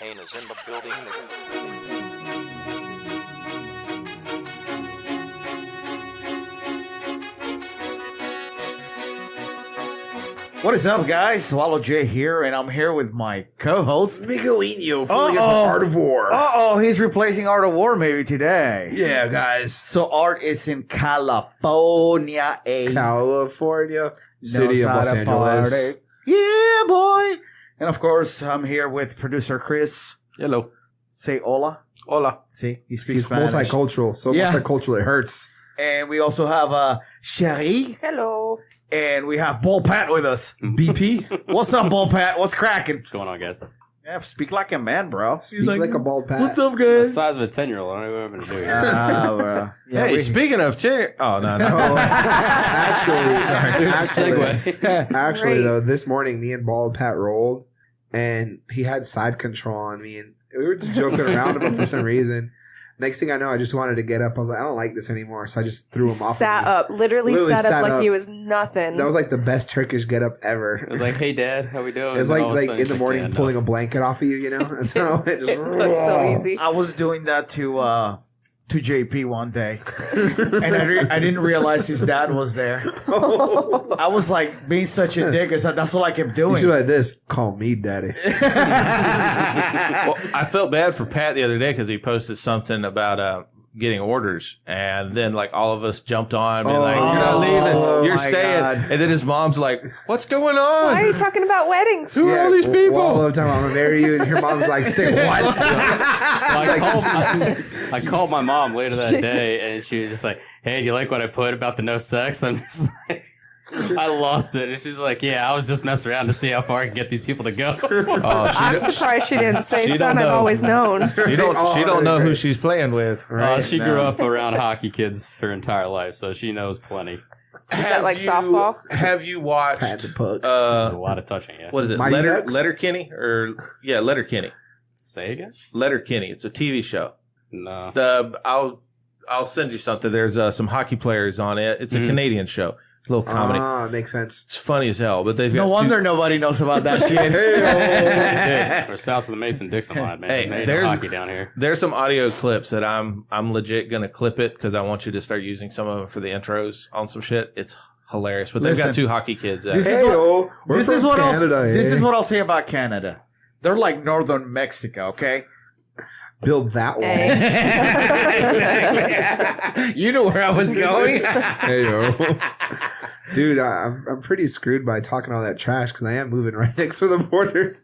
Kane is in the building. What is up, guys? Swallow J here, and I'm here with my co-host Miguelino from Art of War. He's replacing Art of War maybe today. Yeah, guys. So Art is in California, California, city of Los Angeles. Yeah, boy. And of course, I'm here with producer Chris. Hello. Say hola. Hola. See, he speaks He's Spanish. multicultural. So multicultural, it hurts. And we also have Sherry. Hello. And we have Bull Pat with us. BP. What's up, Bull Pat? What's cracking? What's going on, guys? Yeah, speak like a man, bro. Speak like a bald pat. What's up, The guys? size of a 10-year-old. I don't know what I'm going to do here. Bro. Yeah, Hey, speaking of oh no, Actually, though, this morning, me and Bald Pat rolled, and he had side control on me, and we were just joking around about for some reason. Next thing I know, I just wanted to get up. I was like, I don't like this anymore, so I just threw him off. Sat up. Literally sat up like he was nothing. That was like the best Turkish get up ever. It was like, hey, Dad, how we doing? It was like in the morning pulling a blanket off of you, you know? And so it just It looks so easy. I was doing that to JP one day, and I didn't realize his dad was there. I was like being such a dick. That's all I kept You doing. should like this. Call me daddy. Well, I felt bad for Pat the other day because he posted something about getting orders, and then like all of us jumped on, and like, you're not leaving, you're my staying, God. and then his mom's like, "What's going Why are on? you talking about weddings? Who are all these people?" All the time I'm gonna marry you, and your mom's like, "Say what?" I called my mom later that day, and she was just like, hey, do you like what I put about the no sex? I'm just like, I lost it. And she's like, yeah, I was just messing around to see how far I can get these people to go. I'm surprised she didn't say, She son, don't I've know. always known. She don't know who she's playing with. She grew up around hockey kids her entire life, so she knows plenty. Is that like softball? Have you watched Pat the puck. A lot of touching, yeah. what is it? Mighty Ducks? Letterkenny Letterkenny. Say again? Letterkenny. It's a TV show. No. I'll send you something. There's some hockey players on it. It's a Canadian show. It's a little comedy. Makes sense. It's funny as hell, but they've No got wonder nobody knows about that shit. Dude, we're south of the Mason-Dixon line, man. Hey, They ain't there's- no hockey down here. There's some audio clips that I'm legit gonna clip it because I want you to start using some of them for the intros on some shit. It's hilarious. But they've got Listen, two hockey kids. this is Hey-o, we're this from is what Canada, this eh? is what I'll say about Canada. They're like northern Mexico, okay? Build that wall. Hey. You know where I was going. Hey-o. Dude, I'm pretty screwed by talking all that trash because I am moving right next to the border.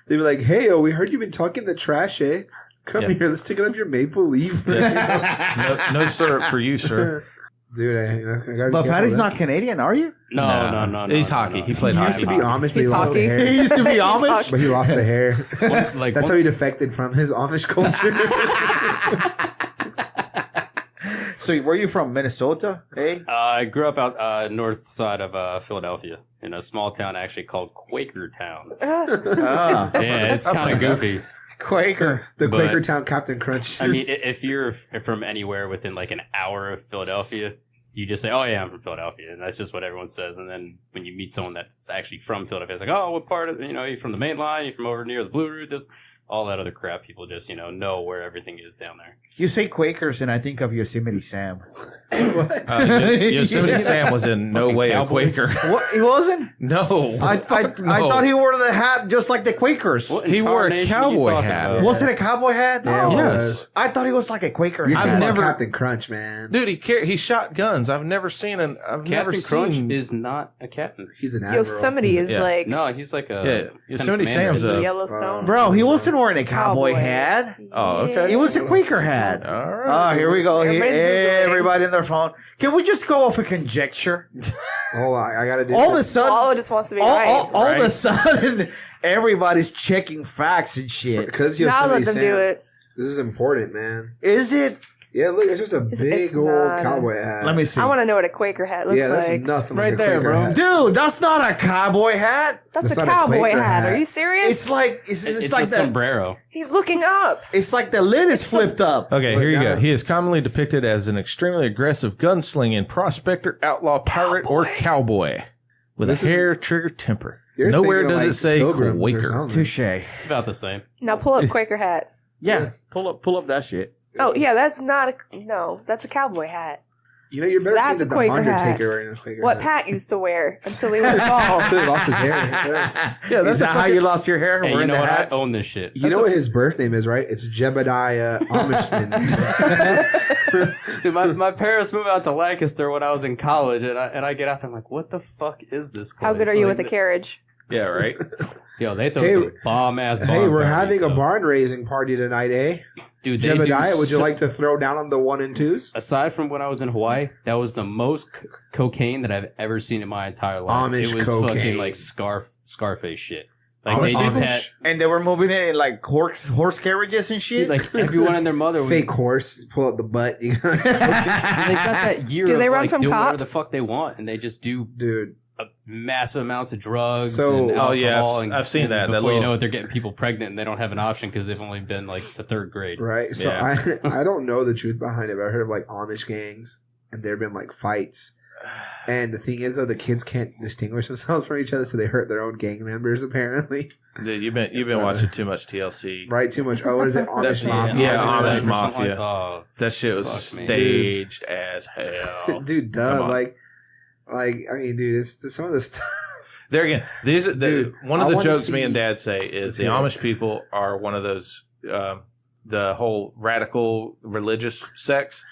They'd be like, "Hey, we heard you've been talking the trash, eh? Come here, let's take it up your maple leaf." no syrup for you, sir. Dude, I gotta But be Patty's careful not Canadian, are you? No. He's hockey. He played He hockey. used to be Amish, but he He's lost the hockey. hair. He used to be Amish. But he lost the hair. Like, That's how he defected from his Amish culture. So where are you from? Minnesota? Hey? I grew up out north side of Philadelphia in a small town actually called Quakertown. Ah, Yeah, it's kind of goofy. Quaker. The But- Quakertown Captain Crunch. I mean, if you're from anywhere within like an hour of Philadelphia, you just say, "Oh yeah, I'm from Philadelphia," and that's just what everyone says. And then when you meet someone that's actually from Philadelphia, it's like, "Oh, what part of you from the main line? You from over near the Blue Route?" This, all that other crap. People just know where everything is down there. You say Quakers, and I think of Yosemite Sam. Yosemite Sam was in no Fucking way cowboy. a Quaker. What? He wasn't? No, I thought he wore the hat just like the Quakers. What He wore a incarnation are you cowboy talking hat. about? Was it a cowboy hat? Yeah, Oh. it yes. was. I thought he was like a Quaker You're hat. talking about never- Captain Crunch, man. dude, he shot guns. I've never seen Captain Crunch is not a captain. He's an admiral. Yosemite is Yeah. like No, he's like a Yeah, Yosemite commander. Sam's a. Yellowstone. Bro, he wasn't wearing a cowboy Cowboy. hat. Oh, okay. It was a Quaker hat. All right. Oh, here we go. Everybody's Googling. Everybody in their phone. Can we just go off a conjecture? Hold on, I gotta do All of a something. sudden, Wallow just wants to be all right. of a sudden, everybody's checking facts and shit. Because Now Yosemite let them Sam, do it. This is important, man. Is it? Yeah, look, it's just a big it's old not. cowboy hat. Let me see. I want to know what a Quaker hat looks Yeah, that's like. nothing Right like a there, Quaker bro. hat. Dude, that's not a cowboy hat. That's That's a not a cowboy Quaker hat. hat. Are you serious? It's like it's It's like a sombrero. He's looking up. It's like the lid is flipped up. Okay, here you yeah. go. He is commonly depicted as an extremely aggressive gunslinging prospector, outlaw, pirate, or cowboy with a hair-trigger temper. You're Nowhere thinking of, does it say Pilgrims or Quaker. something. Touche. It's about the same. Now pull up Quaker hat. Yeah, pull up that shit. Oh yeah, that's not a no. That's a cowboy hat. You know, you're better That's seeing a the Quaker hat. Undertaker wearing a Quaker What hat. Pat used to wear until he went bald. Until he lost his hair. Yeah, Is that how you lost your hair? Hey, you Wearing know the what? hats? I own this shit. You know what his birth name is, right? It's Jebediah Amishman. Dude, my parents moved out to Lancaster when I was in college, and I get out there, I'm like, what the fuck is this place? How good are you Like, with a carriage? Yeah, right. Yo, they throw Hey, some bomb-ass barn Hey, we're parties, having a though. barn raising party tonight, eh? Dude, they do Jebediah, would you so- like to throw down on the 1 and 2s? Aside from when I was in Hawaii, that was the most cocaine that I've ever seen in my entire life. Amish it was cocaine. fucking like Scarface shit. Like Amish they just Amish? had, And they were moving it in like horse carriages and shit. dude, like everyone and their mother was, Fake horse, pull out the butt. they got that year Do they of run like from doing whatever the cops? fuck they want, and they just do Dude, massive amounts of drugs. So- and Oh, alcohol yeah, and I've seen that. Before That you little- know it, they're getting people pregnant, and they don't have an option because they've only been like to third grade. right? So Yeah. I don't know the truth behind it, but I heard of like Amish gangs, and there have been like fights. And the thing is, though, the kids can't distinguish themselves from each other, so they hurt their own gang members, apparently. Dude, you've been watching too much TLC. Right? Too much. Oh, what is it? Amish Mafia. Yeah, Amish Amish Mafia. Oh, That shit was Fuck me. staged as hell. Dude, Come duh. on. Like, I mean, dude, it's some of this stuff. There again, Dude, one of I the wanna jokes me see- and Dad say is the Yeah. Amish people are one of those the whole radical religious sects.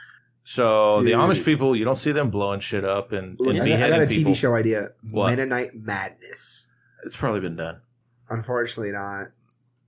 So the Dude. Amish people, you don't see them blowing shit up and Look, I got beheading a people. TV show idea. What? Mennonite Madness. It's probably been done. Unfortunately, not.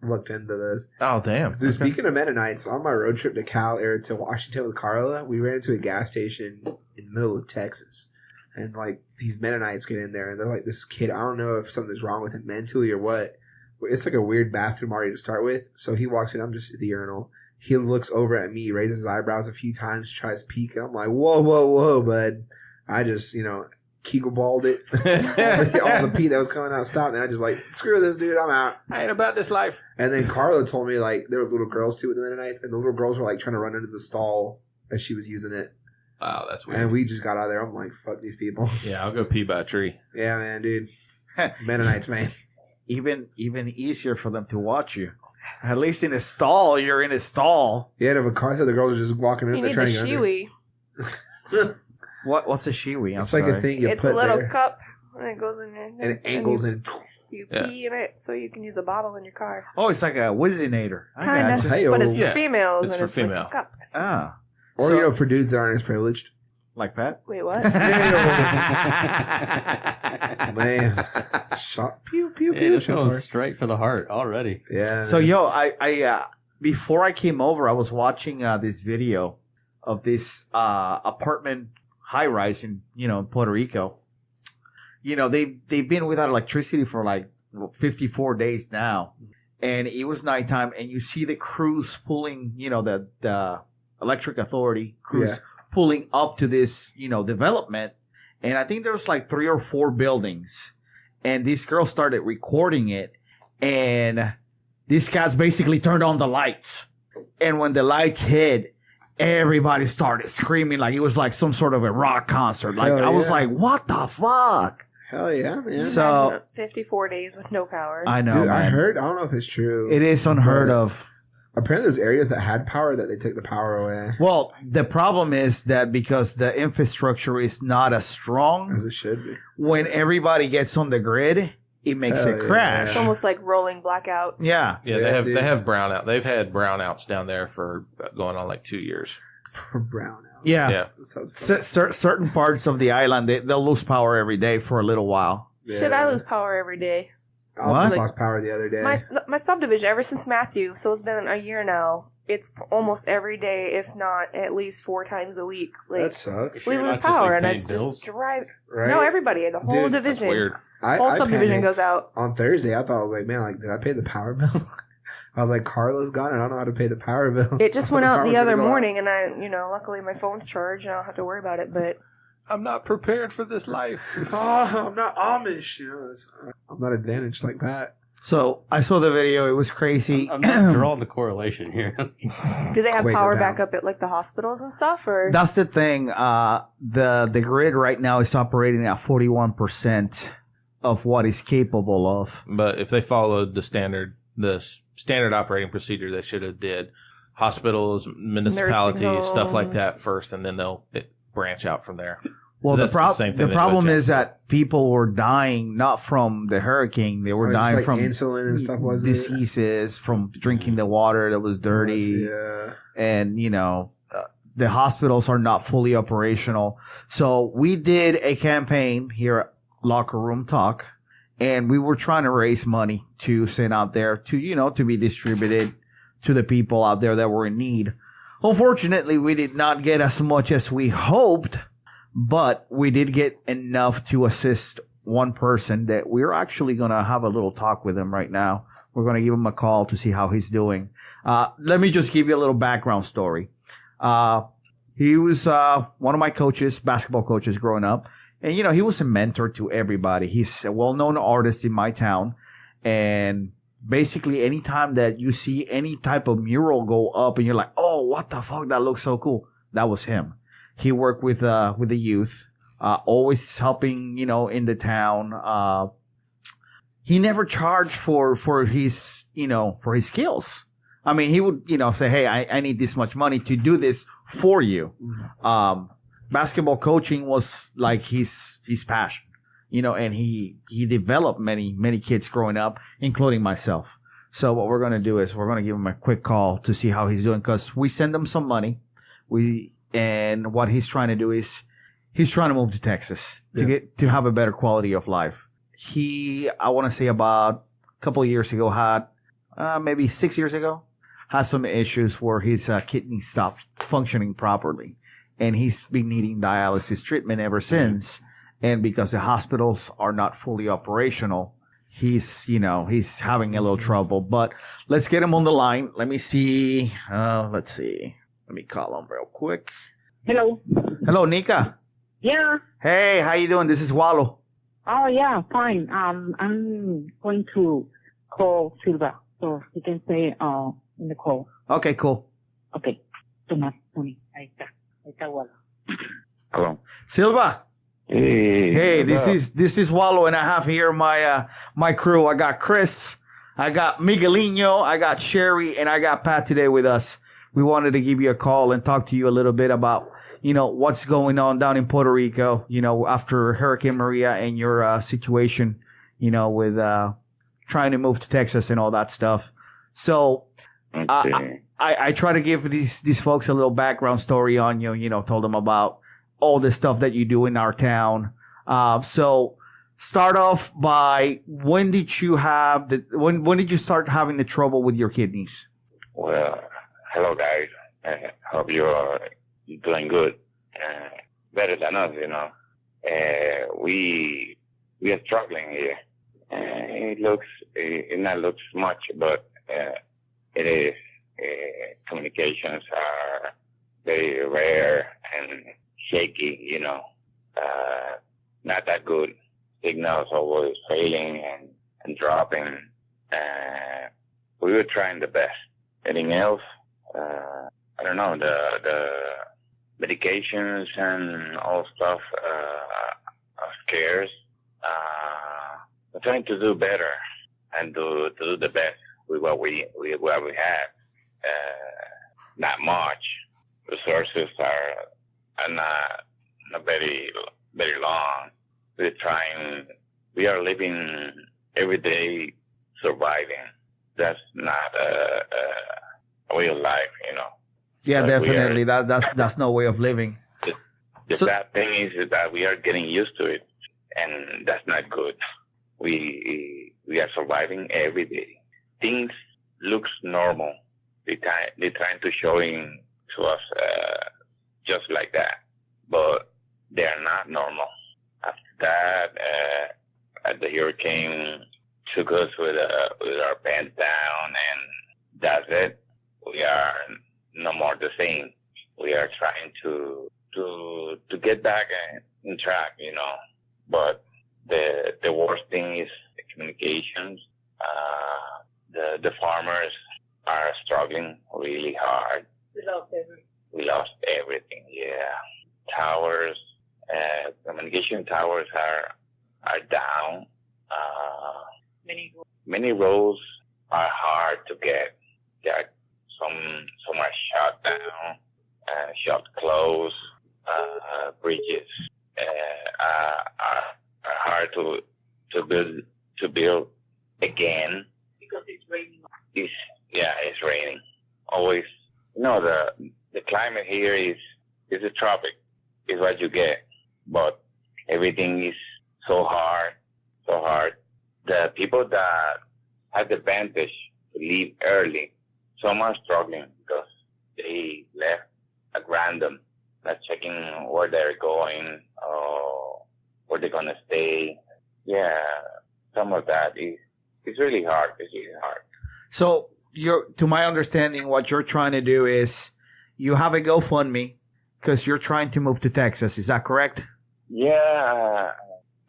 Looked into this. Oh damn! Dude, speaking of Mennonites, on my road trip to Washington with Carla, we ran into a gas station in the middle of Texas. And, like, these Mennonites get in there, and they're like, this kid, I don't know if something's wrong with him mentally or what. It's like a weird bathroom already to start with. So he walks in, I'm just at the urinal. He looks over at me, raises his eyebrows a few times, tries to peek, and I'm like, whoa, bud. I just, Kegel balled it. All the pee that was coming out stopped, and I just like, screw this, dude, I'm out. I ain't about this life. And then Carla told me, like, there were little girls too with the Mennonites, and the little girls were like trying to run into the stall as she was using it. Wow, that's weird. And we just got out of there. I'm like, fuck these people. Yeah, I'll go pee by a tree. Yeah, man, dude. Mennonites, man. even easier for them to watch you. At least in a stall, you're in a stall. Yeah, and if a car said the girls are just walking in, You they're need the trying to get under. shiwi. What's a shiwi? It's like a thing you It's put a little there, cup and it goes in there. and it angles and You Yeah. pee in it so you can use a bottle in your car. Oh, it's like a Whizzinator. I Kind gotcha. of. Hey-o. But it's Yeah. for females It's and for it's female. like a cup. Ah, or So- for dudes that aren't as privileged. like that. Wait, what? Man, shot pew pew It pew. just shots goes fired. straight for the heart already. Yeah. So yo, I before I came over, I was watching this video of this apartment high rise in Puerto Rico. They've been without electricity for like 54 days now, and it was nighttime, and you see the crews pulling, the electric authority crews Yeah. pulling up to this development, and I think there was like 3 or 4 buildings, and this girl started recording it, and these guys basically turned on the lights. And when the lights hit, everybody started screaming like it was like some sort of a rock concert. Like Hell I was yeah. like, what the fuck? Hell yeah, man. So- Imagine 54 days with no power. I know, Dude, I man. heard. I don't know if it's true. It is unheard But- of. Apparently, there's areas that had power that they took the power away, Well, the problem is that because the infrastructure is not as strong, as it should be. when everybody gets on the grid, it makes Hell it yeah. crash. It's almost like rolling blackouts. Yeah. Yeah, Yeah, they dude. have brownout. They've had brownouts down there for going on like 2 years. Brown out. Yeah. Yeah. That sounds fun. Certain parts of the island, they'll lose power every day for a little while. Should I lose power every day? I almost What? lost power the other day. My subdivision, ever since Matthew, so it's been a year now, it's almost every day, if not at least 4 times a week. Like, That sucks. we You're lose not just, power, like, and paying it's bills? just drive. Right? No, everybody, the whole Dude, that's division. Weird. Whole subdivision panicked. goes out. On Thursday, I thought, like, man, like, did I pay the power bill? I was like, Carla's gone, and I don't know how to pay the power bill. It just I thought went out power the was gonna other go out. morning, and luckily my phone's charged, and I don't have to worry about it. But I'm not prepared for this life. Oh, I'm not Amish. I'm not advantaged like that. So I saw the video. It was crazy. I'm not drawing the correlation here. do they have Quaker power down. back up at like the hospitals and stuff? Or That's the thing. The grid right now is operating at 41% of what he's capable of. But if they followed the standard operating procedure, they should have did hospitals, municipalities, stuff like that first, and then they'll branch out from there. Well, the problem is that people were dying not from the hurricane; they were dying from insulin and stuff. Was diseases from drinking the water that was dirty, and the hospitals are not fully operational. So we did a campaign here at Locker Room Talk, and we were trying to raise money to send out there to be distributed to the people out there that were in need. Unfortunately, we did not get as much as we hoped. But we did get enough to assist one person that we're actually going to have a little talk with him right now. We're going to give him a call to see how he's doing. Let me just give you a little background story. He was one of my coaches, basketball coaches growing up. And, he was a mentor to everybody. He's a well-known artist in my town. And basically, anytime that you see any type of mural go up and you're like, oh, what the fuck? That looks so cool. That was him. He worked with the youth, always helping, in the town. He never charged for his skills. I mean, he would, say, hey, I need this much money to do this for you. Basketball coaching was like his passion, and he developed many kids growing up, including myself. So what we're going to do is we're going to give him a quick call to see how he's doing, because we send him some money. And what he's trying to do is he's trying to move to Texas to have a better quality of life. I want to say about a couple of years ago maybe 6 years ago, had some issues where his kidney stopped functioning properly. And he's been needing dialysis treatment ever since. And because the hospitals are not fully operational, he's having a little trouble. But let's get him on the line. Let me see. Let's see. Let me call him real quick. Hello. Hello, Nika. Yeah. Hey, how you doing? This is Wallo. Oh, yeah, fine. I'm going to call Silva, so he can say in the call. Okay, cool. Okay. Tomás, ahí está Wallo. Hello. Silva. Hey, this is Wallo, and I have here my crew. I got Chris, I got Miguelino, I got Sherry, and I got Pat today with us. We wanted to give you a call and talk to you a little bit about, what's going on down in Puerto Rico, after Hurricane Maria and your situation, with trying to move to Texas and all that stuff. So I try to give these folks a little background story on you, told them about all the stuff that you do in our town. So start off by when did you start having the trouble with your kidneys? Well, hello guys. I hope you are doing good. Better than us, We are struggling here. It not looks much, but it is. Communications are very rare and shaky, not that good. Signals always failing and dropping. We were trying the best. Anything else? I don't know, the medications and all stuff are scarce. We're trying to do better and to do the best with what we have. Not much. Resources are not very long. We're trying. We are living every day, surviving. That's not a way of life, Yeah, but definitely. That's no way of living. The bad thing is that we are getting used to it, and that's not good. We are surviving every day. Things looks normal. They're trying to showing to us just like that, but they are not normal. After that, the hurricane took us with our pants down, and that's it. We are no more the same. We are trying to get back in track, But the worst thing is the communications. The farmers are struggling really hard. We lost everything. Yeah, towers, communication towers are down. Many roads are hard to get. There are some are shut down, shut closed. Bridges are hard to build again because it's raining. It's raining. Always, the climate here is a tropic. Is what you get, but everything is so hard. The people that have the advantage to leave early, some are struggling because they left at random, not checking where they're going or where they're gonna stay. Yeah, some of that it's really hard. It's really hard. So to my understanding, what you're trying to do is you have a GoFundMe because you're trying to move to Texas. Is that correct? Yeah,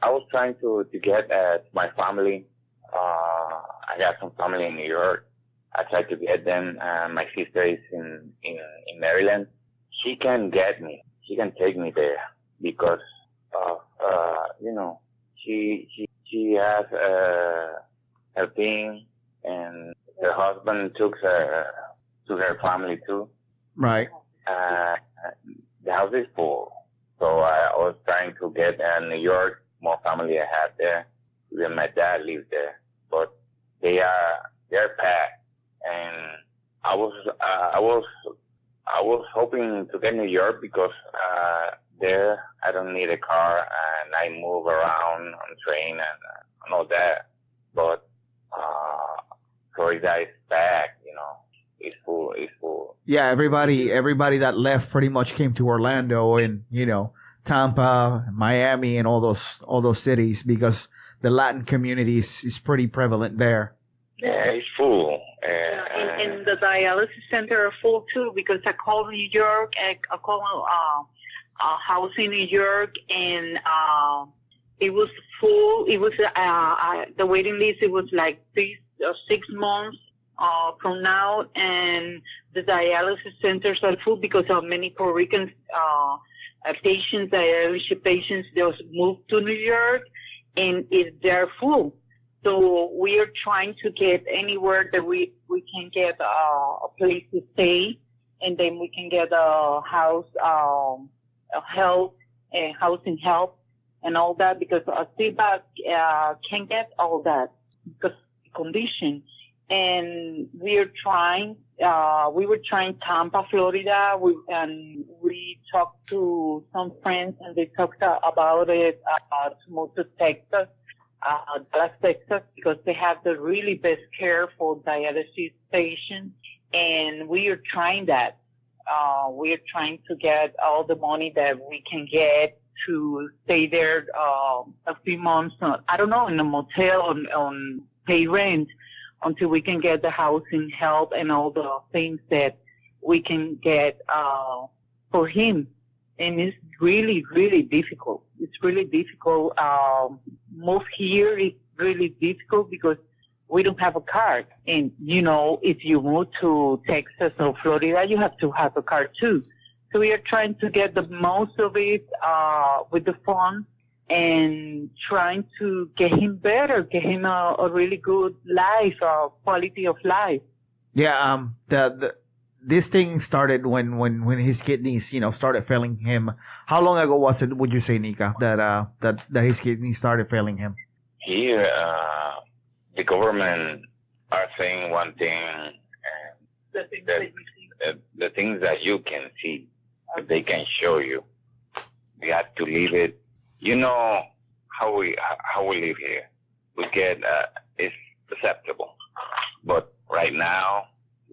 I was trying to get my family. I got some family in New York. I tried to get them. My sister is in Maryland. She can get me. She can take me there because she has her thing, and her husband took her to her family too. Right. The house is full, so I was trying to get New York, more family I have there. Even my dad lives there, but they're packed, and I was hoping to get New York because there I don't need a car and I move around on train and all that, but Florida is packed, it's full. Yeah, everybody that left pretty much came to Orlando and Tampa, Miami, and all those cities because the Latin community is pretty prevalent there. Yeah, it's full. And the dialysis center are full too because I called New York, I called a house in New York, and it was full. It was the waiting list. It was like 6 months from now, and the dialysis centers are full because of many Puerto Rican patients, dialysis patients. They was moved to New York, and they're full. So we are trying to get anywhere that we can get a place to stay, and then we can get a house, housing help, and all that because Silva can't get all that because of the condition. And we were trying Tampa, Florida, and we talked to some friends, and they talked about it to move to Texas, Dallas, Texas, because they have the really best care for dialysis patients, and we are trying that. We are trying to get all the money that we can get to stay there a few months. I don't know, in a motel on pay rent until we can get the housing help and all the things that we can get for him. And it's really, really difficult. It's really difficult. Move here is really difficult because we don't have a car. And, if you move to Texas or Florida, you have to have a car too. So we are trying to get the most of it with the funds and trying to get him better, get him a really good life, quality of life. Yeah, this thing started when his kidneys, started failing him. How long ago was it, would you say, Nika, that his kidneys started failing him? Here, the government are saying one thing, and the things that you can see, they can show you. You have to leave it. You know how we live here. We get it's acceptable, but right now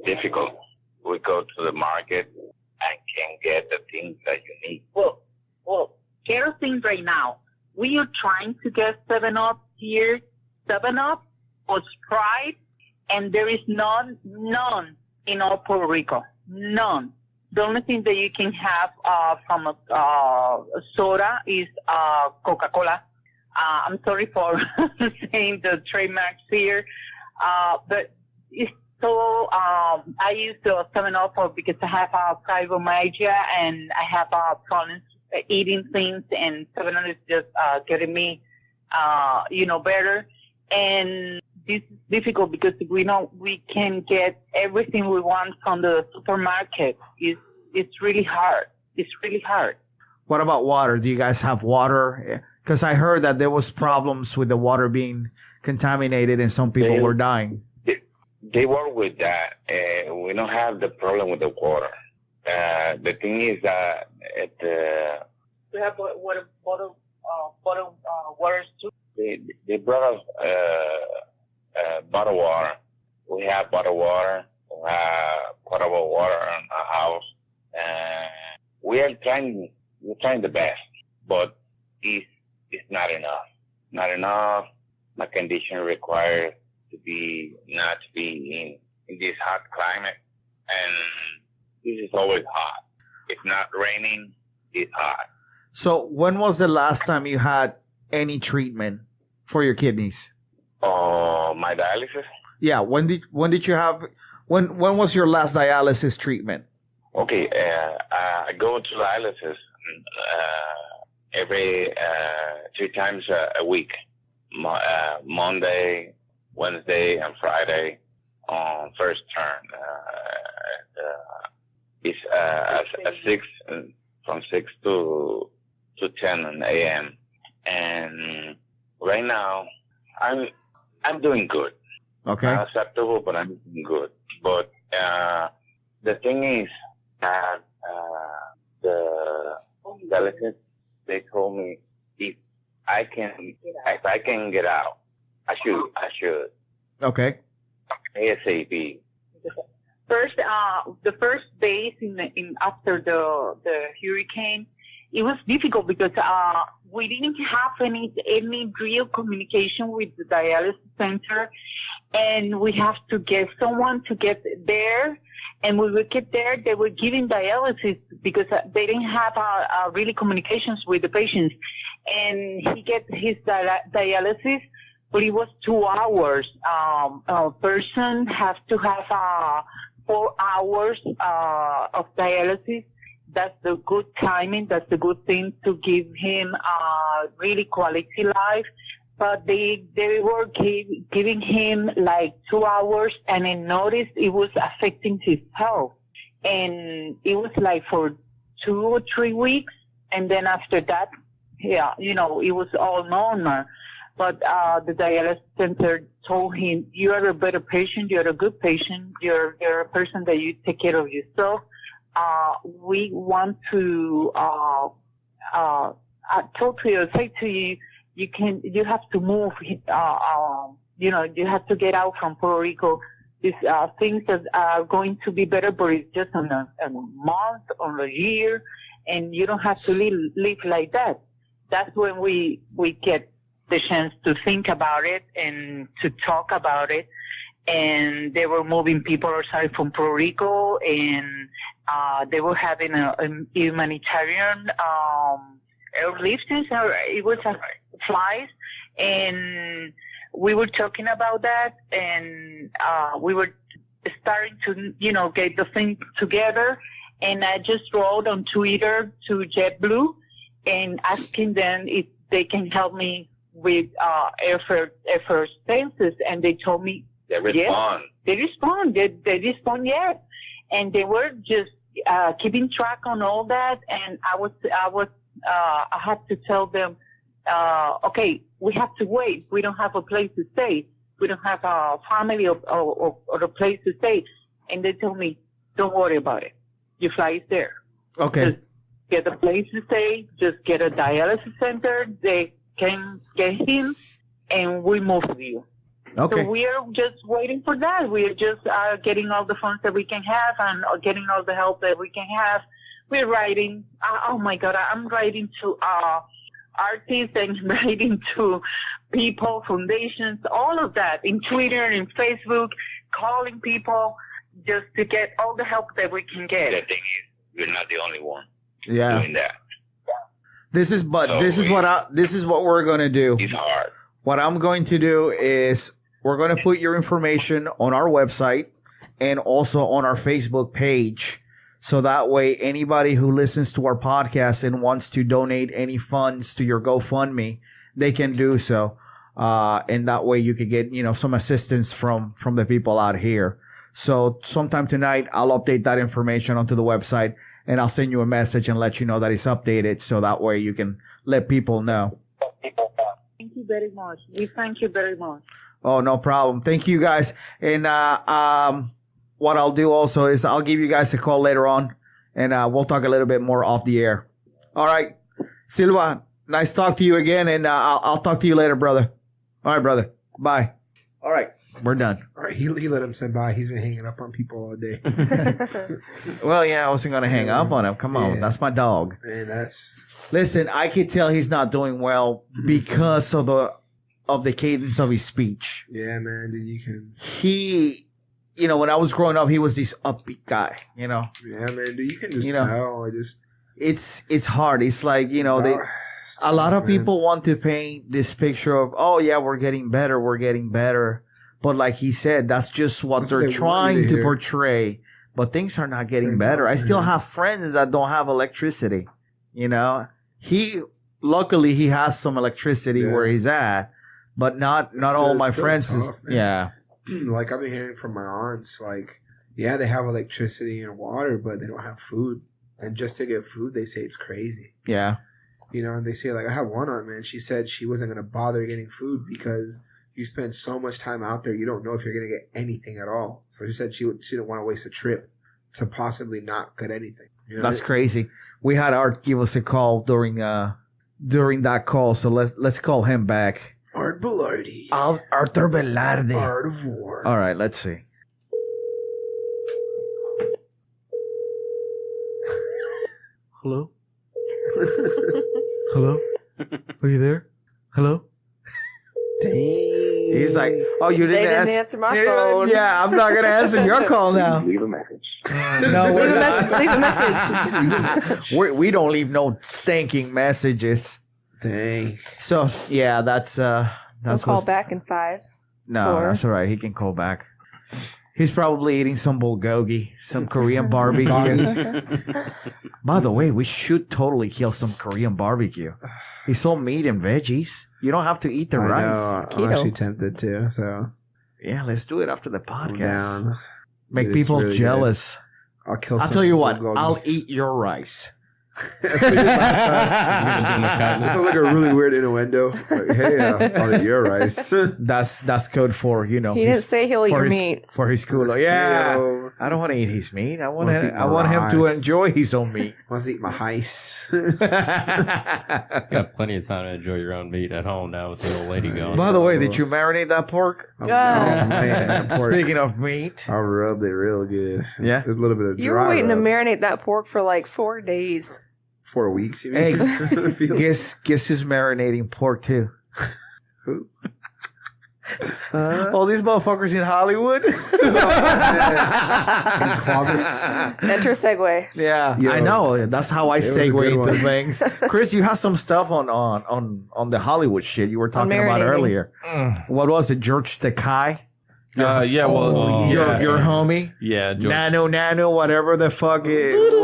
difficult. We go to the market and can get the things that you need. Well, care of things right now. We are trying to get 7-Up here, 7-Up or Sprite, and there is none in all Puerto Rico. None. The only thing that you can have from a soda is Coca-Cola. I'm sorry for saying the trademarks here, but it's so I use the 7-Up because I have fibromyalgia and I have problems eating things, and 7-Up is just getting me, better. And this is difficult because we know we can get everything we want from the supermarket. It's really hard. It's really hard. What about water? Do you guys have water? Because I heard that there was problems with the water being contaminated and some people were dying. They work with that. We don't have the problem with the water. The thing is that We have bottled waters too. they brought us bottled water. We have bottled water. We have potable water in our house. We're trying the best, but it's not enough. Not enough. My condition requires not to be in this hot climate, and this is always hot. It's not raining, it's hot. So when was the last time you had any treatment for your kidneys? My dialysis? Yeah, when did you have when was your last dialysis treatment? Okay, I go to dialysis every 3 times a week. Monday, Wednesday, and Friday on first turn. It's from 6 to 10 a.m. And right now, I'm doing good. Okay. Not acceptable, but I'm doing good. But the thing is that the dialysis, they told me if I can get out, I should. Okay. ASAP. First, the first days in after the hurricane, it was difficult because we didn't have any real communication with the dialysis center, and we have to get someone to get there. And when we get there, they were giving dialysis because they didn't have really communications with the patients. And he gets his dialysis, but it was 2 hours. A person has to have 4 hours of dialysis. That's the good timing. That's the good thing to give him really quality life. But they were giving him like 2 hours, and I noticed it was affecting his health. And it was like for 2 or 3 weeks. And then after that, yeah, it was all normal. But the dialysis center told him, you are a better patient. You're a good patient. You're a person that you take care of yourself. We want to say to you, you have to move, you have to get out from Puerto Rico. These things that are going to be better, but it's just on a month, on a year, and you don't have to live like that. That's when we get the chance to think about it and to talk about it. And they were moving people outside from Puerto Rico, and they were having a humanitarian airliftings, or it was flies, and we were talking about that, and we were starting to, get the thing together. And I just wrote on Twitter to JetBlue and asking them if they can help me with airfare expenses, and they told me they respond. Yes. They respond, yes, and they were just keeping track on all that. And I had to tell them, okay, we have to wait. We don't have a place to stay. We don't have a family or a place to stay. And they told me, don't worry about it. Your flight is there. Okay. Just get a place to stay. Just get a dialysis center. They can get him, and we move with you. Okay. So we are just waiting for that. We are just getting all the funds that we can have and getting all the help that we can have. We're writing. Oh my God, I'm writing to artists and writing to people, foundations, all of that, in Twitter and Facebook, calling people just to get all the help that we can get. The thing is, you're not the only one doing that. This is what we're going to do. It's hard. What I'm going to do is we're going to put your information on our website and also on our Facebook page. So that way, anybody who listens to our podcast and wants to donate any funds to your GoFundMe, they can do so. And that way you could get, some assistance from the people out here. So sometime tonight, I'll update that information onto the website and I'll send you a message and let you know that it's updated. So that way you can let people know. Thank you very much. We thank you very much. Oh, no problem. Thank you guys. And, what I'll do also is I'll give you guys a call later on and, we'll talk a little bit more off the air. All right. Silva, nice talk to you again. And, I'll talk to you later, brother. All right, brother. Bye. All right. We're done. All right. He let him say bye. He's been hanging up on people all day. Well, yeah, I wasn't going to hang up on him. Come on. Yeah. That's my dog. Man, Listen, I could tell he's not doing well because of the cadence of his speech. Yeah, man, dude, you can. He, when I was growing up, he was this upbeat guy, Yeah, man, dude, you can just tell. It's hard. It's like, a lot of people want to paint this picture of, oh yeah, we're getting better. But like he said, that's just what they're trying to portray. But things are not getting better. I still have friends that don't have electricity, Luckily he has some electricity where he's at, but not all my friends tough, yeah. Like I've been hearing from my aunts, like, yeah, they have electricity and water, but they don't have food. And just to get food, they say it's crazy. Yeah. And they say, like, I have one aunt, man, she said she wasn't going to bother getting food because you spend so much time out there, you don't know if you're going to get anything at all. So she said she didn't want to waste a trip to possibly not get anything. That's crazy. We had Art give us a call during that call, so let's call him back. Art Velarde. Arthur Velarde. Art of War. All right, let's see. Hello? Hello? Are you there? Hello? Dang. He's like, oh, you They didn't didn't answer my phone. Yeah, I'm not going to answer your call now. Leave a message. No, Leave a message. we don't leave no stinking messages. Dang. So, yeah, that's We'll call back in 5. No, 4. that's all right. He can call back. He's probably eating some bulgogi, some Korean barbecue. By the way, we should totally kill some Korean barbecue. It's all meat and veggies. You don't have to eat the rice. I'm actually tempted to. So yeah, let's do it after the podcast. Down. Make people really jealous. Good. I'll tell you what. I'll eat your rice. This sounds like a really weird innuendo. Like, hey, I'll eat your rice. That's code for He didn't say he'll eat your meat for his cooler. Yeah, I don't want to eat his meat. I want him to enjoy his own meat. Wants to eat my heist. You got plenty of time to enjoy your own meat at home now with the old lady going. By the way, did you marinate that pork? Oh, man, pork. Speaking of meat, I rubbed it real good. Yeah, there's a little bit of dry. You were waiting rub. to marinate that pork for like 4 days. 4 weeks, you mean? Hey, guess who's marinating pork too? Who? All these motherfuckers in Hollywood. In closets. Enter segue. Yeah, Yo, I know. That's how I segue into one. things. Chris, you have some stuff on the Hollywood shit you were talking about earlier. What was it? George Takei? Yeah, well, your homie? Yeah, George. Nano, whatever the fuck is.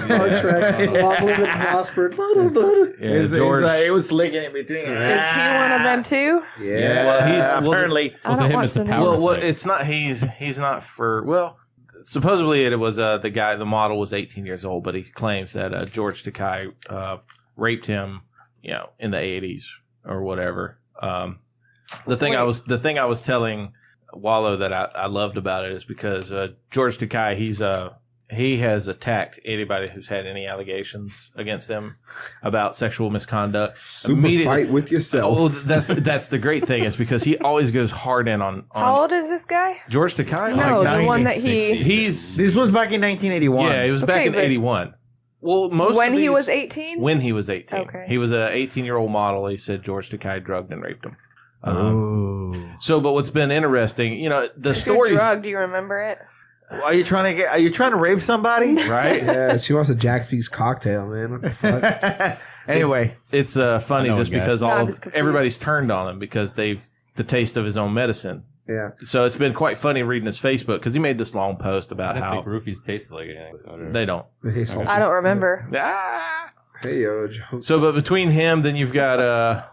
Star Trek. Long live and prospered. Yeah, George. It was licking in between. Is he one of them too? Yeah. Well, he's apparently. I don't watch it's a the power news. Well, it's not. He's not for. Well, supposedly it was the model was 18 years old, but he claims that George Takei raped him, in the 80s or whatever. The thing I was telling Wallow that I loved about it is because George Takei he has attacked anybody who's had any allegations against him about sexual misconduct. Super fight with yourself. Oh, that's the great thing is because he always goes hard in on How old is this guy? George Takei. No, Like the one that 1960s. This was back in 1981. Yeah, he was back in but 81. Well, when he was 18? When he was 18. Okay. He was a 18-year-old model. He said George Takei drugged and raped him. But what's been interesting, the story. Drug, do you remember it? Are you trying to rape somebody? Right? Yeah, she wants a Jack Speaks cocktail, man. What the fuck? Anyway, it's funny just because I'm just confused. everybody's turned on him because they've the taste of his own medicine. Yeah. So it's been quite funny reading his Facebook because he made this long post I about don't how think roofies tasted like anything. they don't. They taste salty. I don't remember. Hey, yo, Joe. So, but between him, then you've got,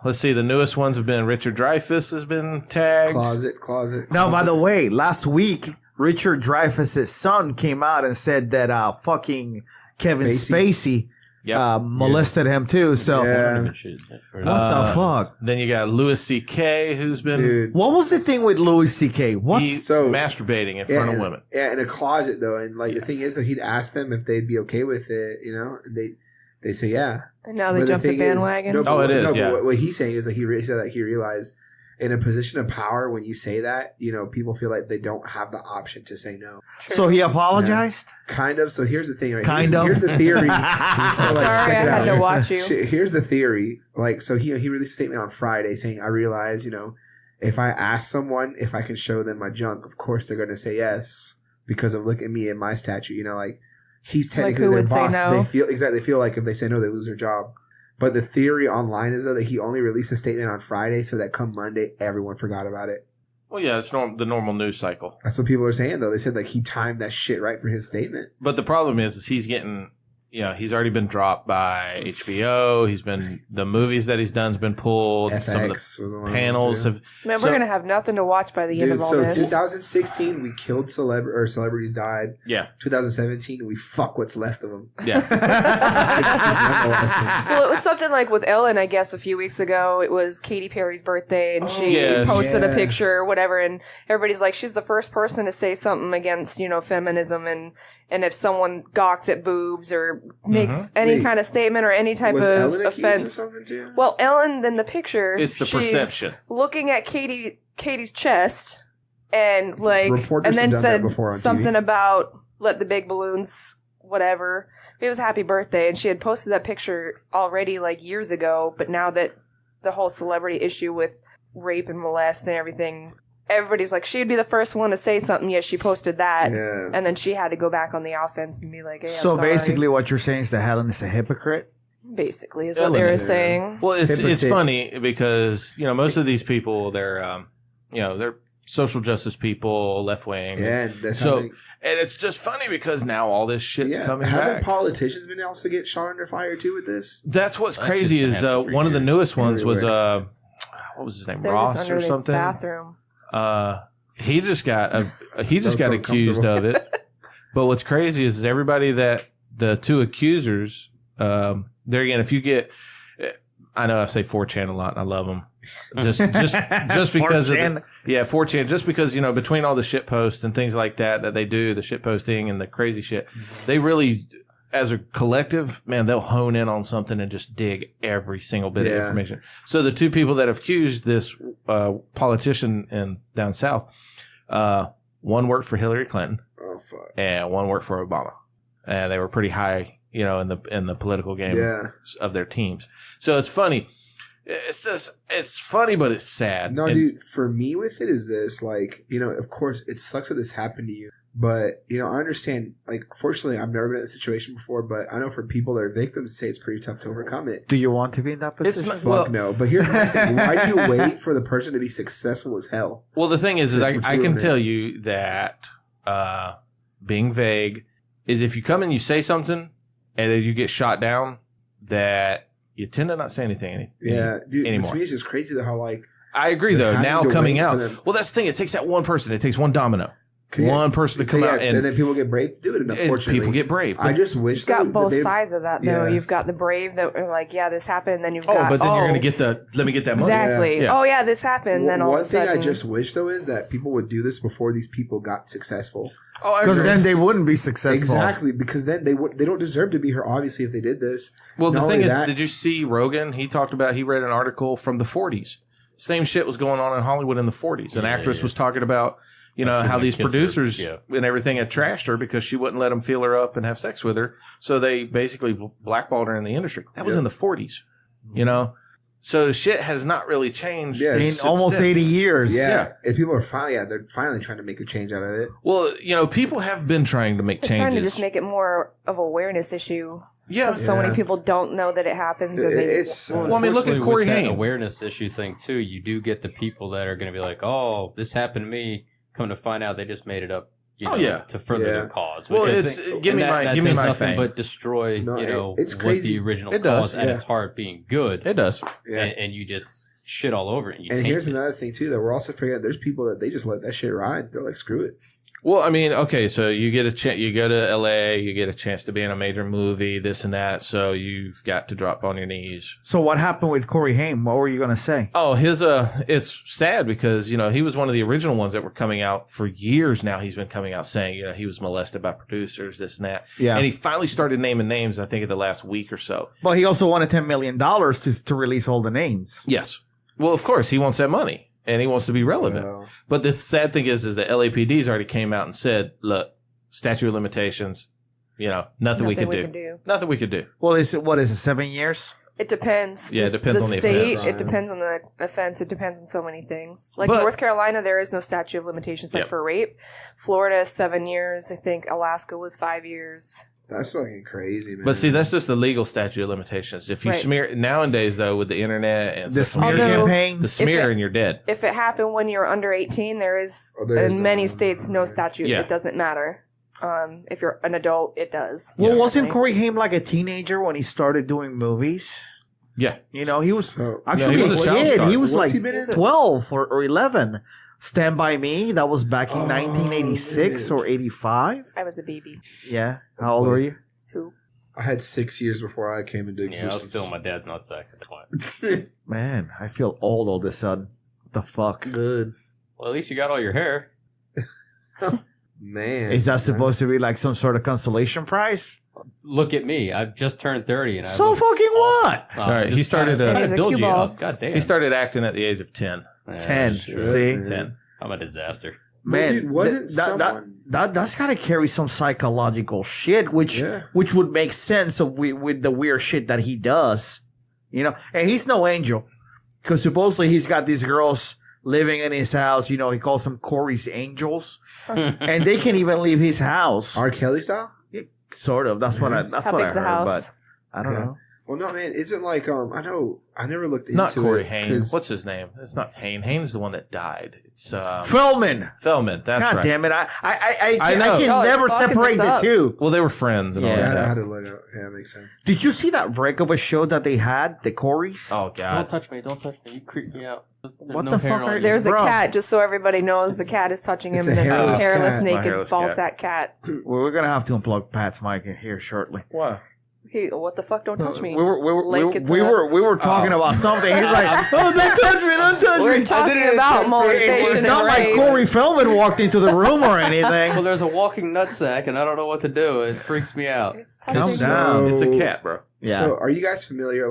let's see, the newest ones have been Richard Dreyfuss has been tagged. Closet. Now, by the way, last week, Richard Dreyfuss's son came out and said that fucking Kevin Spacey molested him too. So Yeah. what the fuck? Then you got Louis C.K. who's been Dude. What was the thing with Louis C.K.? What? he's So- masturbating in front of women. Yeah, in a closet though, and like the thing is, that he'd ask them if they'd be okay with it, you know, and they say yeah. And now they But jump the thing is- bandwagon. no, but Oh, it is, but yeah. what he's saying is that he said that he realized in a position of power, when you say that, you know, people feel like they don't have the option to say no. So he apologized? Kind of. So here's the thing, right? Kind of. Here's the theory. So, Sorry, I check it had out. to watch you. Here's the theory. Like, so he released a statement on Friday saying, "I realize, you know, if I ask someone if I can show them my junk, of course they're going to say yes because of look at me and my statue. You know, like he's technically who their would say boss. no? They feel like if they say no, they lose their job." But the theory online is that he only released a statement on Friday so that come Monday, everyone forgot about it. Well, yeah, it's the normal news cycle. That's what people are saying, though. They said like he timed that shit right for his statement. But the problem is he's getting, he's already been dropped by HBO. The movies that he's done's been pulled. Some of FX was the the one panels too. have. Man, so- we're gonna have nothing to watch by the end Dude, of all so this. 2016 we killed celebrities died. Yeah, 2017 we fuck what's left of them. yeah. Well, it was something like with Ellen, I guess, a few weeks ago. It was Katy Perry's birthday, and she yes. posted a Yeah. picture or whatever, and everybody's like, she's the first person to say something against, feminism, and if someone gawks at boobs or makes any Wait. kind of statement or any type Was of Ellen accused of offense. something too? Well, Ellen, then the picture, It's the she's perception. looking at Katie's chest, and like, Reporters and then have done said that before on something TV. about let the big balloons, whatever. It was happy birthday, and she had posted that picture already like years ago. But now that the whole celebrity issue with rape and molest and everything, everybody's like, she'd be the first one to say something. Yet she posted that, Yeah. and then she had to go back on the offense and be like, "Hey, I'm So sorry." basically, what you're saying is that Helen is a hypocrite. basically is what they were Ellen, saying. Well, it's Hypocrite. funny because most of these people they're social justice people, left wing. Yeah, and that's So how they- and it's just funny because now all this shit's coming haven't back. politicians been also get shot under fire too with this? That's what's That's crazy just is been happening for one of the years. newest ones was Everywhere. what was his name, They're Ross just or under the something. bathroom. He just got That's so accused of it. But what's crazy is everybody that the two accusers. There again, if you get, I know I say 4chan a lot, and I love them. Just because of 4chan. Just because between all the shit posts and things like that they do, the shit posting and the crazy shit, they really, as a collective, man, they'll hone in on something and just dig every single bit of Yeah. information. So the two people that have accused this politician down south, one worked for Hillary Clinton Oh fuck. and one worked for Obama, and they were pretty high, in the political game Yeah. of their teams. So it's funny. It's funny, but it's sad. No, And- dude, for me with it is this, like, of course it sucks that this happened to you, but, I understand, like, fortunately I've never been in a situation before, but I know for people that are victims, say it's pretty tough to overcome it. Do you want to be in that It's position? not- Fuck well- no. But here's my thing. Why do you wait for the person to be successful as hell? Well, the thing is What's I can doing tell it? you that being vague is if you come and you say something and then you get shot down, that you tend to not say anything. Yeah, dude. Anymore. To me, it's just crazy though how, like, I agree, They're though. having Now to coming wait out. for them. Well, that's the thing. It takes that one person. It takes one domino. yeah, One person to come out and and then people get brave to do it. And unfortunately, people get brave. I just wish You've got that both they- sides of that, though. Yeah. You've got the brave that are like, yeah, this happened, and then you've Oh, got, but then you're going to get let me get that money. exactly. Yeah. Oh, yeah, this happened. Then all One of a thing sudden, I just wish though is that people would do this before these people got successful. Oh, I Because agree. then they wouldn't be successful. Exactly, because then they don't deserve to be here. Obviously, if they did this, Well, the Not thing only is, that- did you see Rogan? He read an article from the 40s. Same shit was going on in Hollywood in the 40s. An Yeah, actress yeah. was talking about, I've seen how them these kiss her. producers Yeah. and everything had trashed her because she wouldn't let them feel her up and have sex with her. So they basically blackballed her in the industry. That was Yeah. in the 40s, So shit has not really changed. Yeah, In Since almost then. 80 years. yeah, and people are they're finally trying to make a change out of it. Well, people have been trying to make they're changes. trying to just make it more of awareness issue. yeah. Because so Yeah. many people don't know that it happens. Or they, It's Well, I mean, look at Unfortunately, Corey with that Haim. awareness issue thing too. You do get the people that are going to be like, "Oh, this happened to me." Come to find out, they just made it up to further their cause. Well, which I it's think- give me and my that give me does my nothing fame. but destroy No, it's what crazy. the original It does, cause at yeah. its heart being good. It does. Yeah. And you just shit all over it. And, you And taint here's it. another thing too that we're also forgetting. There's people that they just let that shit ride. They're like, screw it. Well, I mean, okay, so you get a chance. You go to L.A. You get a chance to be in a major movie, this and that. So you've got to drop on your knees. So what happened with Corey Haim? What were you gonna say? Oh, it's sad because, he was one of the original ones that were coming out for years now. He's been coming out saying, he was molested by producers, this and that. Yeah. And he finally started naming names, I think, in the last week or so. But he also wanted $10 million to release all the names. Yes. Well, of course, he wants that money and he wants to be relevant. Well, But the sad thing is the LAPD's already came out and said, look, statute of limitations, nothing we can do. Nothing we could do. Well, what is it, 7 years? It depends. Yeah, it depends on the state. offense. It depends on the offense. It depends on so many things. Like But- North Carolina, there is no statute of limitations like Yep. for rape. Florida is 7 years. I think Alaska was 5 years. that's fucking crazy, man. But see, that's just the legal statute of limitations. If you Right. smear nowadays, though, with the internet and The social smear media, Although- campaign. the smear it- and you're dead. If it happened when you're under 18, there is There is in no- many states no statute. Yeah. It doesn't matter. If you're an adult, it does. Well, Yeah. wasn't Corey Haim like a teenager when he started doing movies? Yeah. He was Oh. actually he was a child star. He was What's like he been in? 12 or 11. Stand By Me, that was back in Oh, 1986 man. or 85. I was a baby Yeah. How old were you? too. I had 6 years before I came into Yeah, I existence. was still in my dad's nutsack at the point. Man, I feel old all of a sudden. What the fuck? Good. Well, at least you got all your hair. Man. Is that supposed to be like some sort of consolation prize? Look at me. I've just turned 30. And So I look, fucking what? All right, just he started, trying And to he's a build cue you ball. up. God damn. He started acting at the age of 10. Yeah, 10. sure. See? man. 10. I'm a disaster. Man, dude, wasn't that, someone- that's gotta carry some psychological shit, which Yeah. would make sense with the weird shit that he does, And he's no angel, because supposedly he's got these girls living in his house. He calls them Corey's angels, and they can't even leave his house. R. Kelly style? Sort of. That's what I. That's How what I big's heard. the house? But I don't Yeah. know. Well, no, man. Isn't like I know. I never looked into Not Corey it. Haim. 'cause- What's his name? It's not Haim. Haim's the one that died. It's Feldman. Feldman. That's God right. damn it! I I know. can Oh, it's never fucking separate this the up. two. Well, they were friends and all Yeah. Yeah, I that. had to look up. Yeah, that makes sense. Did you see that break of a show that they had, the Coreys? Oh Don't God. touch me. Don't touch me. You creep me out. There's What no the hair fuck on are you. There's Bro. a cat, just so everybody knows the cat is touching him, It's a and it's a hairless hairless, cat. My naked hairless ball cat. sack cat. We're gonna have to unplug Pat's mic in here shortly. What? He, what the fuck? Don't touch me. We Like it's we a- were talking about something. He's like, "Oh, don't touch me! Don't touch me!" We're talking about molestation It's not and like rape. Corey Feldman walked into the room or Well, anything. there's a walking nutsack, and I don't know what to do. It freaks me out. It's Calm touching. down. It's a cat, bro. Yeah. So, are you guys familiar?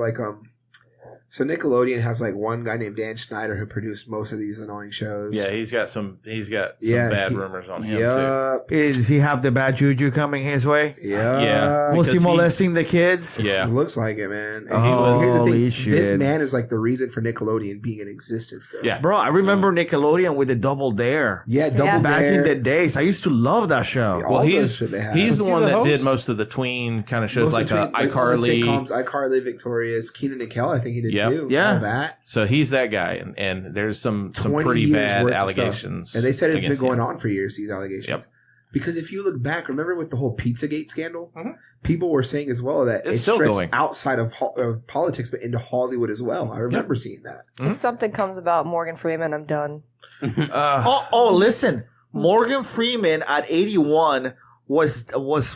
So Nickelodeon has like one guy named Dan Schneider who produced most of these annoying shows. Yeah, he's got some Yeah, bad he- rumors on him too. Yup. Does he have the bad juju coming his way? Yup. Yeah. Was he Because molesting the kids? Yeah. It looks like it, man. And Oh, here's the thing, holy this shit. man is like the reason for Nickelodeon being in existence still. Yeah. Bro, I remember Nickelodeon with the Double Dare. Yeah, Double Yeah. Back Dare. in the days, I used to love that show. All Well, those he's shit they have. he's Was the he one the that did host? most of the tween kind of shows, Most like between, all the iCarly. sitcoms, iCarly, Victorious, Keenan and Kel, I think he did Yep. too. Yeah. All that. So he's that guy, and there's some 20 pretty years bad worth of allegations. stuff. And they said it's been against going him. on for years, these allegations. Yep. Because if you look back, remember with the whole Pizzagate scandal? Mhm. People were saying as well that It's it still stretched going. outside of politics, but into Hollywood as well. I remember seeing that. If something comes about Morgan Freeman, I'm done. Listen, Morgan Freeman at 81 was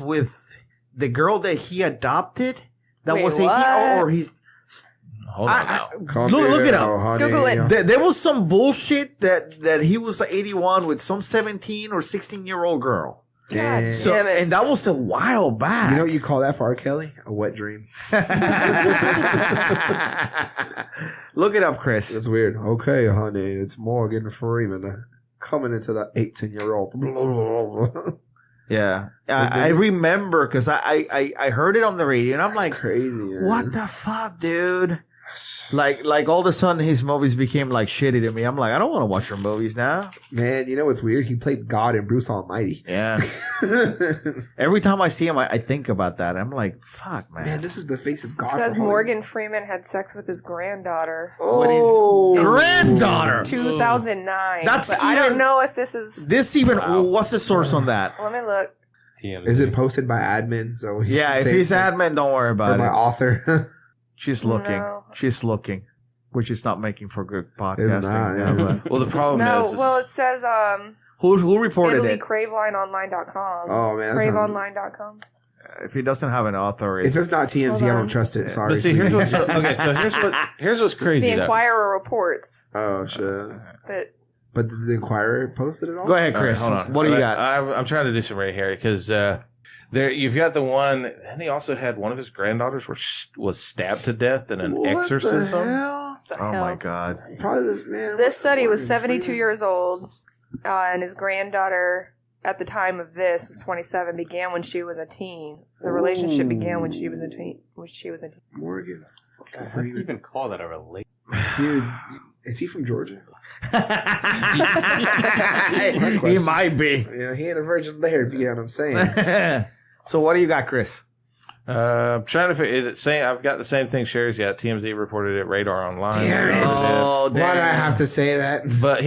with the girl that he adopted. That Wait, was 18, what? or he's. Hold on now. Look it up. honey. Google it. There was some bullshit that he was 81 with some 17 or 16-year-old girl. Damn. So, Damn it. and that was a while back. You know what you call that for R. Kelly? A wet dream. Look it up, Chris. That's weird. Okay, honey, it's Morgan Freeman coming into the 18-year-old. Yeah, I remember because I heard it on the radio, and I'm like, crazy. Man. "What the fuck, dude?" Like all of a sudden his movies became like shitty to me. I'm like, I don't want to watch your movies now. Man, you know what's weird? He played God in Bruce Almighty. Yeah. Every time I see him, I think about that. I'm like, fuck, man. Man, this is the face of God. Says for Hollywood. Morgan Freeman had sex with his granddaughter. Oh, Granddaughter. 2009. That's but I don't even- know if this is. This even, what's the source on that? Let me look. TMZ. Is it posted by admin? So he Yeah, can if say he's it's admin, don't worry or about my it. author. She's looking. No. She's looking. Which is not making for good It's podcasting. not, yeah. but Well, the problem No, is well, it says who reported Italy it? cravelineonline.com. Oh man, that sounds- Craveonline.com. If he doesn't have an author, if it's not TMZ, Hold I on. don't trust it. Sorry. But see, here's what's here's what's crazy. The though. Inquirer reports Oh shit! that But did the Inquirer posted it all? Go ahead, All right, Chris. hold on. What do you got? I'm trying to do some right here because there you've got the one, and he also had one of his granddaughters was stabbed to death in an What exorcism. the hell? Oh hell? my god. Probably this man. this study was Morgan 72 Freeman. years old, and his granddaughter at the time of this was 27. Began when she was a teen. The relationship began when she was a teen. Morgan God, fucking how do you Freeman. even call that a relation? Dude, is he from Georgia? He might be. Yeah, he ain't a virgin there, if you know what I'm saying. So what do you got, Chris? I'm trying to figure. I've got the same thing shares yet. TMZ reported it. Radar Online. Damn it. Oh, Why do I have to say that? But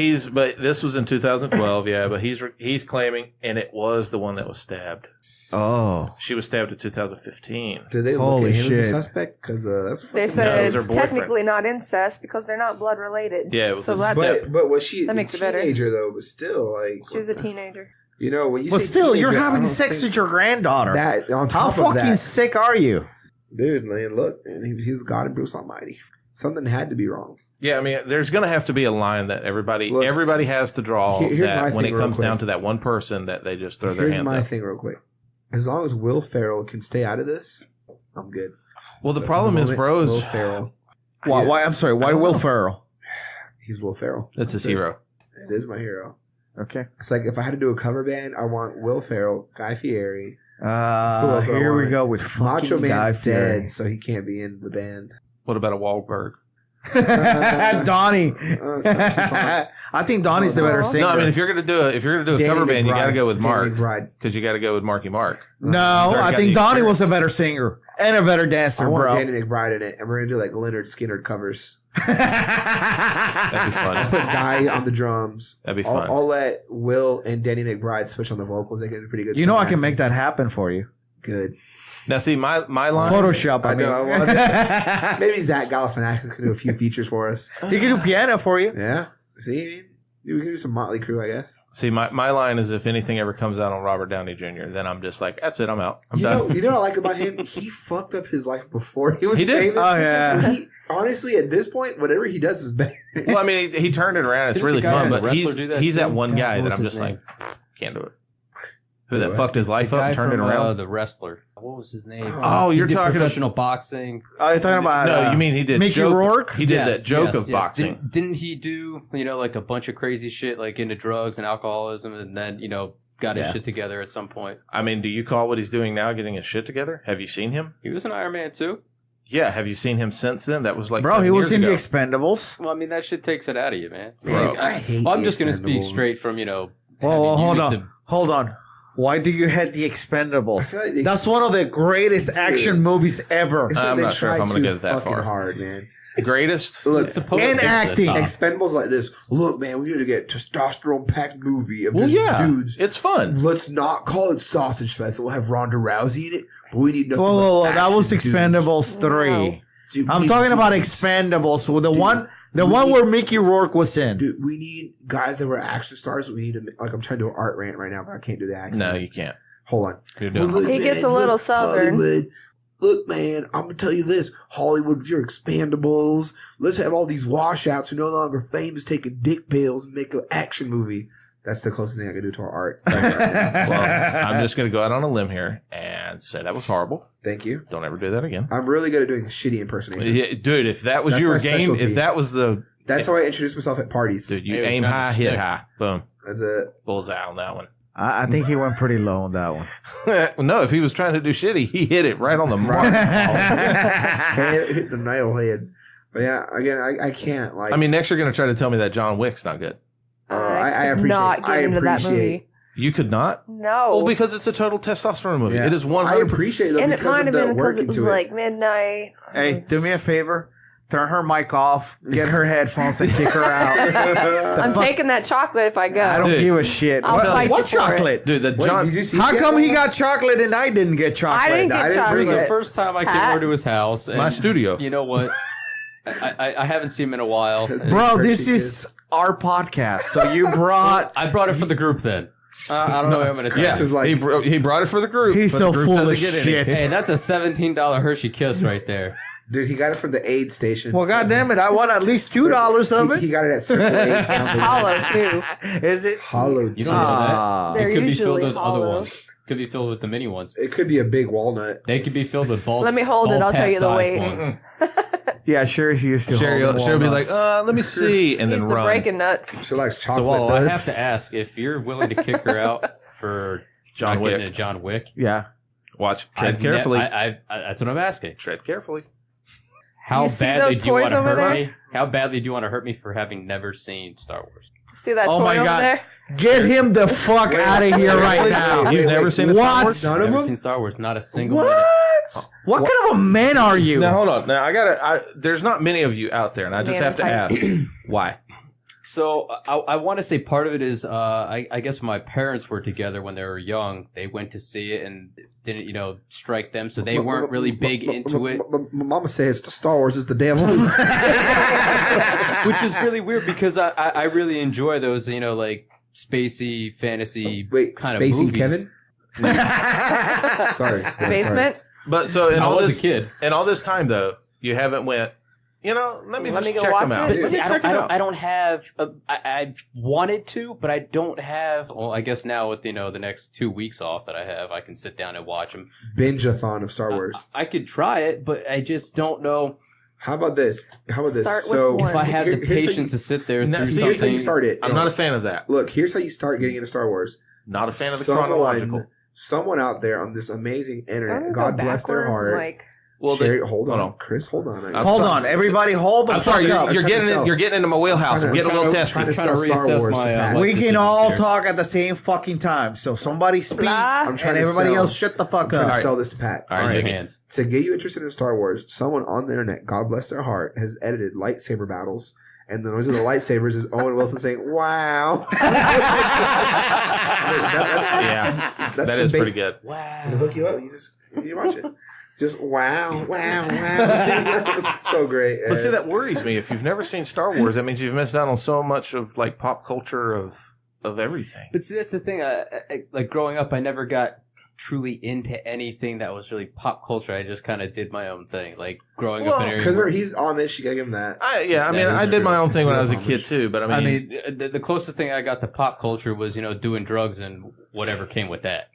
this was in 2012. Yeah, but he's claiming, and it was the one that was stabbed. Oh. She was stabbed in 2015. Did they look Holy at him shit. as a suspect? Because that's They fucking said No, it was it's her boyfriend. technically not incest because they're not blood related. Yeah, it was so a that's, step. But was she That a makes it better. teenager though? But still, like she was a teenager. You know, when you But say still, you're teenager, I having don't sex think with your granddaughter. that on How top of fucking that, sick are you? dude. Man, look, and he was God and Bruce Almighty. Something had to be wrong. Yeah, I mean, there's going to have to be a line that everybody Look, has to draw here's my that when thing it real comes quick. down to that one person that they just throw their Here's hands my up. thing, real quick. As long as Will Ferrell can stay out of this, I'm good. Well, the problem is, Will bros, Ferrell. Why? I'm sorry. Why I don't Will know. Ferrell? He's Will Ferrell. that's his it. hero. It is my hero. Okay. It's like if I had to do a cover band, I want Will Ferrell, Guy Fieri. else would I Here we want? go with fucking Macho Guy Man's Fieri. dead, so he can't be in the band. What about a Wahlberg? Donnie. Not too far. I think Donnie's the better No, singer. No, I mean if you're gonna do a Danny cover band, you got to McBride. go with Danny Mark McBride. because you got to go with Marky Mark. No, Already I got think the Donnie was experience. a better singer and a better dancer, I want bro. Danny McBride in it, and we're gonna do like Leonard Skinner covers. That'd be I'll fun. put Guy on the drums. That'd be fun. I'll let Will and Danny McBride switch on the vocals. They can do pretty good. You know I singing can make accents. that happen for you. Good. Now, see my line. Photoshop, I I mean. know, I want Maybe Zach Galifianakis can do a few features for us. He can do piano for you. Yeah. See, we can do some Motley Crue, I guess. See my line is if anything ever comes out on Robert Downey Jr., then I'm just like, that's it, I'm out. I'm You done. know what I like about him? He fucked up his life before he was He did? famous. Oh, yeah. So he, honestly, at this point, whatever he does is better. Well, I mean, he turned it around. It's Didn't really the guy fun, in The but Wrestler he's do that he's too? that one guy What that was I'm his just name? like, can't do it. Who that What? fucked his life The up guy and turned it from, around? the wrestler. What was his name? Oh, He you're did talking professional boxing. Oh, you're talking about no, you mean he did Mickey joke, Rourke? He did Yes, that joke yes, of yes. boxing. Didn't he do like a bunch of crazy shit, like into drugs and alcoholism, and then got his Yeah. shit together at some point? I mean, do you call what he's doing now getting his shit together? Have you seen him? He was an Iron Man too. Yeah, have you seen him since then? That was like Bro, 7 he was years in ago. the Expendables. Well, I mean that shit takes it out of you, man. Man, Like, I hate I'm the just gonna speak Expendables. straight from Whoa, having hold used on. Hold on. Why do you hate the I Expendables? feel like they- That's one of the greatest action movies ever. it's like I'm they not sure if tried I'm gonna too go that fucking far. hard, man. Greatest? Look, It's supposed And to get to the acting. top. Expendables like this. Look, man, we need to get testosterone-packed movie of Well, just yeah. dudes. It's fun. Let's not call it Sausage Fest. We'll have Ronda Rousey in it. But we need nothing Whoa, but that was action dudes. Expendables 3. No. Dude, we I'm need talking about dudes. Expendables. So the Dude, one we where need- Mickey Rourke was in. Dude, we need guys that were action stars. We need to, like, I'm trying to do an art rant right now, but I can't do the accent. No, you can't. Hold on. You're doing Well, look, He gets a little southern. Hollywood. Look, man, I'm gonna tell you this: Hollywood, with your Expendables, let's have all these washouts who no longer famous taking dick pills and make an action movie. That's the closest thing I can do to our art. Well, I'm just going to go out on a limb here and say that was horrible. Thank you. Don't ever do that again. I'm really good at doing shitty impersonations. Yeah, dude, if that was That's your my game, specialty. if that was the That's how I introduce myself at parties. dude, you Hey, we aim found high, the hit stick. high, boom, That's it. bullseye on that one. I think he went pretty low on that one. No, if he was trying to do shitty, he hit it right on the mark. Hit the nail head. But yeah, again, I can't like. I mean, next you're going to try to tell me that John Wick's not good. I appreciate. Not get into that movie. You could not? No. Well, because it's a total testosterone movie. Yeah. It is 100%. I appreciate it though, And it because might of have the been work because it was into it. like midnight. Hey, do me a favor. Turn her mic off. Get her headphones and kick her out. I'm taking that chocolate if I go. I don't Dude, give a shit. I'll fight What you for it. chocolate? Dude, the Wait, John. did you see? How come he got chocolate and I didn't get chocolate? I didn't get I didn't chocolate. bring It was the it. first time I came Pat? over to his house. my and studio. You know what? I haven't seen him in a while. Bro, this is our podcast. So you brought. I brought it for the group then. I don't know what I'm going to tell Yeah, This is like- he brought it for the group. He's but so the group full of doesn't get any. shit. Hey, that's a $17 Hershey Kiss right there. Dude, he got it from the aid station. Well, goddamn it! I want at least $2 of He it. got it at Circle Aid. It's hollow too. Is it? Hollow. You don't know Ah. that. They're It could be filled usually with other hollow. ones. Could be filled with the mini ones. It could be a big walnut. They could be filled with ball. Let me hold it, ball I'll tell pad you the sized weight. ones. Yeah, sure. She used to. Sherry hold will be like, walnuts. let me see, and Used then to run. breaking nuts. She likes So, chocolate. well, I have nuts. to ask if you're willing to kick her out for John not getting Wick. a John Wick. Yeah. Watch. Tread I've carefully. that's what I'm asking. Tread carefully. How You see badly those do you want toys to over hurt there? me? How badly do you want to hurt me for having never seen Star Wars? See that Oh toy my over God. there? Get him the fuck out of here right now. You've never seen a Star What? Wars? None of Never them? seen Star Wars. Not a single What? minute. What kind of a man are you? Now hold on. Now there's not many of you out there, and I just Man, have to I- ask why. So I want to say part of it is I guess my parents were together when they were young. They went to see it and didn't strike them, so they weren't really big into it. Mama says Star Wars is the devil. Which is really weird because I really enjoy those like spacey fantasy Wait, kind of Spacey movies. Kevin? Sorry. The basement? But so in I all was this a kid. in all this time though, you haven't went. Let me Let just me go check watch them out. it. Let See, me I check don't, I, them don't, out. I don't have. I've wanted to, but I don't have. Well, I guess now with the next 2 weeks off that I have, I can sit down and watch them. Binge-a-thon of Star Wars. I could try it, but I just don't know How about this? Start with So one. if I have the here's how you- patience to sit there Now, through see, Here's how something. you start it. I'm not a fan of that. Look, here's how you start getting into Star Wars. Not a fan of the chronological. Someone out there on this amazing internet, Don't God go bless their backwards, heart. Like, Well, Sherry, they- hold hold on. on. Chris, hold on. I'm Hold sorry. on, everybody, hold the I'm fuck sorry. up. You're I'm trying to getting sell. you're getting into my wheelhouse. I'm trying to- getting a little trying testy. to Trying to sell Star reassess Wars my, to Pat. life We can decisions all here. talk at the same fucking time. So somebody speak, Blah. I'm trying and to everybody sell. else shut the fuck I'm trying up. to sell this to Pat. All right, Raise your Jimmy. hands. To get you interested in Star Wars, someone on the internet, God bless their heart, has edited lightsaber battles. And the noise of the lightsabers is Owen Wilson saying, wow. Yeah, That's that the is bait. pretty good. To hook you up, you watch it. Just wow. It's so great. But see, that worries me. If you've never seen Star Wars, that means you've missed out on so much of like pop culture of everything. But see, that's the thing. Like growing up, I never got truly into anything that was really pop culture. I just kind of did my own thing. Like growing up in areas Because where- he's Amish, you gotta give him that. I That mean, is I did my true. own thing when I was a Amish. kid too. But I mean, the closest thing I got to pop culture was doing drugs and whatever came with that.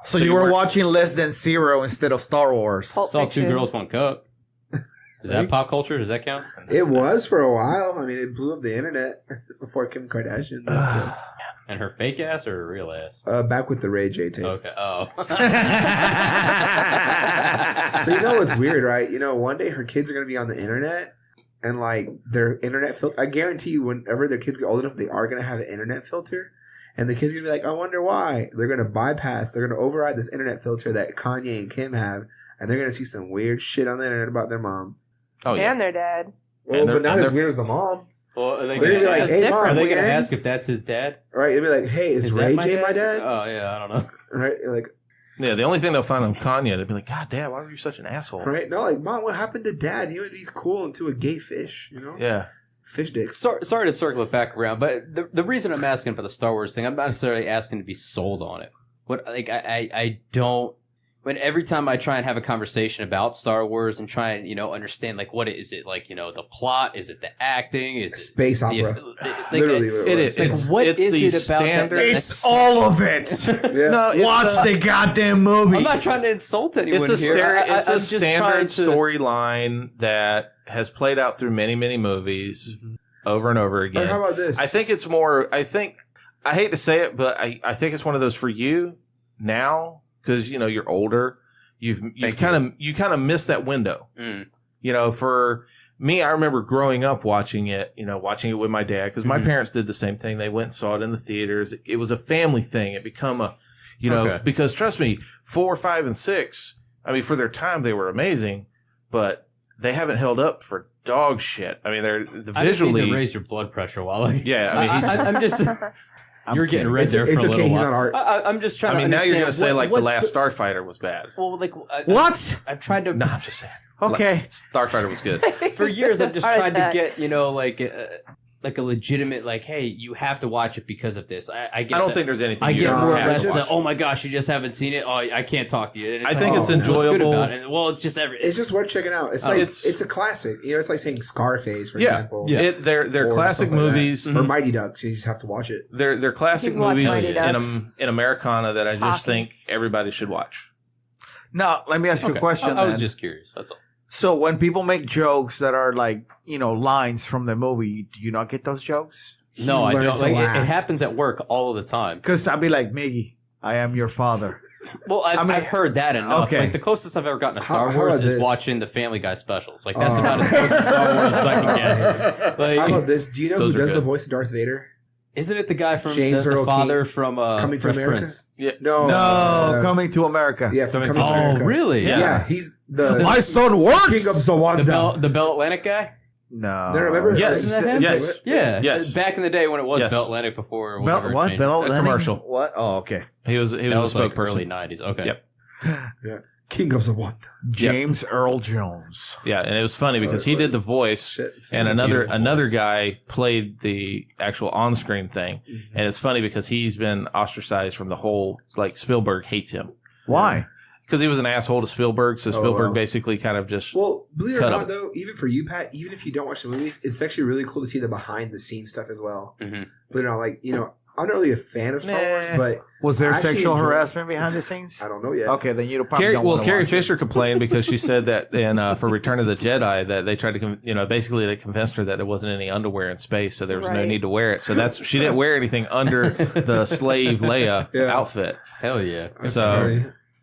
So you were watching Less Than Zero instead of Star Wars. Pulp Saw Fiction. Two Girls, One Cup. Is that pop culture? Does that count? It was for a while. I mean, it blew up the internet before Kim Kardashian. And her fake ass or her real ass? Back with the Ray J tape. Okay. Oh. So you know what's weird, right? One day her kids are going to be on the internet and like their internet filter. I guarantee you whenever their kids get old enough, they are going to have an internet filter. And the kids are going to be like, I wonder why. They're going to bypass, they're going to override this internet filter that Kanye and Kim have. And they're going to see some weird shit on the internet about their mom. oh yeah, And their dad. Well, And they're- but not and as they're- weird as the mom. Well, are they They're going gonna be like, That's hey, different. mom. Are they going to Weird. ask if that's his dad? Right? It'd be like, hey, is that Ray J my dad? Oh yeah, I don't know. Right? Like, yeah. The only thing they'll find on Kanye, they'll be like, God, Dad, why were you such an asshole? right? No, like, mom, what happened to dad? He's cool into a gay fish, Yeah. Fish dicks. Sorry to circle it back around, but the reason I'm asking about the Star Wars thing, I'm not necessarily asking to be sold on it. What like I don't. When every time I try and have a conversation about Star Wars and try and understand like what is it like the plot, is it the acting, is it Space opera. Literally, It is. Like, It's, what it's is the it about that- standard. It's all of it. Yeah. No, it's Watch the goddamn movies. I'm not trying to insult anyone It's a here. it's I'm a just standard trying to- storyline that has played out through many, many movies over and over Or again. how about this? I think it's more. I hate to say it, but I think it's one of those for you now because you're older. You kind of missed that window. Mm. For I remember growing up watching it with my dad because my parents did the same thing. They went and saw it in the theaters. It was a family thing. It become because trust me, 4, 5, and 6, I mean, for their time, they were amazing, but they haven't held up for dog shit. I mean, they're visually. I didn't need to raise your blood pressure while I'm just. You're getting red there for a little while. He's not art. I'm just trying to understand. Now you're going to say, The Last Starfighter was bad. Well, what? I've tried to... No, I'm just saying. Okay. Starfighter was good. For years, I've just tried to get, like a legitimate, hey, you have to watch it because of this. I don't think there's anything I get more or less watch. oh my gosh, you just haven't seen it. Oh, I can't talk to you. And I think it's enjoyable. What's good about it? Well, it's just it's just worth checking out. It's it's a classic. It's like saying Scarface, for example. Yeah, they're classic movies. Or Mighty Ducks. You just have to watch it. They're classic movies in Americana that I just think everybody should watch. Now, let me ask you a question. I was just curious. That's all. So when people make jokes that are lines from the movie, do you not get those jokes? No, I don't. It happens at work all of the time. Because I'd be like, Miggy, I am your father. Well, I've heard that enough. Okay. The closest I've ever gotten to Star Wars is watching the Family Guy specials. That's about as close to Star Wars as I can get. How about this? Do you know who does the voice of Darth Vader? Isn't it the guy from James the Earl father King? from Coming to Fresh America? Prince? Yeah. No, Coming to America. Yeah, Coming to America. Oh, really? Yeah, he's the My son works. King of Zawanda. The Bell Atlantic guy? No. Remember? Yes. Isn't that him? Yes. Yeah. Yes. Back in the day when it was Yes. Bell Atlantic before. What? Bell Atlantic? commercial. What? Oh, okay. He was a spokesperson. early 90s. Okay. Yep. Yeah. King of Zawanda. James Earl Jones. Yeah, and it was funny because he did the voice, Shit. and another guy played the actual on-screen thing. And it's funny because he's been ostracized from the whole, Spielberg hates him. Why? Because he was an asshole to Spielberg, so Spielberg basically kind of just believe it or cut not, him. though, even for you, Pat, even if you don't watch the movies, it's actually really cool to see the behind-the-scenes stuff as well. Mm-hmm. Believe it or not, I'm not really a fan of Star Wars, but Was there I actually sexual enjoy- harassment behind the scenes? I don't know yet. Okay, then you probably don't want to Carrie watch Fisher complained because she said that for Return of the Jedi that they tried to, basically they convinced her that there wasn't any underwear in space, so there was no need to wear it. So she didn't wear anything under the slave Leia outfit. Hell yeah. So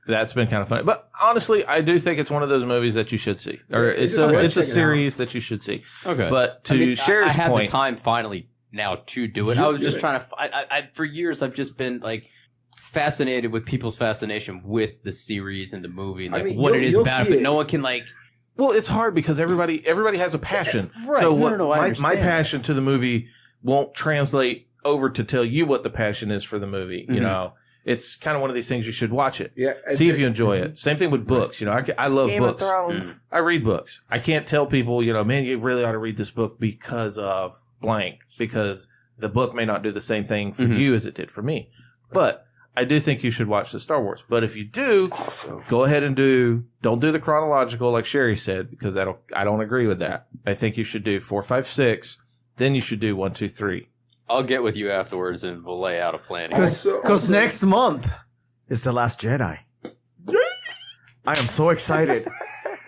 that's been kind of funny. But honestly, I do think it's one of those movies that you should see, or it's a series that you should see. Okay. But to Sherry's I have point, the time finally now to do it. I was just trying to. I for years I've just been fascinated with people's fascination with the series and the movie and what it is about it, but no one can Well, it's hard because everybody has a passion. Right. So my passion to the movie won't translate over to tell you what the passion is for the movie. You know, it's kind of one of these things you should watch it. Yeah, see if you enjoy it. Same thing with books. I love Game books. of Thrones. I read books. I can't tell people, man, you really ought to read this book because of blank, because the book may not do the same thing for you as it did for me. But I do think you should watch the Star Wars. But if you do, go ahead and don't do the chronological like Sherry said, because I don't agree with that. I think you should do 4, 5, 6. Then you should do 1, 2, 3. I'll get with you afterwards and we'll lay out a plan. Because next month is The Last Jedi. I am so excited.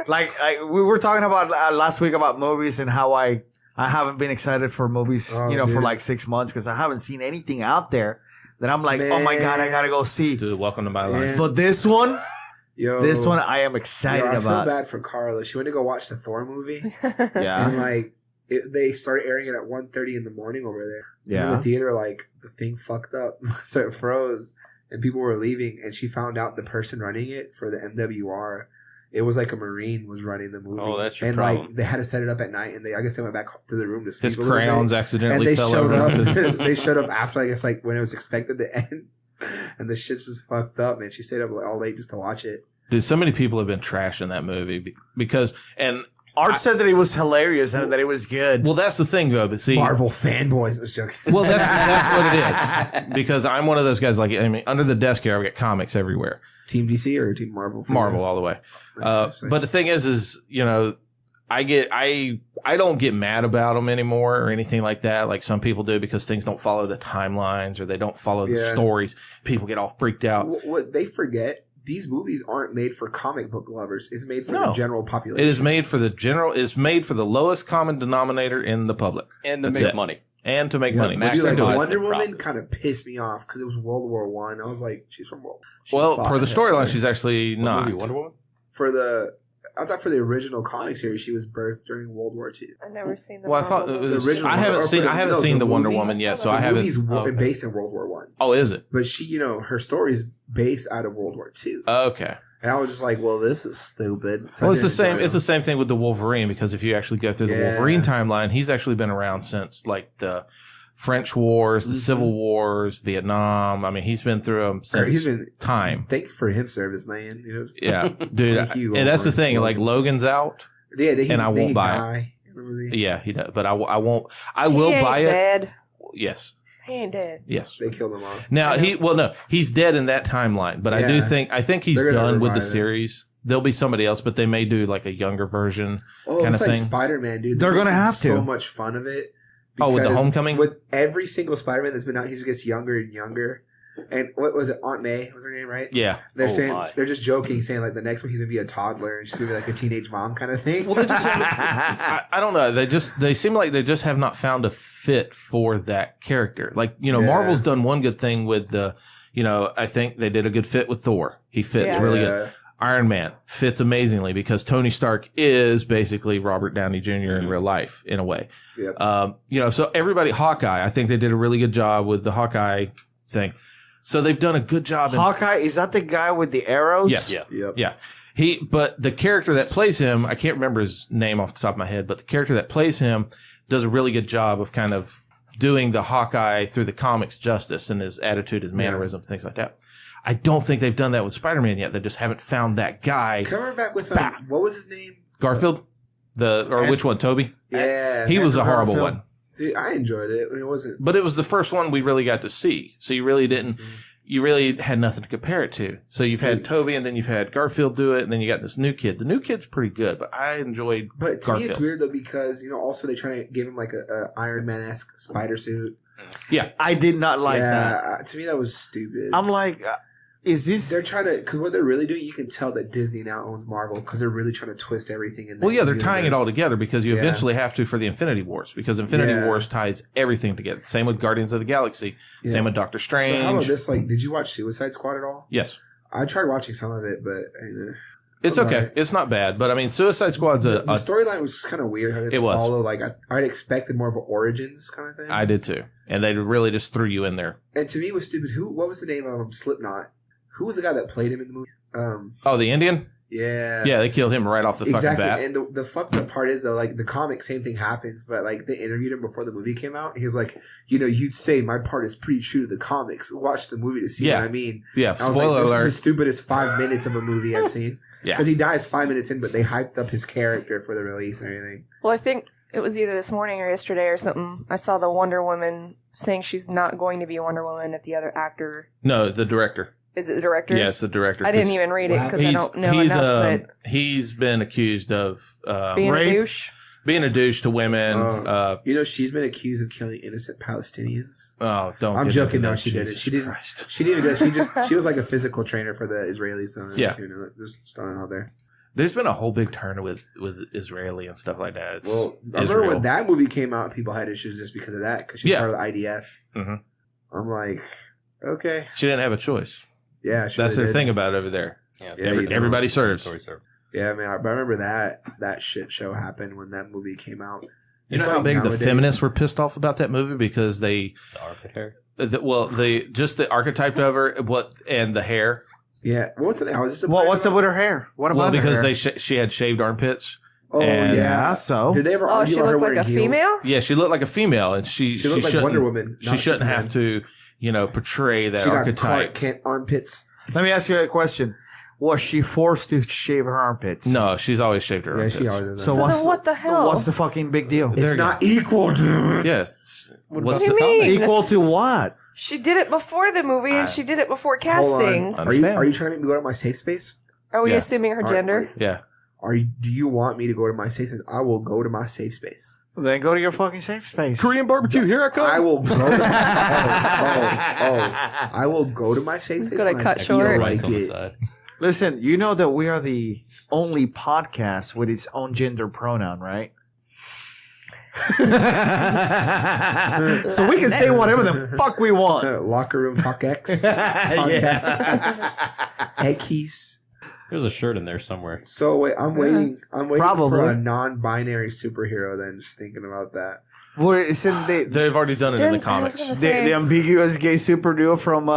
We were talking about last week about movies and how I haven't been excited for movies, for 6 months because I haven't seen anything out there that I'm like, oh my God, I gotta go see. Dude, welcome to my life. But this one, I am excited about. I feel bad for Carla. She went to go watch the Thor movie. Yeah. And they started airing it at 1:30 in the morning over there. Yeah. In the theater, the thing fucked up. So it froze and people were leaving and she found out the person running it for the MWR. It was like a Marine was running the movie. Oh, that's your and problem. They had to set it up at night and I guess they went back to the room to sleep. His crayons accidentally and fell over. They showed up after, I guess, when it was expected to end. And the shit's just fucked up, man. She stayed up all late just to watch it. Dude, so many people have been trashing that movie because Art said that it was hilarious and that it was good. Well, that's the thing, though. But see, Marvel fanboys. I was joking. Well, that's what it is. Because I'm one of those guys. Under the desk here, I get comics everywhere. Team DC or Team Marvel? Marvel all the way. But the thing is I don't get mad about them anymore or anything like that. Like some people do because things don't follow the timelines or they don't follow the stories. People get all freaked out. What they forget. These movies aren't made for comic book lovers. It's made for the general population. It is made for the general. It's made for the lowest common denominator in the public, and to make money. And to make money. Wonder Woman kind of pissed me off because it was World War I. I was like, she's from World. Well, for the storyline, she's actually not. Wonder Woman? For the thought for the original comic series, she was birthed during World War II. I've never seen the Well, I thought Marvel it was. The original I haven't or seen. for the- I haven't no, seen the the Wonder movie? Woman yet, so The I haven't. movie's okay. based in World War One. Oh, is it? But she, her story is based out of World War II. Okay. And I was just like, well, this is stupid. So Well, I it's the didn't same. enjoy It's them. the same thing with the Wolverine, because if you actually go through the Yeah. Wolverine timeline, he's actually been around since like the French Wars, the Civil Wars, Vietnam. I mean, he's been through them since He's been time. Thank you for him service, man. Yeah, dude. Thank you, And that's the Wolverine. thing. Like Logan's out. Yeah, And I won't buy it. die in the movie. Yeah, he does. But I won't. I He will ain't buy it. dead. Yes. He ain't dead. Yes. They killed him off. Now he's dead in that timeline, but I do Yeah. think he's They're gonna done with the revive it. series. There'll be somebody else, but they may do like a younger version. Oh, kind it's of like thing. Spider-Man, dude. They're gonna making have so to. much fun of it. Oh, with the because Homecoming? With every single Spider-Man that's been out, he just gets younger and younger. And what was it? Aunt May was her name, right? Yeah. They're Oh, saying my. they're just joking, saying like the next one he's gonna be a toddler and she's gonna be like a teenage mom kind of thing. Well, they just I don't know. They seem like they just have not found a fit for that character. Like, Yeah. Marvel's done one good thing with the, I think they did a good fit with Thor. He fits Yeah. really good. Iron Man fits amazingly because Tony Stark is basically Robert Downey Jr. in real life in a way. Yep. So everybody, Hawkeye, I think they did a really good job with the Hawkeye thing. So they've done a good job. Hawkeye, is that the guy with the arrows? Yes. Yeah. Yep. Yeah. But the character that plays him, I can't remember his name off the top of my head, but the character that plays him does a really good job of kind of doing the Hawkeye through the comics justice and his attitude, his mannerisms, things like that. I don't think they've done that with Spider-Man yet. They just haven't found that guy. Coming back with what was his name? Garfield? Which one? Toby? Yeah. He was a Andrew horrible Garfield. one. Dude, I enjoyed it. It wasn't. But it was the first one we really got to see. So you really didn't, you really had nothing to compare it to. So you've had Toby and then you've had Garfield do it and then you got this new kid. The new kid's pretty good, but I enjoyed But to Garfield. me, it's weird though because also they trying to give him like a Iron Man-esque spider suit. Yeah. I did not like that. To me, that was stupid. I'm like, is this? They're trying to, because what they're really doing, you can tell that Disney now owns Marvel because they're really trying to twist everything in. Well, yeah, they're universe. tying it all together because you Yeah. eventually have to for the Infinity Wars because Infinity Yeah. Wars ties everything together. Same with Guardians of the Galaxy. Yeah. Same with Doctor Strange. So how about this? Like, did you watch Suicide Squad at all? Yes. I tried watching some of it, but It's was okay. alright. It's not bad. But I mean, Suicide Squad's the storyline was just kind of weird. How It was. follow like I'd expected more of an origins kind of thing. I did too. And they really just threw you in there. And to me, it was stupid. What was the name of him? Slipknot. Who was the guy that played him in the movie? Oh, the Indian? Yeah. Yeah, they killed him right off the Exactly. fucking bat. And the fucked up part is though, like the comic, same thing happens, but like they interviewed him before the movie came out. He was like, you'd say my part is pretty true to the comics. Watch the movie to see Yeah. what I mean. Yeah, I was spoiler like, this alert. is the stupidest 5 minutes of a movie I've seen. Yeah. Because he dies 5 minutes in, but they hyped up his character for the release and everything. Well, I think it was either this morning or yesterday or something. I saw the Wonder Woman saying she's not going to be Wonder Woman if the other actor. No, the director. Is it the director? Yes, the director. I didn't even read it because I don't know enough. But He's been accused of being rape? a douche. being a douche to women. She's been accused of killing innocent Palestinians. Oh, don't. I'm get joking. into No, that. she didn't. Jesus She didn't. Christ. She didn't. She was like a physical trainer for the Israelis. So Yeah. just throwing it out there. There's been a whole big turn with Israeli and stuff like that. It's Well, I remember Israel. when that movie came out, people had issues just because of that because she's Yeah. part of the IDF. Mhm. I'm like, okay, She didn't have a choice. yeah, she That's really their did. thing about it over there. Yeah, Yeah, you know. Everybody serves. Yeah, man, I remember that shit show happened when that movie came out. You It's know how like big nowadays- the feminists were pissed off about that movie because they, The armpit hair. just the archetyped over and the hair. Yeah, what's it? I was just What's up with her hair? What about Well, because her hair? she had shaved armpits. Oh and- yeah. Yeah, so Did they ever Oh, argue she about her looked like wearing a heels? female? Yeah, she looked like a female, and she She looked like shouldn't- Wonder Woman. She not shouldn't Superman. have to, portray that She got archetype. Clark Kent armpits. let me ask you a question: was she forced to shave her armpits? No, she's always shaved her Yeah, armpits. she always does that. So So what's then what the hell? What's the fucking big deal? It's not equal, dude. Yes. What's do the you mean? Equal to what? She did it before the movie and she did it before Hold casting. on. Understand. Are you trying to make me go to my safe space? Are we Yeah. assuming her Are- gender? Yeah. Do you want me to go to my safe space? I will go to my safe space. Then go to your fucking safe space. Korean barbecue, here I come. I will go. I will go to my safe space. Gonna when I cut feel short. like on the it. side. Listen, you know that we are the only podcast with its own gender pronoun, right? So we can say whatever the fuck we want. Locker room talk X. Yeah. Podcast X. X. There's a shirt in there somewhere. So wait, I'm waiting Probably. for a non-binary superhero. Then just thinking about that. Well, isn't They've already done it in the comics. the ambiguous gay super duo from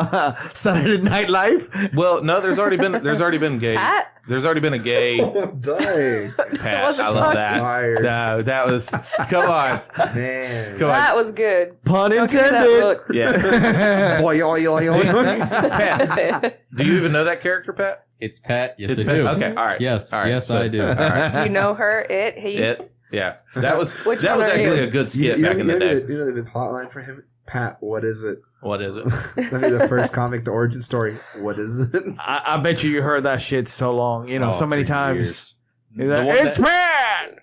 Saturday Night Live? Well, no, there's already been gay. Pat? There's already been a gay Dang, Pat. I love that. fired. No, that was. Come on, Man. come on. That was good. Pun Don't give me that intended. look. Yeah. Boy, yo, yo, yo, yo. Pat, do you even know that character, Pat? It's Pat. Yes, It's I Pat. do. Okay, all right. Yes, all right. yes, I do. All right. Do you know her? It? He? It. Yeah, that was Which that one was are actually you? a good skit back in the day. You know the plot line for him? Pat, what is it? What is it? That'd be the first comic, the origin story. What is it? I bet you heard that shit so long, so many for times. years. You're like, The one it's Pat!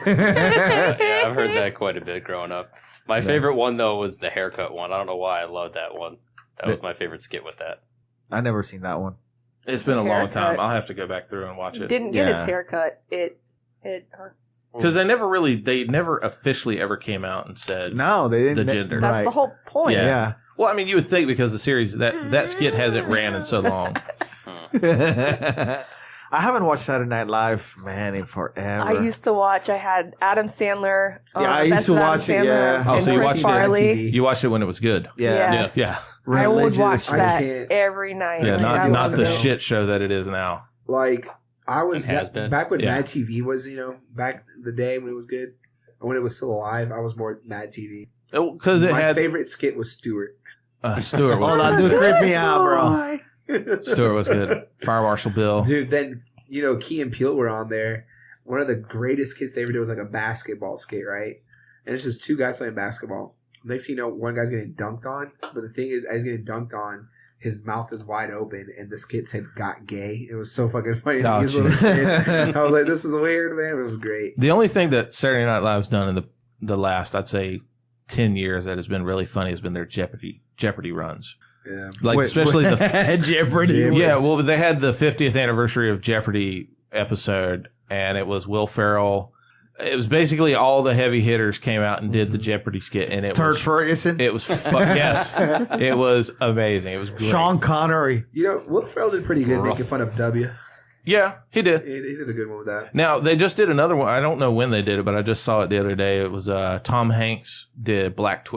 Yeah, I've heard that quite a bit growing up. My favorite one though was the haircut one. I don't know why I loved that one. That was my favorite skit with that. I never seen that one. It's been a long Haircut. time. I'll have to go back through and watch it Didn't get his Yeah. haircut. It hurt. because they never officially ever came out and said. No, they didn't. The gender. That's Right. the whole point. Yeah. Well, I mean, you would think because the series that skit hasn't ran in so long. I haven't watched Saturday Night Live, man, in forever. I used to watch. I had Adam Sandler. Yeah, I the used Best to of Adam watch it, Sandler yeah. Oh, and so you Chris watched it Farley. You watched it when it was good. yeah. Yeah. Yeah, I would Religious. watch I that can't- every night. yeah. Like, Not I the loved it. shit show that it is now. Like, I was It has been. back when Yeah. Mad TV was, back in the day when it was good, when it was still alive, I was more Mad TV. Because it My had favorite skit was Stewart. Stuart. Oh, that dude creeped me out, bro. Stuart was good. Fire Marshal Bill. Dude, then, Key and Peele were on there. One of the greatest skits they ever did was like a basketball skit, right? And it's just two guys playing basketball. Next thing you know, one guy's getting dunked on. But the thing is, as he's getting dunked on, his mouth is wide open, and the skit said "got gay." It was so fucking funny. Oh, These little jeez. shit. I was like, "This is weird, man." But it was great. The only thing that Saturday Night Live's done in the last, I'd say, 10 years that has been really funny has been their Jeopardy runs. Yeah. Like, especially the Jeopardy. Yeah, well, they had the 50th anniversary of Jeopardy episode, and it was Will Ferrell. It was basically all the heavy hitters came out and did the Jeopardy skit, and it Turd was Ferguson. it was yes, it was amazing. It was great. Sean Connery. Will Ferrell did pretty good making fun of W. Yeah, he did. He did a good one with that. Now they just did another one. I don't know when they did it, but I just saw it the other day. It was Tom Hanks did Black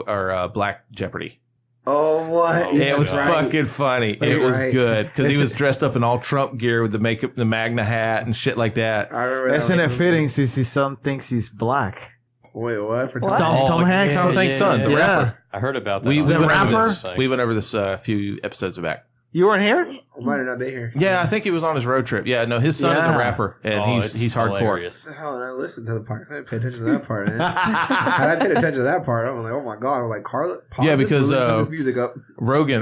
Jeopardy. Oh, what? It was That's right. fucking funny. That's It was right. good because he That's was it. dressed up in all Trump gear with the makeup, the Magna hat, and shit like that. I remember Isn't that it one. fitting since his son thinks he's black? Wait, what? For What? Tom Hanks. Tom Hanks' son, the Yeah. rapper. I heard about that. We on went over rapper? this. We went over this a few episodes back. You weren't here? I might have not been here. Yeah, I think he was on his road trip. Yeah, no, his son is Yeah. a rapper, and it's he's hardcore. hilarious. What the hell? And I listened to the part. I didn't pay attention to that part, man. Had I paid attention to that part, I'm like, oh my god! I'm like, Carla, pause Yeah, this, because, we're listening to this music up.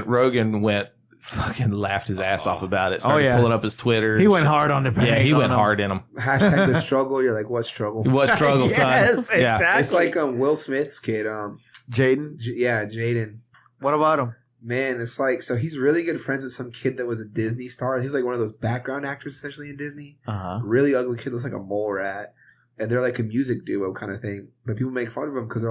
Rogan went fucking laughed his ass off about it. Started Oh, yeah. pulling up his Twitter. He went hard on the Yeah, he on went him. hard in him. Hashtag the struggle. You're like, what struggle? What struggle, son? Yes, Yeah. exactly. It's like Will Smith's kid. Jaden. Jaden. What about him? Man, it's like, so he's really good friends with some kid that was a Disney star. He's like one of those background actors essentially in Disney. Uh-huh. Really ugly kid, looks like a mole rat. And they're like a music duo kind of thing. But people make fun of him because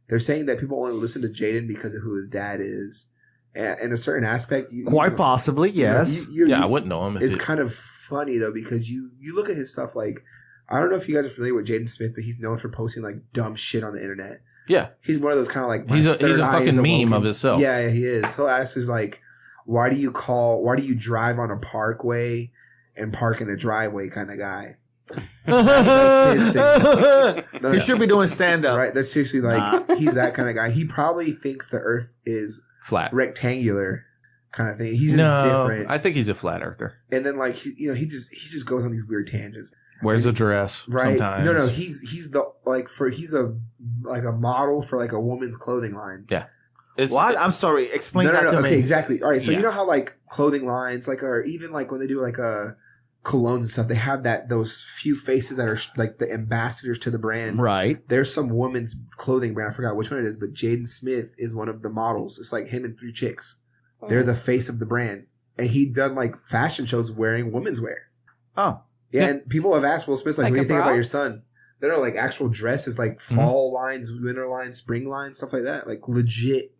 they're saying that people only listen to Jaden because of who his dad is. And in a certain aspect, Quite possibly, yes. Yeah, I wouldn't know him. It's kind of funny though because you look at his stuff like, I don't know if you guys are familiar with Jaden Smith, but he's known for posting like dumb shit on the internet. Yeah, He's one of those kind of like he's a third eye is fucking meme awoken. of himself. Yeah, he is. He'll ask us like, why do you drive on a parkway and park in a driveway kind of guy? That's his thing. No, He should be doing stand up. Right? That's seriously like he's that kind of guy. He probably thinks the Earth is Flat. rectangular kind of thing. He's just No, different. I think he's a flat earther. And then like he just goes on these weird tangents. Wears a dress Right? sometimes. No, he's a model for like a woman's clothing line. It's, What? I'm sorry. Explain that to okay, me. exactly. All right, so Yeah. you know how like clothing lines, like, or even like when they do like colognes and stuff, they have those few faces that are like the ambassadors to the brand. Right. There's some woman's clothing brand. I forgot which one it is, but Jaden Smith is one of the models. It's like him and 3 chicks. They're the face of the brand, and he done like fashion shows wearing women's wear. Oh. Yeah, and people have asked Will Smith, like, Like what do a you think bra? about your son? There are like actual dresses, like fall lines, winter lines, spring lines, stuff like that. Like legit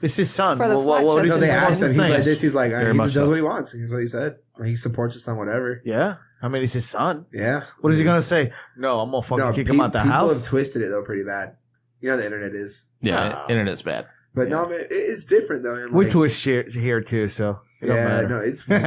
It's his son. For the flat what chest is No, is they his asked him. son's He's thing? like this. He's like, Very he much just does so. what he wants. Here's what he said. Like, he supports his son, whatever. Yeah. I mean, it's his son. Yeah. What is he going to say? No, I'm going to fucking kick him out the People have house. twisted it, though, pretty bad. You know, the internet is. Yeah, internet's bad. But no, man, it's different, though. And We like, twist here too, so it don't Yeah, matter. no, it's weird.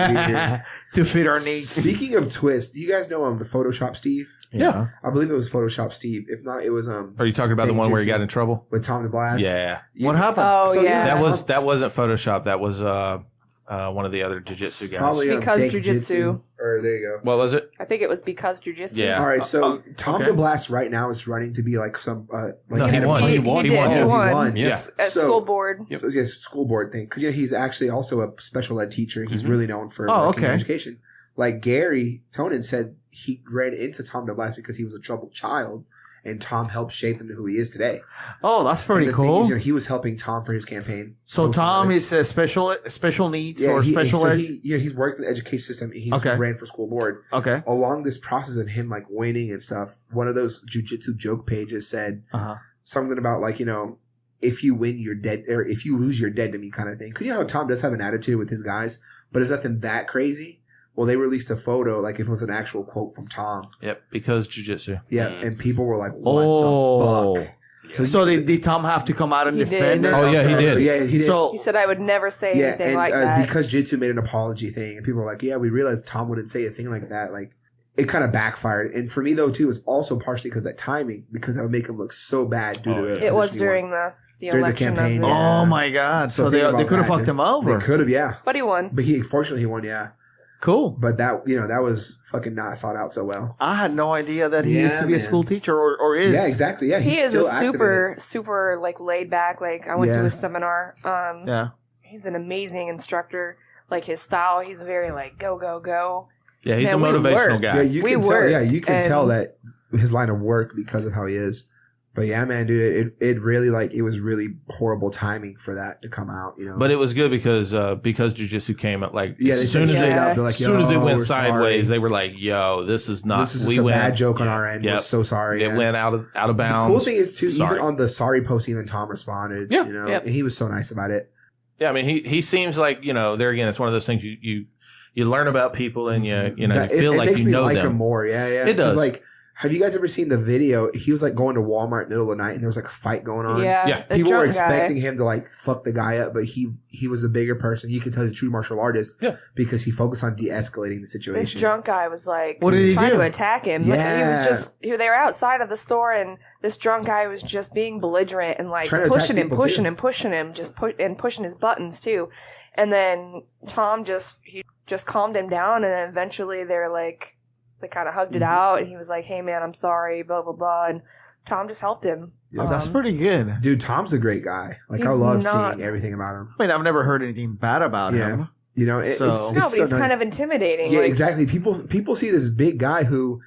To fit our needs. Speaking of twist, do you guys know the Photoshop Steve? Yeah. I believe it was Photoshop Steve. If not, it was Are you talking about the one where he got in trouble? with Tom DeBlas. Yeah, What happened? Oh, So, yeah. that wasn't Photoshop. That was one of the other jiu-jitsu guys. Probably Because Dake jujitsu. Or there you go. What was it? I think it was because jujitsu. Yeah. All right, so Tom okay. DeBlas right now is running to be like some No, he won. He, He won. did. Yeah. He won. Yeah. At So- school board. Yep. Yeah, school board thing because he's actually also a special ed teacher. He's Mhm. really known for Oh, working in okay. education. Like Gary Tonin said, he ran into Tom DeBlas because he was a troubled child, and Tom helped shape him to who he is today. Oh, that's pretty And the thing cool. is, he was helping Tom for his campaign. So Most of Tom it. is special needs Yeah, or special ed? he's worked in the education system. And he's Okay. ran for school board. Okay. Along this process of him like winning and stuff, one of those jujitsu joke pages said Uh-huh. something about like, if you win, you're dead, or if you lose, you're dead to me, kind of thing. Because you know how Tom does have an attitude with his guys, but it's nothing that crazy. Well, they released a photo, like if it was an actual quote from Tom. Yep, because jiu-jitsu. Yeah, Mm. and people were like, "What Oh. the fuck?" So did Tom have to come out and He defend did. it? Oh, yeah, he did. Yeah, he did. So He said I would never say yeah, anything and like that. because Jitsu made an apology thing, and people were like, "Yeah, we realized Tom wouldn't say a thing like that." Like, it kind of backfired. And for me, though, too, it was also partially because that timing, because that would make him look so bad due to the It was position he won. during the During the election campaign, of this. yeah. Oh my God! So think they about could have that, fucked him They over. could have, yeah. But he won. But fortunately, he won, yeah. Cool. But that was fucking not thought out so well. I had no idea that he Yeah, used to be a man. school teacher or is. Yeah, exactly. Yeah, He he's is a still active in it. super like laid back. Like I went Yeah. to his seminar. Yeah. He's an amazing instructor. Like his style, he's very like go go go. Yeah, he's Man, a we motivational worked. guy. Yeah, you We can tell. worked, Yeah, you can and- tell that his line of work because of how he is. But yeah, man, dude, it really it was really horrible timing for that to come out. But it was good because jiu-jitsu came up like yeah, they as soon as straight it up, they're like, as soon as it "Yo, went we're sideways, sorry. they were like, "Yo, this is not. This is just we a went bad joke on our end. Yep. We're so sorry." It yeah. went out of The bounds." cool thing is too, Sorry. even on the sorry post, even Tom responded. Yeah. Yep. And he was so nice about it. Yeah, I mean, he seems like there again. It's one of those things you learn about people and you That- feel it like makes you me know like them. him more. Yeah, yeah. It does. 'Cause, like, have you guys ever seen the video? He was like going to Walmart in the middle of the night, and there was like a fight going on. Yeah, Yeah. a People were drunk expecting guy. him to like fuck the guy up, but he was a bigger person. You could tell he's a true martial artist. Yeah. Because he focused on de-escalating the This situation. drunk guy was like What did he trying do? to attack him. Yeah. They were outside of the store, and this drunk guy was just being belligerent and like Trying to attack pushing him, people, pushing too. him, pushing him, and pushing his buttons too. And then Tom just calmed him down, and then eventually they kind of hugged it out, and he was like, "Hey man, I'm sorry," blah blah blah, and Tom just helped him. Yeah, That's pretty good. Dude, Tom's a great guy. Like, I He's love not- seeing everything about him. I mean, I've never heard anything bad about Yeah. him. You know, So- it's No, but he's so nice. kind of intimidating. Yeah, like, exactly. People see this big guy who,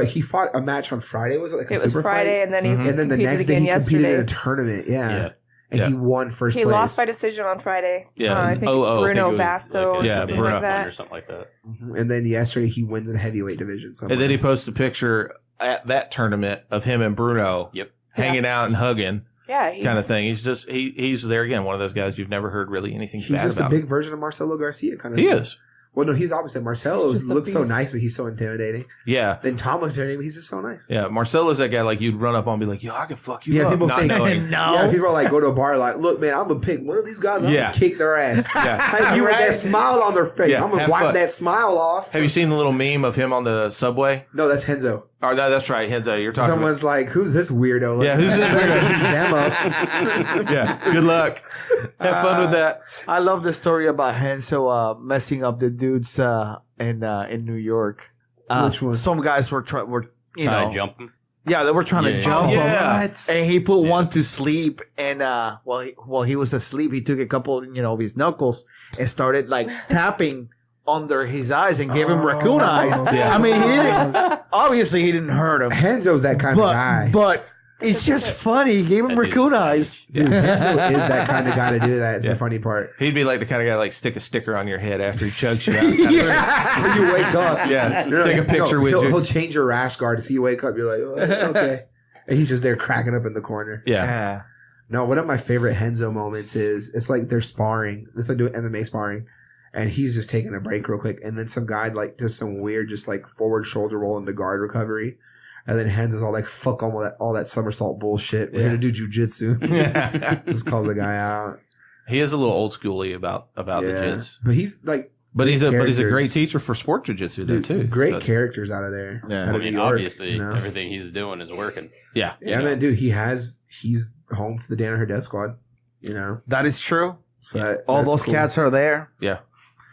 he fought a match on Friday. Was it like a It was super Friday, fight? and then he Mhm. And then the competed next day again he competed yesterday. in a tournament. Yeah. Yeah. And Yeah. he won first He place. lost by decision on Friday. Yeah. I think I think Bruno it was Basto or yeah, something Bruno. like that. or something like that. And then yesterday he wins in a heavyweight division. Somewhere. And then he posts a picture at that tournament of him and Bruno Yep. hanging out and hugging, Yeah, he's, kind of thing. He's just he's there again, one of those guys you've never heard really anything He's bad just a about. big version of Marcelo Garcia, kind of. He thing. is. Well, no, he's opposite. Marcelo He's just a looks so beast. nice, but he's so intimidating. Yeah. Then Tom looks intimidating, but he's just so nice. Yeah, Marcelo's that guy like you'd run up on and be like, "Yo, I can fuck you Yeah, up." people Not think knowing. No. Yeah, people are like, go to a bar, like, look, man, I'm gonna pick one of these guys. I'm Yeah. gonna kick their ass. Yeah. Hey, you with that smile on their face. Yeah, I'm gonna have wipe fun. that smile off. Have you seen the little meme of him on the subway? No, that's Henzo. Or that's right, Henzo. You're talking Someone's like, who's this weirdo? Like, Yeah, who's this weirdo? beat them up. about. Yeah. Good luck. Have fun with that. I love the story about Henso messing up the dudes in New York. Which one? Some guys were Trying to jump him. Yeah, they were trying to Yeah. jump Oh, him. yeah. And he put one to sleep, and while he was asleep, he took a couple, of his knuckles and started like tapping under his eyes and gave him raccoon eyes. Yeah. I mean, he didn't hurt him, Henzo's that kind of guy. but it's just funny. He gave him That dude's raccoon savage. eyes. Dude, Henzo is that kind of guy to do that. It's Yeah. the funny part. He'd be like the kind of guy like stick a sticker on your head after he chugs you out. So you wake up. Yeah. You're Take a picture with you. He'll change your rash guard. So you wake up, you're like, oh, okay. And he's just there cracking up in the corner. Yeah. Yeah. No, one of my favorite Henzo moments is it's like they're sparring. It's like doing MMA sparring. And he's just taking a break real quick. And then some guy like does some weird just like forward shoulder roll into guard recovery. And then Henzo's all like, fuck all that somersault bullshit. We're going to do jujitsu. Just calls the guy out. He is a little old schooly about the jits. But he's like... But he's a great teacher for sport jiu-jitsu though too. Great characters out of there. Yeah. Out of New York, obviously everything he's doing is working. Yeah. Man, dude, he's home to the Danaher Death Squad. You know? That is true. So all those cool. cats are there. Yeah.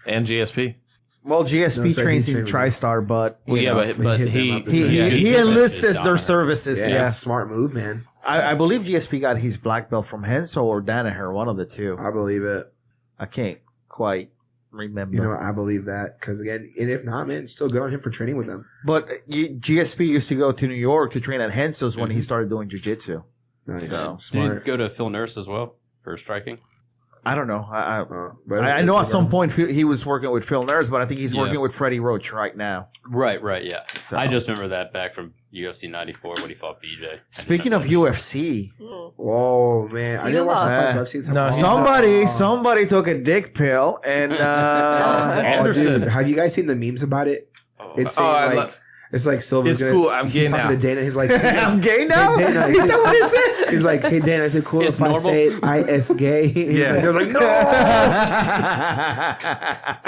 And GSP. Well, GSP No, trains he's in training TriStar, but Well, yeah, but hit he them up. he enlists their services. Yeah, Yeah, it's a smart move, man. I believe GSP got his black belt from Henso or Danaher, one of the two. I believe it. I can't quite remember. You know, I believe that because again, and if not, man, still good on him for training with them. But GSP used to go to New York to train at Henso's when he started doing jiu-jitsu. Nice, So, Did he smart. go to Phil Nurse as well for striking? I don't know. But I know at some point he was working with Phil Nurse, but I think he's Yeah. working with Freddie Roach right now. Right, yeah. So. I just remember that back from UFC 94 when he fought BJ. Speaking of UFC, Whoa, man! I didn't watch the fight, but I've seen some. somebody took a dick pill and Anderson. Dude, have you guys seen the memes about it? It's saying, it's like Silva's It's cool. I'm he's gay talking now. to Dana. He's like, I'm gay now. Hey, Dana, Is that what it said? He's like, hey Dana, is it cool It's if I normal. say IS gay? Yeah. He was like, no,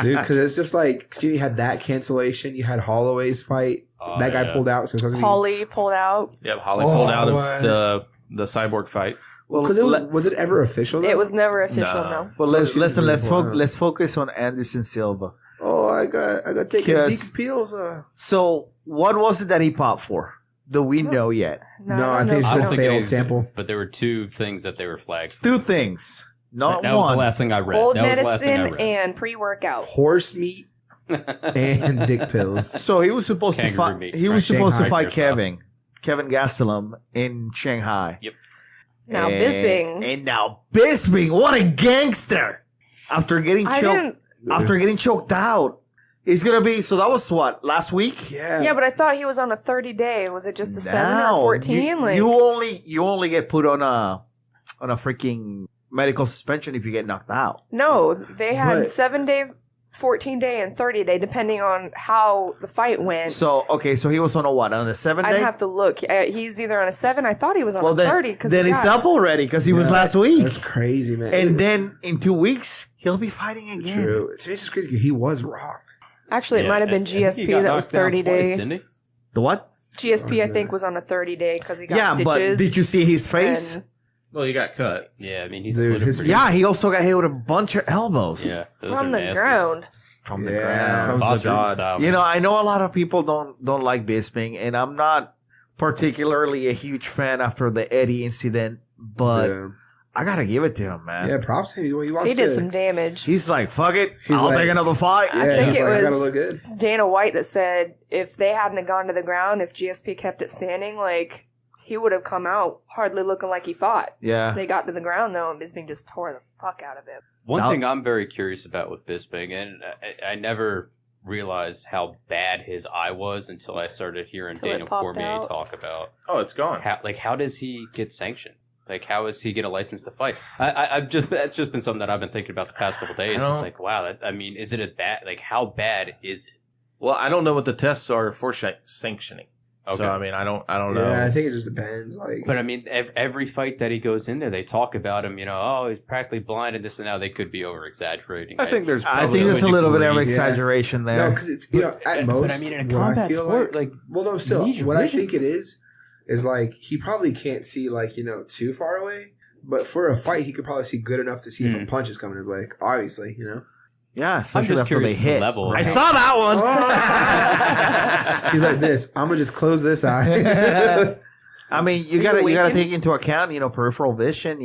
dude, because it's just like 'cause you had that cancellation. You had Holloway's fight. That guy pulled out. So it's supposed to be Holly pulled out. Yep, Holly pulled out man. of the cyborg fight. Well, because was it ever official? Though? It was never official, No. no. well, So she listen. was really cool, huh? Let's focus on Anderson Silva. Oh, I got taken Yes. deep pills. So, what was it that he popped for? Do we know yet? No, I think it's I just don't a think failed anything- sample. But there were two things that they were flagged for. 2 things, not That was the one. last thing I read. Cold That was the last thing I medicine read. and pre-workout. Horse meat and dick pills. So he was supposed to Kangaroo fight. meat. He was Right, supposed to Shanghai fight style. Kevin Gastelum in Shanghai. Yep. Now And- Bisping. and now Bisping, what a gangster! After getting I choked, out, he's gonna be. So that was what, last week? Yeah, but I thought he was on a 30-day. Was it just a 7 Now, or 14? you only get put on a freaking medical suspension if you get knocked out. No, they had But- 7-day, 14-day, and 30-day, depending on how the fight went. So okay, so he was on a what? On a 7-day? I'd have to look. He's either on a 7. I thought he was on well, a then 30. then he's up already because he was last week. That's crazy, man. And then in 2 weeks he'll be fighting again. True. It's just crazy. He was rocked. Actually, it might have been I think he GSP got that was knocked down 30 twice, day. didn't he? The what? GSP, I think, was on a 30-day because he got Yeah, but stitches. did you see his face? and- Well, you got cut. Yeah, I mean, he's Dude, split him his- pretty Yeah, he also got hit with a bunch of elbows Yeah, those from are the nasty. ground. from the Yeah. ground. From Boss the room god. style. You know, I know a lot of people don't like Bisping, and I'm not particularly a huge fan after the Eddie incident, but yeah. I gotta give it to him, man. Yeah, props to him. He wants He did to, some damage. He's like, fuck it, He's I'll like- take another fight. I Yeah, think he's it like, I gotta was look good. Dana White that said if they hadn't have gone to the ground, if GSP kept it standing, like, he would have come out hardly looking like he fought. Yeah. They got to the ground, though, and Bisping just tore the fuck out of him. One Now- thing I'm very curious about with Bisping, and I never realized how bad his eye was until I started hearing Till it Daniel popped Cormier out. talk about Oh, it's gone. how does he get sanctioned? Like, how does he get a license to fight? I've just it's just been something that I've been thinking about the past couple days. I It's don't- like, wow, I mean, is it as bad? Like, how bad is it? Well, I don't know what the tests are for sanctioning. Okay. So I mean, I don't know. Yeah, I think it just depends. Like, But I mean, every fight that he goes in there, they talk about him. You know, oh, he's practically blind and this and that. They could be over exaggerating. I think there's. I probably think there's a to a little bit of degree. exaggeration no, there. because it's at most. But I mean, in a what I combat feel sport, like, well, no, still, you need your what I vision. think it is like he probably can't see too far away. But for a fight, he could probably see good enough to see if a punch is coming his way. Obviously, Yeah, I'm especially just after curious they the hit. level. I saw that one. He's like this. I'm gonna just close this eye. I mean, you Are gotta you awakened? take into account, peripheral vision.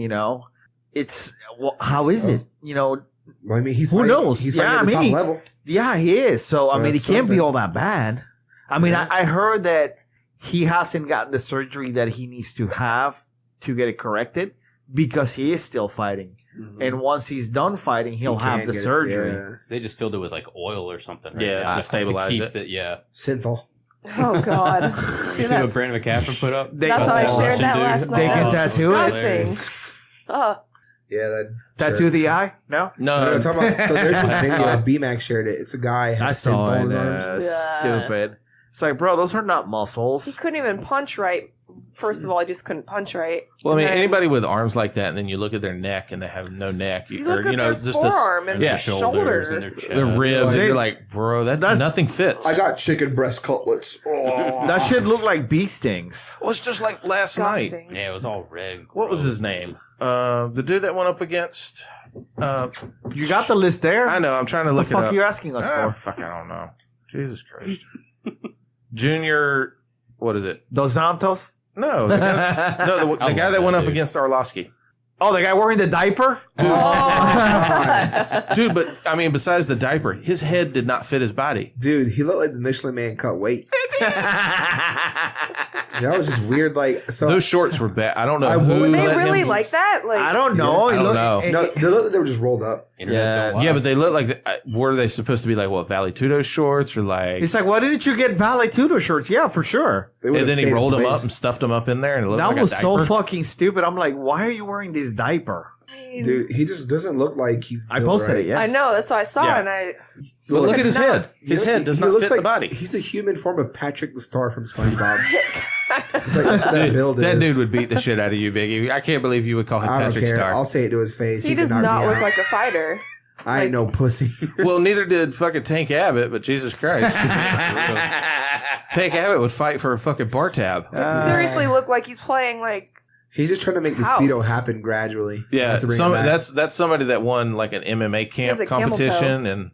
It's how is it? Well, I mean, he's Who fighting, knows? He's Yeah, fighting at the I mean, top level. Yeah, he is. So I So mean, it that's can't be something. all that bad. I mean, Yeah. I heard that he hasn't gotten the surgery that he needs to have to get it corrected because he is still fighting. And once he's done fighting, he'll He have can't the get it. surgery. Yeah. they just filled it with like oil or something. Right? Yeah, to stabilize keep it. Yeah. Synthol. Oh, God. You see what Brandon McCaffrey put up? They- That's what I Oh, shared that dude. last night. They can That's tattoo it. disgusting. Yeah, that Tattoo the eye? No? No, I'm talking about. So there's this video. B-Max shared it. It's a guy. I saw it. Yeah. Stupid. It's like, bro, those are not muscles. He couldn't even punch right. First of all, he just couldn't punch right. Well, I mean, And then anybody with arms like that, and then you look at their neck, and they have no neck, You look at their just forearm and yeah, their shoulder. and their chest. the ribs, and They- you're like, bro, that's nothing fits. I got chicken breast cutlets. Oh. That shit looked like bee stings. Well, it's just like last night. Disgusting. Yeah, it was all red. What was his name? The dude that went up against. You got the list there? I know. I'm trying to What look the it fuck up. are you asking us for? Fuck, I don't know. Jesus Christ. Junior, what is it? Dos Santos? No, the guy that went up against Arlovsky. Oh, the guy wearing the diaper? Oh, Dude, but I mean, besides the diaper, his head did not fit his body. Dude, he looked like the Michelin Man cut weight. That was just weird. Like, so Those shorts were bad. I don't know. Were Were they let really him- like that? Like, I don't know. I don't know. no, they looked like they were just rolled up. Yeah, but they look like were they supposed to be like what Valley Tudo shorts or like? He's like, why didn't you get Valley Tudo shirts? Yeah, for sure. They would've And then he stayed in rolled them place. up and stuffed them up in there, and it looked That like was a so diaper. fucking stupid. I'm like, why are you wearing this diaper? Dude, he just doesn't look like he's. I built posted right. it, yeah. I know. That's what I saw, Yeah. and I. But look at his head. His He- head does he not looks fit like, the body. He's a human form of Patrick the Star from SpongeBob. It's like that's what that build That is. dude would beat the shit out of you, Biggie. I can't believe you would call him I don't Patrick care. Star. I'll say it to his face. He can does knock not me look out. like a fighter. I ain't no pussy. Well, neither did fucking Tank Abbott, but Jesus Christ. Tank Abbott would fight for a fucking bar tab. It seriously looked like he's playing like. He's just trying to make the House. Speedo happen gradually. Yeah, Wants to bring it back. that's somebody that won like an MMA camp has a camel competition and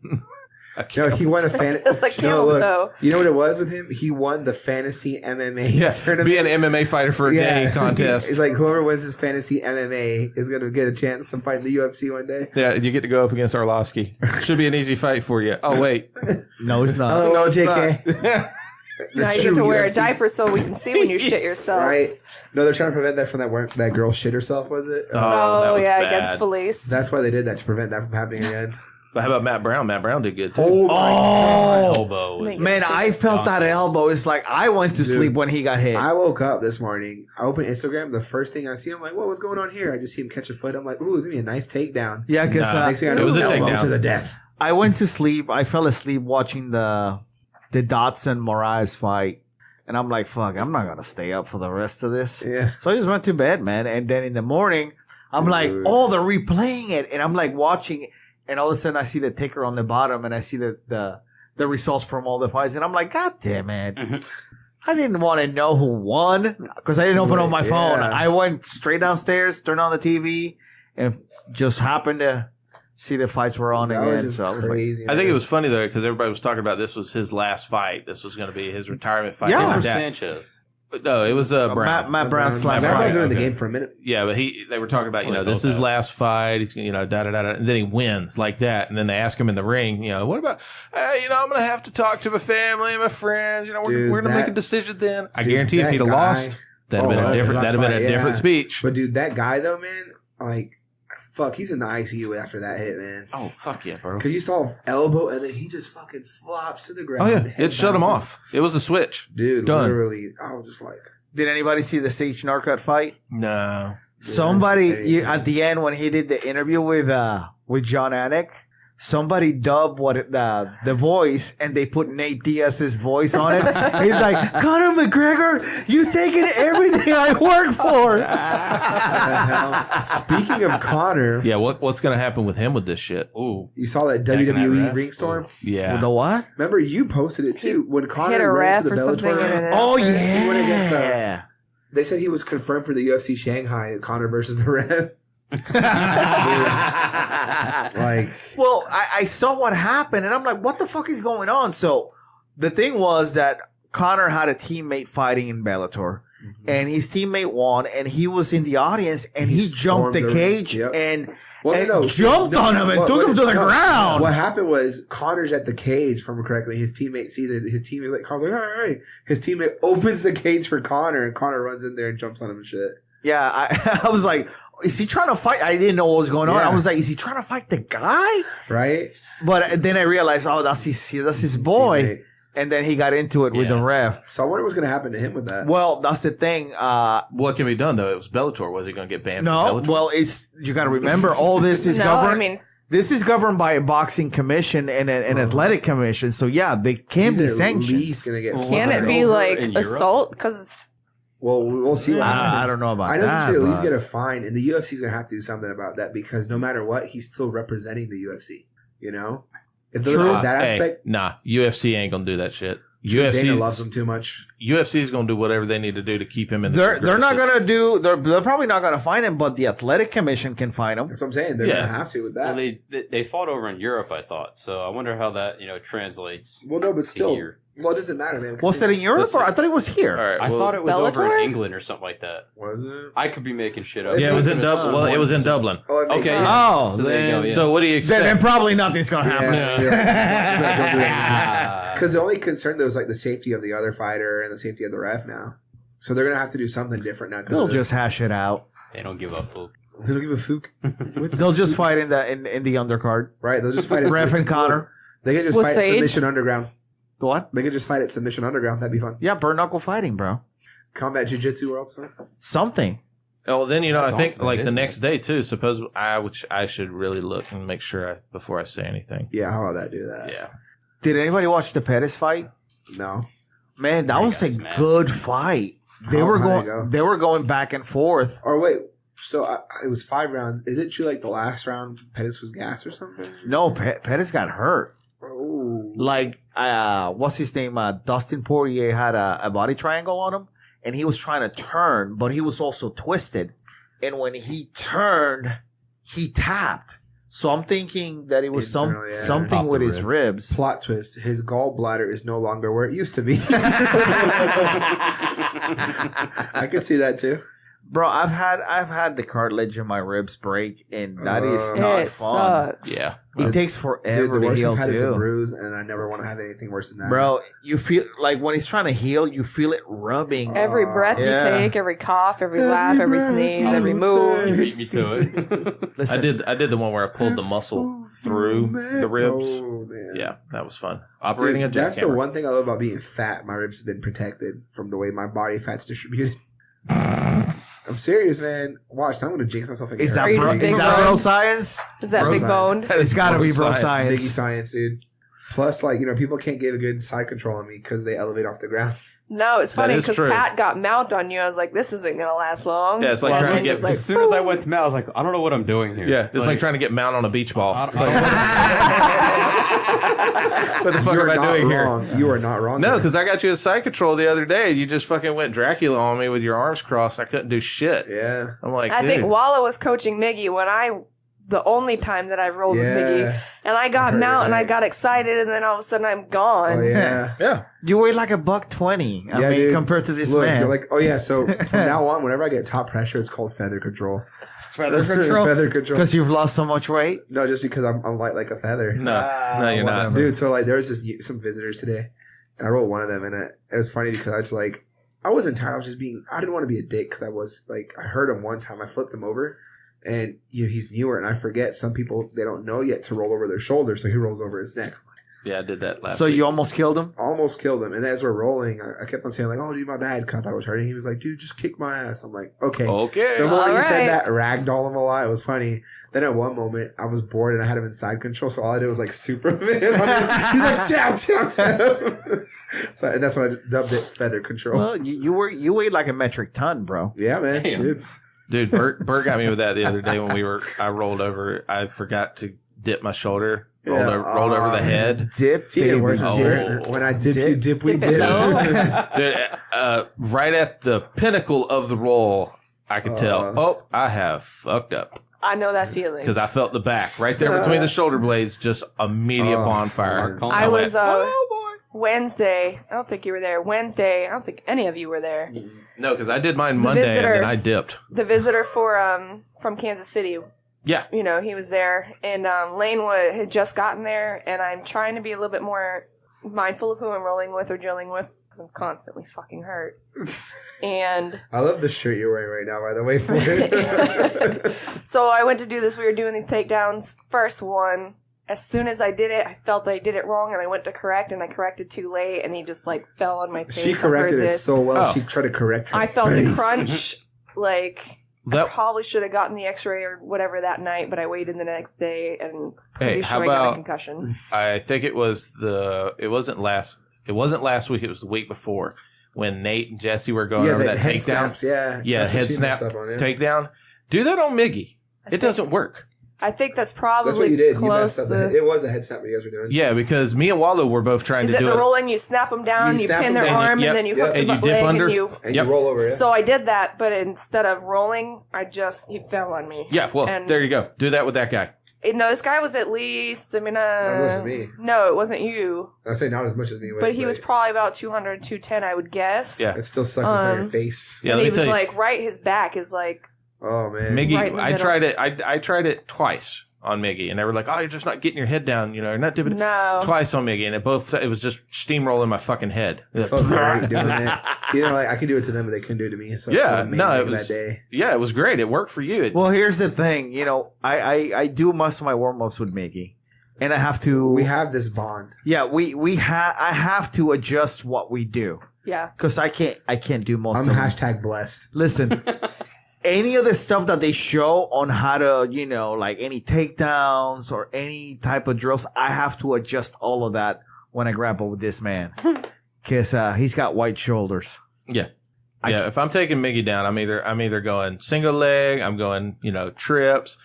a No, camel he won a fan. It's like no, camel look, toe. you know what it was with him? He won the fantasy MMA yeah, tournament. be an MMA fighter for a day contest. It's like whoever wins his fantasy MMA is going to get a chance to fight in the UFC one day. Yeah, you get to go up against Arlovsky. Should be an easy fight for you. Oh wait, No, it's not. Oh, no, it's JK. not. Now you true get to wear a UFC. diaper so we can see when you shit yourself. Right? No, they're trying to prevent that from that girl shit herself, was it? that Oh, was yeah, bad. against police. That's why they did that, to prevent that from happening again. But how about Matt Brown? Matt Brown did good too. Oh, my Oh, Elbow. Make man, I felt that elbow. It's like I went to Dude. sleep when he got hit. I woke up this morning. I opened Instagram. The first thing I see, I'm like, "What was going on here?" I just see him catch a foot. I'm like, "Ooh, it's gonna be a nice takedown." Yeah, because Nah. Next thing I know, It was a elbow takedown. to the death. I went to sleep. I fell asleep watching the Dotson Moraes fight, and I'm like, "Fuck, I'm not gonna stay up for the rest of this." Yeah. So I just went to bed, man. And then in the morning, I'm like, "Oh, they're replaying it," and I'm like watching it, and all of a sudden I see the ticker on the bottom, and I see the results from all the fights, and I'm like, "God damn it." I didn't want to know who won because I didn't open up my phone. Yeah. I went straight downstairs, turned on the TV, and just happened to see the fights were on That was again. just So I was like, crazy. I think it was funny though because everybody was talking about this was his last fight. This was going to be his retirement fight. Yeah. Like Or that. Sanchez. But no, it was Brown. Matt Brown slapped Matt Brown's Brown. been in the Okay. game for a minute. Yeah, but they were talking about, Well, this they is his both last fight. He's, da da da da. And then he wins like that. And then they ask him in the ring, what about, I'm going to have to talk to my family and my friends. We're Dude, going to make a that- decision then. I dude, guarantee if that he'd have guy- lost, that'd have been Oh, a different, that's that'd have been a right, different yeah. speech. But dude, that guy though, man, like, fuck, he's in the ICU after that hit, man. Oh, fuck yeah, bro. Because you saw elbow, and then he just fucking flops to the ground. Oh, yeah. Head It shut him bounces. off. It was a switch. Dude, Done. literally, I was just like, Did anybody see the Sage Norcutt fight? No. Somebody that's at the end when he did the interview with John Anik, somebody dubbed the voice and they put Nate Diaz's voice on it. He's like, Conor McGregor, you taking everything I work for. speaking of Conor, Yeah, what's going to happen with him with this shit? Ooh. you saw that Tagging that WWE ref? ring storm? Yeah. The what? Remember, you posted it too. When Conor Hit a ran ref to the or something. Bellator, And Oh, He went against, yeah. they said he was confirmed for the UFC Shanghai, Conor versus the ref. Like, Well, I saw what happened and I'm like, what the fuck is going on? So the thing was that Conor had a teammate fighting in Bellator and his teammate won and he was in the audience and he jumped stormed the the- cage yep. and well, no, jumped on him and took him to the ground. What happened was Connor's at the cage, if I remember correctly. His teammate sees it. His teammate like Connor's like, all right. His teammate opens the cage for Conor, and Conor runs in there and jumps on him and shit. Yeah, I was like, is he trying to fight? I didn't know what was going on. Yeah. I was like, is he trying to fight the guy? Right? But then I realized, oh, that's his boy. Teammate. and then he got into it with the Yes. ref. So I wonder what's going to happen to him with that. Well, that's the thing. What can be done though? It was Bellator. Was he going to get banned? No, from Bellator? well, it's you got to remember all this is No, governed. I mean, This is governed by a boxing commission and an athletic commission. So yeah, they can be He's at sanctions. least going to get can fined. it be over like in Europe? assault? Because Well, we'll see what happens. I don't know about I know that. he should at least but- get a fine, and the UFC is going to have to do something about that because no matter what, he's still representing the UFC. You know, if they look at that aspect, Nah, UFC ain't going to do that shit. Dana loves him too much. UFC is going to do whatever they need to do to keep him in the They're not progressive. gonna do. They're probably not gonna fine him, but the athletic commission can fine him. That's what I'm saying. They're going to have to with that. Well, they fought over in Europe, I thought. So I wonder how that translates. Well, no, but still, here. well, it doesn't matter, man. Was it in Europe Listen. or I thought it was here? All right, I well, thought it was over Bellator? in England or something like that. Was it? I could be making shit up. Yeah, it was in Dublin. Dublin. Well, it was in Dublin. Oh, it makes Okay. sense. Oh, So there you go, yeah. So what do you expect? then probably nothing's gonna happen. Because the only concern there was like the safety of the other fighter and the safety of the ref now. So they're gonna have to do something different now. 'cause They'll of this. just hash it out. They don't give a fuck. They don't give a fook. They'll just fight in the undercard. Right? They'll just fight at Ref and Connor. They can just With fight at Sage? Submission Underground. The what? They could just fight at Submission Underground. That'd be fun. Yeah, bare knuckle fighting, bro. Combat Jiu-Jitsu World Tour. Something. Oh, then I That's think awesome, like the isn't next day too. Suppose which I should really look and make sure before I say anything. Yeah, how about that? Do that? Yeah, Did anybody watch the Pettis fight? No. Man, that They was got a smashed. good fight. They How- were how'd it going. go? They were going back and forth. Or wait. So it was 5 rounds. Is it true? Like the last round, Pettis was gas or something? No, Pettis got hurt. Oh. Like, what's his name? Dustin Poirier had a body triangle on him, and he was trying to turn, but he was also twisted. And when he turned, he tapped. So I'm thinking that it was Internally, yeah. something Popped with the his rib. ribs. Plot twist: his gallbladder is no longer where it used to be. I could see that too. Bro, I've had the cartilage in my ribs break, and that is not it fun. sucks. yeah. It takes forever Dude, the to worst heal I've had is a too. bruise, and I never want to have anything worse than that. Bro, you feel like when he's trying to heal, you feel it rubbing. Every breath Yeah. you take, every cough, every laugh, every breath sneeze, you every take. move. Beat me to it. Listen, I did the one where I pulled the muscle through the ribs. Oh, man. Yeah, that was fun. Operating Dude, a that's the jackhammer. one thing I love about being fat. My ribs have been protected from the way my body fat's distributed. I'm serious, man. Watch, I'm going to jinx myself again. is that Are you bro, big is that bone? bro science? Is that Bro big science. boned? It's got to be bro Biggie science. science, dude. Plus, like, people can't get a good side control on me because they elevate off the ground. No, it's funny is because true. Pat got mount on you. I was like, this isn't going to last long. Yeah, it's like And trying to then get- just like, As soon as I boom. went to Matt, I was like, I don't know what I'm doing here. Yeah, it's like trying to get mount on a beach ball. I It's like, what the fuck You are am I not doing here? wrong. You are not wrong. No, there. because I got you a side control the other day. You just fucking went Dracula on me with your arms crossed. I couldn't do shit. Yeah. I'm like, I think dude. Walla was coaching Miggy when the only time that I've rolled with Miggy. And I got heard mount and I that. got excited and then all of a sudden I'm gone. Oh, yeah. Yeah. You weigh like $120. I Yeah, mean, dude. compared to this Look, man. you're like, oh, yeah. So from now on, whenever I get top pressure, it's called feather control. feather control. Feather control. Because you've lost so much weight. No, just because I'm light like a feather. No, you're not. Dude, so like there was some visitors today, and I rolled one of them, and it was funny because I was like, I wasn't tired. I was just I didn't want to be a dick because I was like, I heard him one time. I flipped him over, and he's newer, and I forget some people they don't know yet to roll over their shoulder, so he rolls over his neck. Yeah, I did that last So week. you almost killed him? Almost killed him, and as we're rolling, I kept on saying like, "Oh, dude, my bad," because I thought I was hurting. He was like, "Dude, just kick my ass." I'm like, "Okay." Okay. The moment he All said right. that, ragdoll him a lot. It was funny. Then at one moment, I was bored and I had him in side control, so all I did was like Superman. He's like, tap, tap, tap. So, and that's when I dubbed it feather control. Well, you weighed like a metric ton, bro. Yeah, man. Damn. Dude. Dude, Bert got me with that the other day when I rolled over. I forgot to dip my shoulder. Rolled Yeah. over the head. Dip, See, it baby. works. Oh. When I dip, you dip, we Dip it dip. low. Dude, right at the pinnacle of the roll, I could tell, I have fucked up. I know that feeling. Because I felt the back right there between the shoulder blades, just immediate bonfire. Mark, I was oh boy. Wednesday. I don't think you were there. Wednesday. I don't think any of you were there. No, because I did mine Monday visitor. and then I dipped. The visitor from Kansas City. Yeah. He was there, and Lane had just gotten there, and I'm trying to be a little bit more mindful of who I'm rolling with or drilling with because I'm constantly fucking hurt. And I love the shirt you're wearing right now, by the way. For it. so I went to do this. We were doing these takedowns. First one, as soon as I did it, I felt I did it wrong, and I went to correct, and I corrected too late, and he just like fell on my face. She corrected it so well. Oh. She tried to correct her I felt face. the crunch. Like That- I probably should have gotten the X-ray or whatever that night, but I waited the next day, and Hey, pretty how sure I got a about- concussion. I think it wasn't last week, it was the week before when Nate and Jesse were going over the that head takedown. snaps, yeah. Yeah, That's what head she snap messed up on, yeah. takedown. Do that on Miggy. It doesn't work. I think that's probably That's what you did. You close. messed up. It was a head snap you guys were doing. Yeah, because me and Waldo were both trying Is to it do the it. rolling? You snap them down, You you snap pin them their down, arm, yep, and then you yep. hook And the you dip leg, under. and you. And Yep. you roll over, yeah. So I did that, but instead of rolling, he fell on me. Yeah, well, And- there you go. Do that with that guy. No, this guy was at least. I mean, That wasn't me. No, it wasn't you. I say not as much as me, But he was probably about 200, 210, I would guess. Yeah. It still sucked inside your face. Yeah, And let he me was tell you. like, right, his back is like. Oh man, Miggy, Right in the I middle. tried it. I tried it twice on Miggy, and they were like, "Oh, you're just not getting your head down. You're not dipping." No. Twice on Miggy, and it was just steamrolling my fucking head. It felt great doing it. You know, like I could do it to them, but they couldn't do it to me. So Yeah, it felt no, amazing it was that day. Yeah, it was great. It worked for you. Well, here's the thing. You know, I do most of my warm ups with Mickey, and I have to. We have this bond. Yeah, I have to adjust what we do Yeah. because I can't do most. I'm of it. hashtag blessed. Listen, any of the stuff that they show on how to, you know, like any takedowns or any type of drills, I have to adjust all of that when I grapple with this man because he's got white shoulders. Yeah. Yeah, if I'm taking Miggy down, I'm either going single leg, I'm going, trips.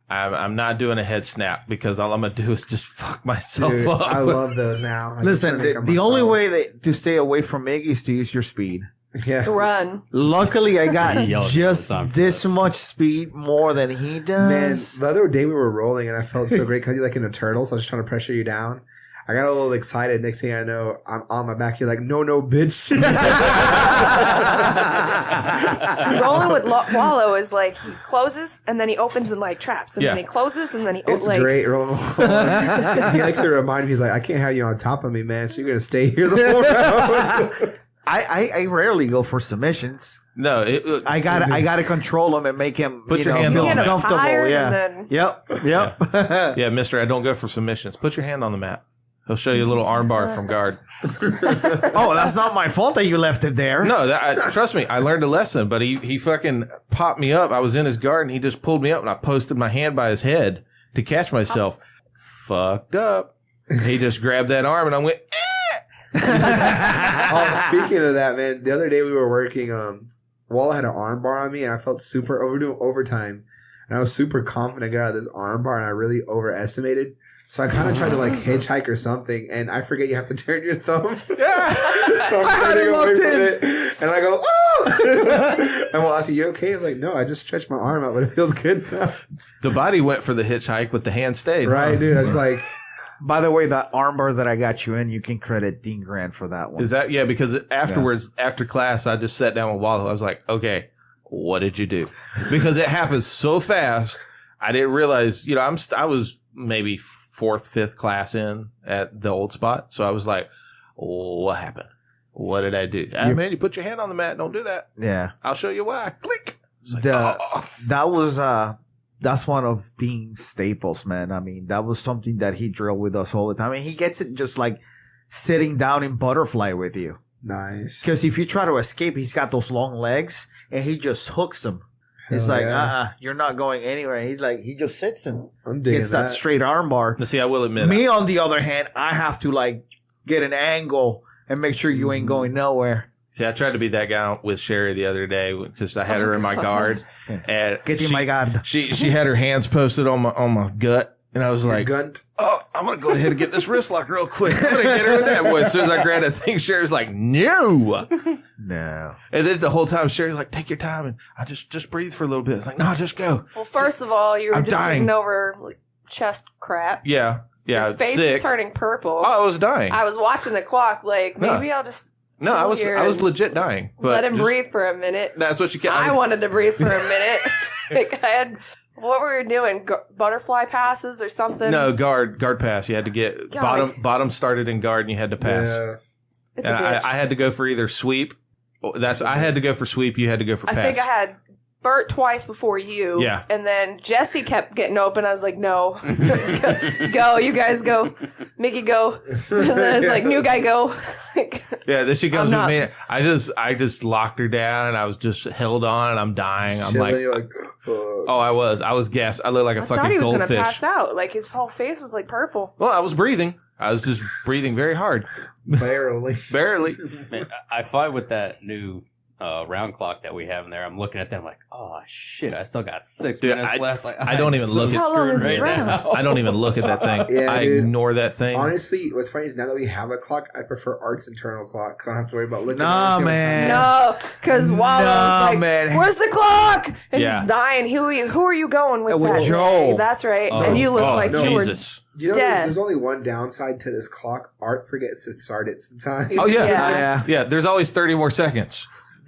I'm not doing a head snap because all I'm gonna do is just fuck myself Dude, up. I love those now. I Listen, just wanna make the them only myself. way to stay away from Miggy is to use your speed. Yeah. Run. Luckily, I got He yells all just the time for this that. much speed more than he Man, does. the other day we were rolling and I felt so great because you're like in a turtle, so I was trying to pressure you down. I got a little excited. Next thing I know, I'm on my back. You're like, no, bitch. Rolling with Wallow is like he closes and then he opens and like traps and Yeah. then he closes and then he It's like great rolling. He likes to remind me. He's like, I can't have you on top of me, man. So you're gonna stay here the whole round. I rarely go for submissions. No, I gotta control him and make him Put your hand feel on get him it. comfortable. tired Yeah. and then Yep. yeah, mister, I don't go for submissions. Put your hand on the mat. He'll show you a little armbar from guard. Oh, that's not my fault that you left it there. No, trust me, I learned a lesson, but he fucking popped me up. I was in his guard and he just pulled me up and I posted my hand by his head to catch myself. Fucked up. He just grabbed that arm and I went, Oh, speaking of that, man, the other day we were working. Walla had an arm bar on me, and I felt super overdoing overtime, and I was super confident I got out of this arm bar, and I really overestimated. So I kind of tried to like hitchhike or something, and I forget you have to turn your thumb. So I'm turning away from it, and I go, oh! And Walla asked me, you okay? I was like, no, I just stretched my arm out, but it feels good now. the body went for the hitchhike, but the hand stayed. Right, dude. I was like, By the way, that armbar that I got you in, you can credit Dean Grant for that one. Is that, yeah, because afterwards, after class, I just sat down with Waldo. I was like, okay, what did you do? Because it happened so fast. I didn't realize, I was maybe 4th, 5th class in at the old spot. So I was like, what happened? What did I do? Man, you put your hand on the mat. Don't do that. Yeah. I'll show you why. Click. It's like, That's one of Dean's staples, man. I mean, that was something that he drilled with us all the time. And he gets it just like sitting down in butterfly with you. nice. Because if you try to escape, he's got those long legs and he just hooks them. It's Hell like, yeah. you're not going anywhere. He just sits and I'm digging gets that straight arm bar. Now, see, I will admit, Me, on the other hand, I have to like get an angle and make sure you ain't going nowhere. I tried to be that guy with Sherry the other day because I had her in my guard. And Get in my guard. She had her hands posted on my gut. And I was like, Gunt. oh, I'm going to go ahead and get this wrist lock real quick. I'm going to get her in that way. As soon as I grabbed that thing, Sherry's like, no. No. And then the whole time, Sherry's like, take your time. And I just breathe for a little bit. It's like, no, just go. well, first of all, you were I'm just dying. getting over like, chest crap. Yeah. Your face sick. is turning purple. Oh, I was dying. I was watching the clock. Like No. maybe I'll just No, I was here I was legit dying. But let him just- breathe for a minute. That's what you get. I wanted to breathe for a minute. Like I had. What were you doing? Butterfly passes or something? No, guard pass. You had to get God. bottom started in guard and you had to pass. Yeah. It's a And bitch. I had to go for either sweep. I had to go for sweep. You had to go for I pass. think I had Bert twice before you. Yeah. And then Jesse kept getting open. I was like, no. Go, you guys go. Mickey, go. And then it's like, new guy, go. Yeah, then she comes I'm with me. I just locked her down and I was just held on and I'm dying. I'm Chilling, like, you're like, fuck. oh, I was gassed. I looked like a I thought fucking he was going to goldfish. pass out. Like, his whole face was like purple. Well, I was breathing. I was just breathing very hard. Barely. Barely. Man, I find with that new round clock that we have in there, I'm looking at them like, oh shit, I still got 6 Dude, minutes left. Like, I don't even look at- How long is screwed this round? now. I don't even look at that thing. Yeah, I dude. ignore that thing. Honestly, what's funny is now that we have a clock, I prefer Art's internal clock because I don't have to worry about looking Nah, at it. man. No, because Walla Nah, was like, man. where's the clock? And Yeah. he's dying. Who are you going with With that Joel. day? That's right. Oh, and you look like no. you were Jesus. You know, Dead. there's only one downside to this clock. Art forgets to start it sometimes. Oh, yeah. Yeah. Yeah, there's always 30 more seconds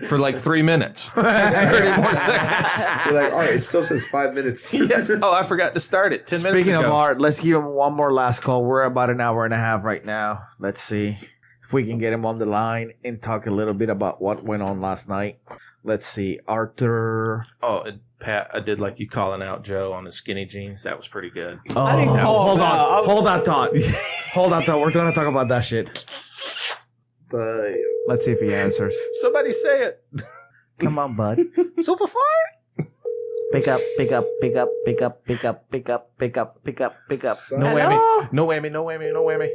for like 3 minutes. There's 30 more seconds. You're like, Art, it still says 5 minutes. Yeah. Oh, I forgot to start it 10 minutes Speaking ago. of Art, let's give him one more last call. We're about an hour and a half right now. Let's see if we can get him on the line and talk a little bit about what went on last night. Let's see. Arthur. Oh, and Pat, I did like you calling out Joe on his skinny jeans. That was pretty good. Oh, didn't call hold him out. on. Hold on, Todd. Hold on, Todd. We're going to talk about that shit. But Let's see if he answers. Somebody say it. Come on, bud. Super fine. Pick up, pick up, pick up, pick up, pick up, pick up, pick up, pick up, pick up. No Hello? whammy. No whammy. No whammy. No whammy.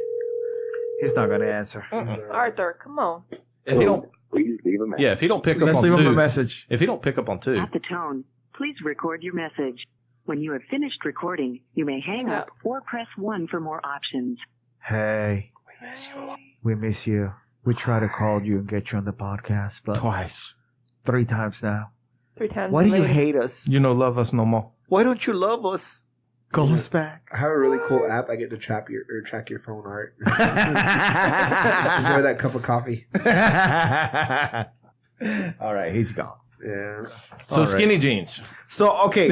He's not going to answer. Arthur, come on. If he don't, Please leave a message. yeah, if he don't pick up Let's on leave him a two, message. if he don't pick up on two, At the tone, please record your message. When you have finished recording, you may hang up or press 1 for more options. Hey. We miss you. We miss you. We try to call you and get you on the podcast, but twice. 3 times now. 3 times. Why do you later. hate us? You know, love us no more. Why don't you love us? Call us back. I have a really cool app. I get to track your phone, Art. Enjoy that cup of coffee. All right, he's gone. Yeah. So All right. skinny jeans. So, okay.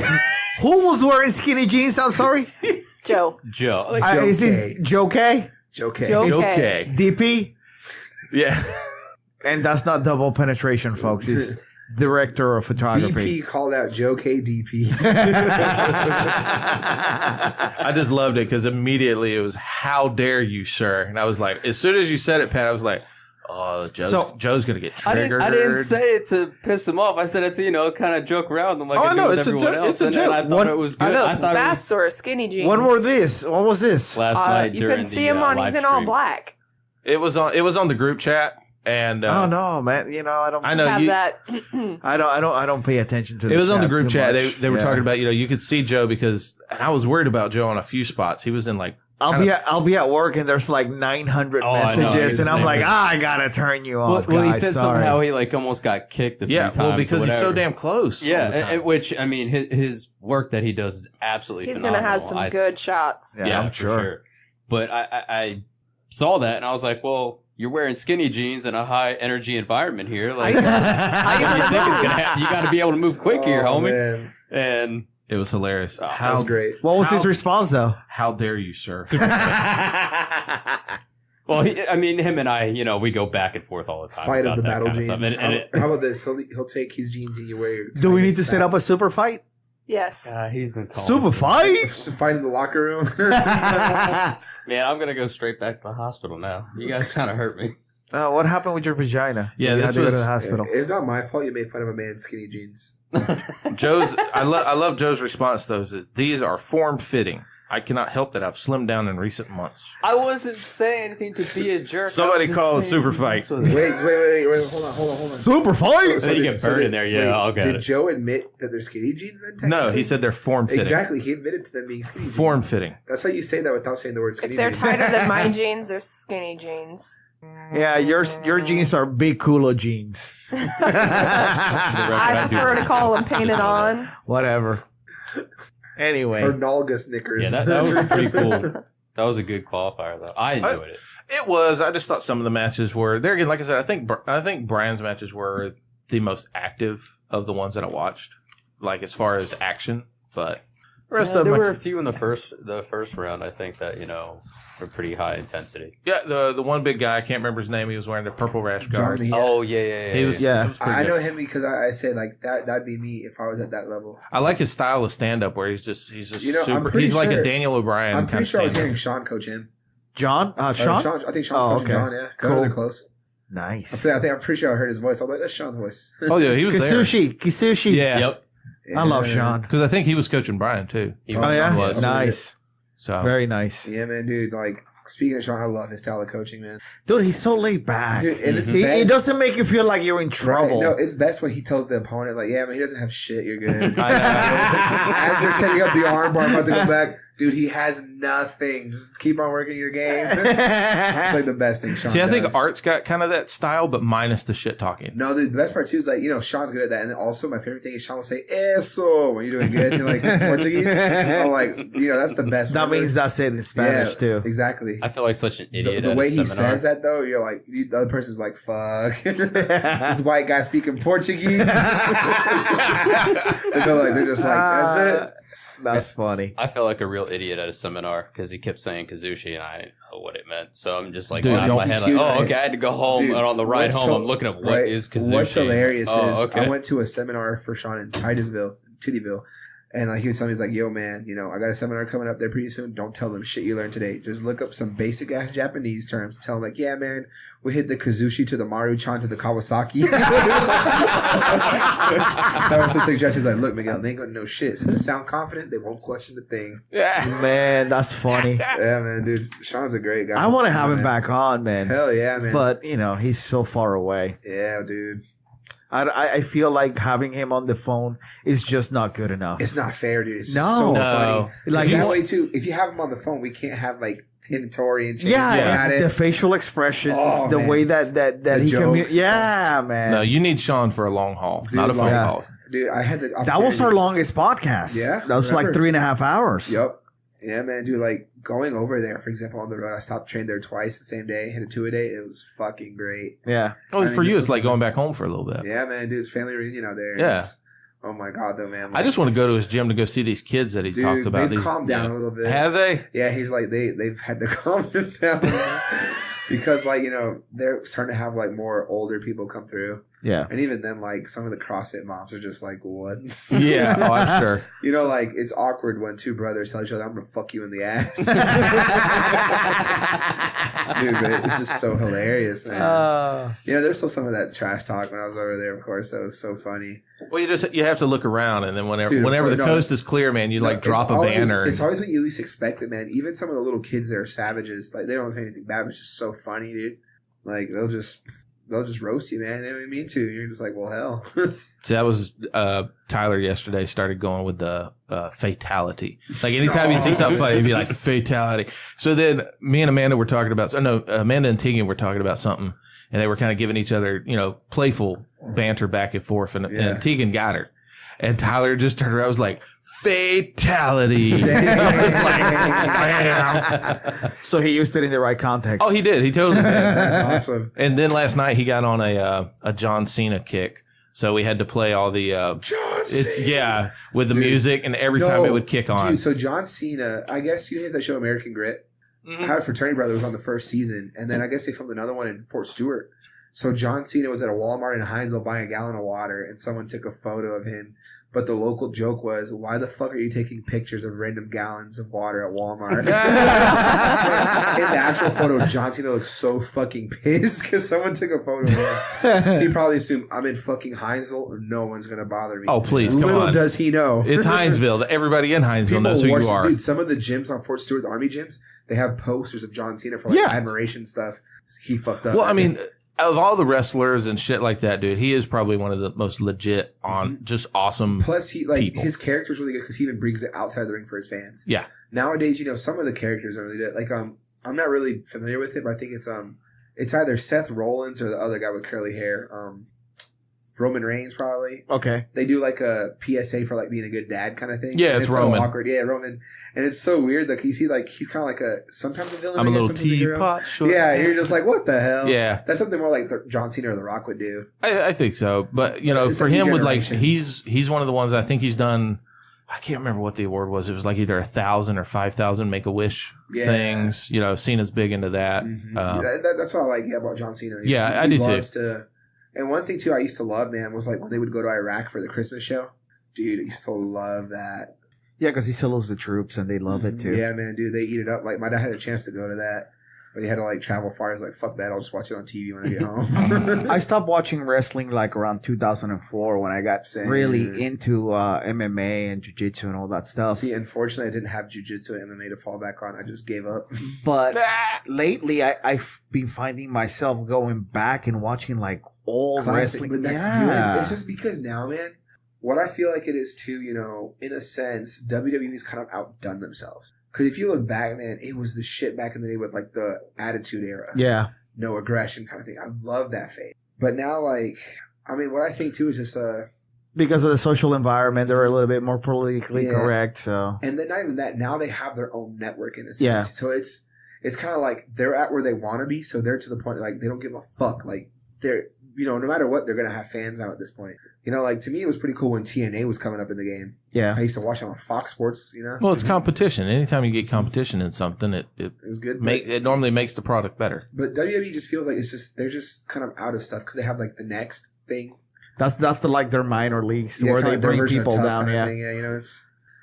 Who was wearing skinny jeans? I'm sorry. Joe. Joe. Is this Joe K? Joe K. Joe K. Okay. DP? Yeah. And that's not double penetration, folks. It's director of photography. BP called out Joe K. DP. I just loved it because immediately it was, how dare you, sir? And I was like, as soon as you said it, Pat, I was like, oh, Joe's going to get triggered. I didn't say it to piss him off. I said it to, kind of joke around him like Oh, I I do know, with it's a everyone joke. else. It's a And joke. I thought it was good. Are those I thought it was spats or skinny jeans? When were this? What was this? last night You during can see the him on. live He's in all stream. black. It was on the group chat. And Oh no, man! You know I don't. I know Have you. that. I don't pay attention to. It was on the group too chat. much. They were Yeah. talking about, you could see Joe because, and I was worried about Joe on a few spots. He was in like, I'll be at work and there's like 900 Oh, I know. messages, He and was I'm the like, same. I gotta turn you Well, off. well, he guys. said Sorry. somehow he almost got kicked a few times. well, or because he's so whatever. damn close. all Yeah, the time. which I mean, his work that he does is absolutely. He's phenomenal. gonna have some good shots. Yeah, I'm for sure. But I saw that and I was like, well, you're wearing skinny jeans in a high energy environment here. Like, what do you think is gonna happen? You got to be able to move quick here, homie. Man. And It was hilarious. That was great. What was his response though? How dare you, sir? well, him and I, we go back and forth all the time. Fight of about the that battle kind of jeans. stuff. And How about this? He'll take his jeans and you wear your Do we need tiniest to set up a spats. super fight? Yes. he's been calling Super me. fight? Fight in the locker room? Man, I'm gonna go straight back to the hospital now. You guys kind of hurt me. What happened with your vagina? Yeah, You had this to go to was- the hospital. It's not my fault you made fun of a man's skinny jeans. I love Joe's response though. Is these are form fitting. I cannot help that I've slimmed down in recent months. I wasn't saying anything to be a jerk. Somebody I was call just a super saying- fight. Wait, hold on. Super fight? Then you get burned in there, yeah, I'll get Did it. Joe admit that they're skinny jeans then? No, technically? he said they're form fitting. Exactly. He admitted to them being skinny jeans. Form fitting. That's how you say that without saying the word skinny If they're jeans. tighter than my jeans, they're skinny jeans. Yeah, your jeans are big culo jeans. I prefer to call them painted on. Whatever. Anyway. Or Nalga Snickers. Yeah, that was pretty cool. That was a good qualifier, though. I enjoyed it. It was. I just thought some of the matches were there again. Like I said, I think Brian's matches were the most active of the ones that I watched. Like as far as action, but Rest Yeah, of there them. were a few in the first round. I think that were pretty high intensity. Yeah, the one big guy, I can't remember his name. He was wearing the purple rash guard. John, Oh yeah. He was. Yeah. It was pretty I good. know him because I say like that'd be me if I was at that level. I like his style of stand up where he's just I'm super. pretty He's like sure- a Daniel O'Brien. I'm kind pretty of sure I was stand-up. hearing Sean coach him. John? Sean? I think Sean's Oh, coaching okay. John. Yeah, Cool. they're close. Nice. I'm pretty sure I heard his voice. I was like, that's Sean's voice. Oh yeah, he was there. Kisushi. Yeah. Yep. I love Sean. Because I think he was coaching Brian too. He Oh, was- yeah? was. Nice. So Very nice. Yeah, man, dude. Like speaking of Sean, I love his style of coaching, man. Dude, he's so laid back. Dude, and it's He best. doesn't make you feel like you're in trouble. Right? No, it's best when he tells the opponent, like, yeah, man, he doesn't have shit. You're good. I know. As they're setting up the arm bar, about to go back, dude, he has nothing. Just keep on working your game. It's like the best thing Sean See, I think does. Art's got kind of that style, but minus the shit talking. No, the best part too is like, Sean's good at that. And then also my favorite thing is Sean will say, eso, when you're doing good. And you're like, Portuguese? I'm like, that's the best. That one. means that's it in Spanish, too. Exactly. I feel like such an idiot. The at way a he seminar. says that though, you're like, the other person's like, fuck. This white guy speaking Portuguese. they're just like, that's it. That's funny. I felt like a real idiot at a seminar because he kept saying Kazushi and I didn't know what it meant. So I'm just like, Dude, nodding don't my head like, confuse oh, it. okay, I had to go home. Dude, And on the ride what's home, hil- I'm looking up right, what is Kazushi. What's hilarious Oh, is okay. I went to a seminar for Sean in Titusville, and like he was telling me, he's like, yo, man, I got a seminar coming up there pretty soon. Don't tell them shit you learned today. Just look up some basic ass Japanese terms. Tell them like, yeah, man, we hit the Kazushi to the Maru-chan to the Kawasaki. That was the suggestion. He's like, look, Miguel, they ain't gonna know shit. So they sound confident, they won't question the thing. Man, that's funny. Yeah, man, dude, Sean's a great guy. I want to have him Man. back on, man. Hell yeah, man. But, he's so far away. yeah, dude. I feel like having him on the phone is just not good enough. It's not fair, dude. It's No. so No. funny. Like, That way too, if you have him on the phone, we can't have like Tim and Tori and Chase yeah, at it. the facial expressions, Oh, the man. way that The he jokes. yeah, man. No, you need Sean for a long haul, Dude, not a phone yeah. call. Dude, I had the That was our longest podcast. Yeah, That was like remember? 3.5 hours. Yep. Yeah, man, dude, like going over there, for example, on the road, I stopped trained there twice the same day, hit a 2-a-day. It was fucking great. Yeah. Oh, I mean, for you, this it's is like like- going back home for a little bit. Yeah, man, dude, it's family reunion out there. Yeah. It's- oh my god, though, man. I just want to go to his gym to go see these kids that he dude, talked about. they've These calmed down a little bit. Have they? Yeah, he's like they've had to calm them down because like they're starting to have like more older people come through, Yeah. and even then like some of the CrossFit moms are just like, what? Yeah. Oh, I'm sure. Like it's awkward when two brothers tell each other, I'm gonna fuck you in the ass. Dude, but it's just so hilarious, man. There's still some of that trash talk when I was over there, of course. That was so funny. Well, you have to look around, and then whenever Dude, the no, coast is clear, man, you like It's drop a always- banner. It's always when you least expect it, man. Even some of the little kids that are savages, like they don't say anything bad, but it's just so funny, dude. Like they'll just roast you, man. They don't even mean to. You're just like, well, hell. So that was Tyler yesterday started going with the fatality. Like anytime he'd see something funny, he'd be like fatality. So then me and Amanda were talking about. Amanda and Tegan were talking about something, and they were kind of giving each other, playful banter back and forth. And Tegan got her, and Tyler just turned around. I was like, fatality. I was like, damn. So he used it in the right context. Oh, he did. He totally did. That's awesome. And then last night he got on a John Cena kick. So we had to play all the John Cena. with the Dude. music, and every time it would kick on. Dude, so John Cena, I guess he has that show American Grit. Howard Fraternity Brother was on the first season, and then I guess they filmed another one in Fort Stewart. So John Cena was at a Walmart in Hinesville buying a gallon of water, and someone took a photo of him. But the local joke was, why the fuck are you taking pictures of random gallons of water at Walmart? In the actual photo, John Cena looks so fucking pissed because someone took a photo of him. He probably assumed, I'm in fucking Hinesville, no one's going to bother me. Oh, please, come Little on. does he know. It's Hinesville. Everybody in Hinesville knows who you are. Dude, some of the gyms on Fort Stewart, the Army gyms, they have posters of John Cena for admiration stuff. He fucked up. Well, I mean, of all the wrestlers and shit like that, dude, he is probably one of the most legit just awesome. Plus, people. his character's really good because he even brings it outside the ring for his fans. Yeah. Nowadays, some of the characters are really good. Like, I'm not really familiar with it, but I think it's either Seth Rollins or the other guy with curly hair. Roman Reigns, probably. Okay. They do like a PSA for like being a good dad kind of thing. Yeah, And it's Roman. So awkward. Yeah, Roman. And it's so weird. Like, you see, like, he's kind of like sometimes a villain. I'm a I guess, little sometimes a hero. teapot. Short Yeah, you're ass. just like, what the hell? Yeah. That's something more like John Cena or The Rock would do. I think so. But, It's for a new him, with like, generation. he's one of the ones I think he's done I can't remember what the award was. It was like either 1,000 or 5,000 Make-A-Wish things. You know, Cena's big into that. Mm-hmm. That's what I like about John Cena. I do too. And one thing too I used to love, man, was like when they would go to Iraq for the Christmas show. Dude, I used to love that. Yeah, because he salutes the troops and they love it too. Yeah, man, dude, they eat it up. Like my dad had a chance to go to that, but he had to like travel far. He's like, fuck that, I'll just watch it on TV when I get home. I stopped watching wrestling like around 2004 when I got really into MMA and jiu-jitsu and all that stuff. See, unfortunately, I didn't have jiu-jitsu and MMA to fall back on. I just gave up. But lately, I've been finding myself going back and watching like all wrestling. But that's good. It's just because now, man, what I feel like it is too, you know, in a sense, WWE's kind of outdone themselves. Because if you look back, man, it was the shit back in the day with like the Attitude Era. Yeah. No aggression kind of thing. I love that phase. But now, like, I mean, what I think too is just because of the social environment, they're a little bit more politically correct. So, and then not even that. Now they have their own network in a sense. Yeah. So it's kind of like they're at where they want to be. So they're to the point like they don't give a fuck. Like they're, you know, no matter what, they're gonna have fans now at this point. You know, like to me, it was pretty cool when TNA was coming up in the game. Yeah, I used to watch it on Fox Sports. You know, well, it's competition. Anytime you get competition in something, it was good. It normally makes the product better. But WWE just feels like they're just kind of out of stuff because they have like the next thing. That's the like their minor leagues where they bring people down. Yeah, you know,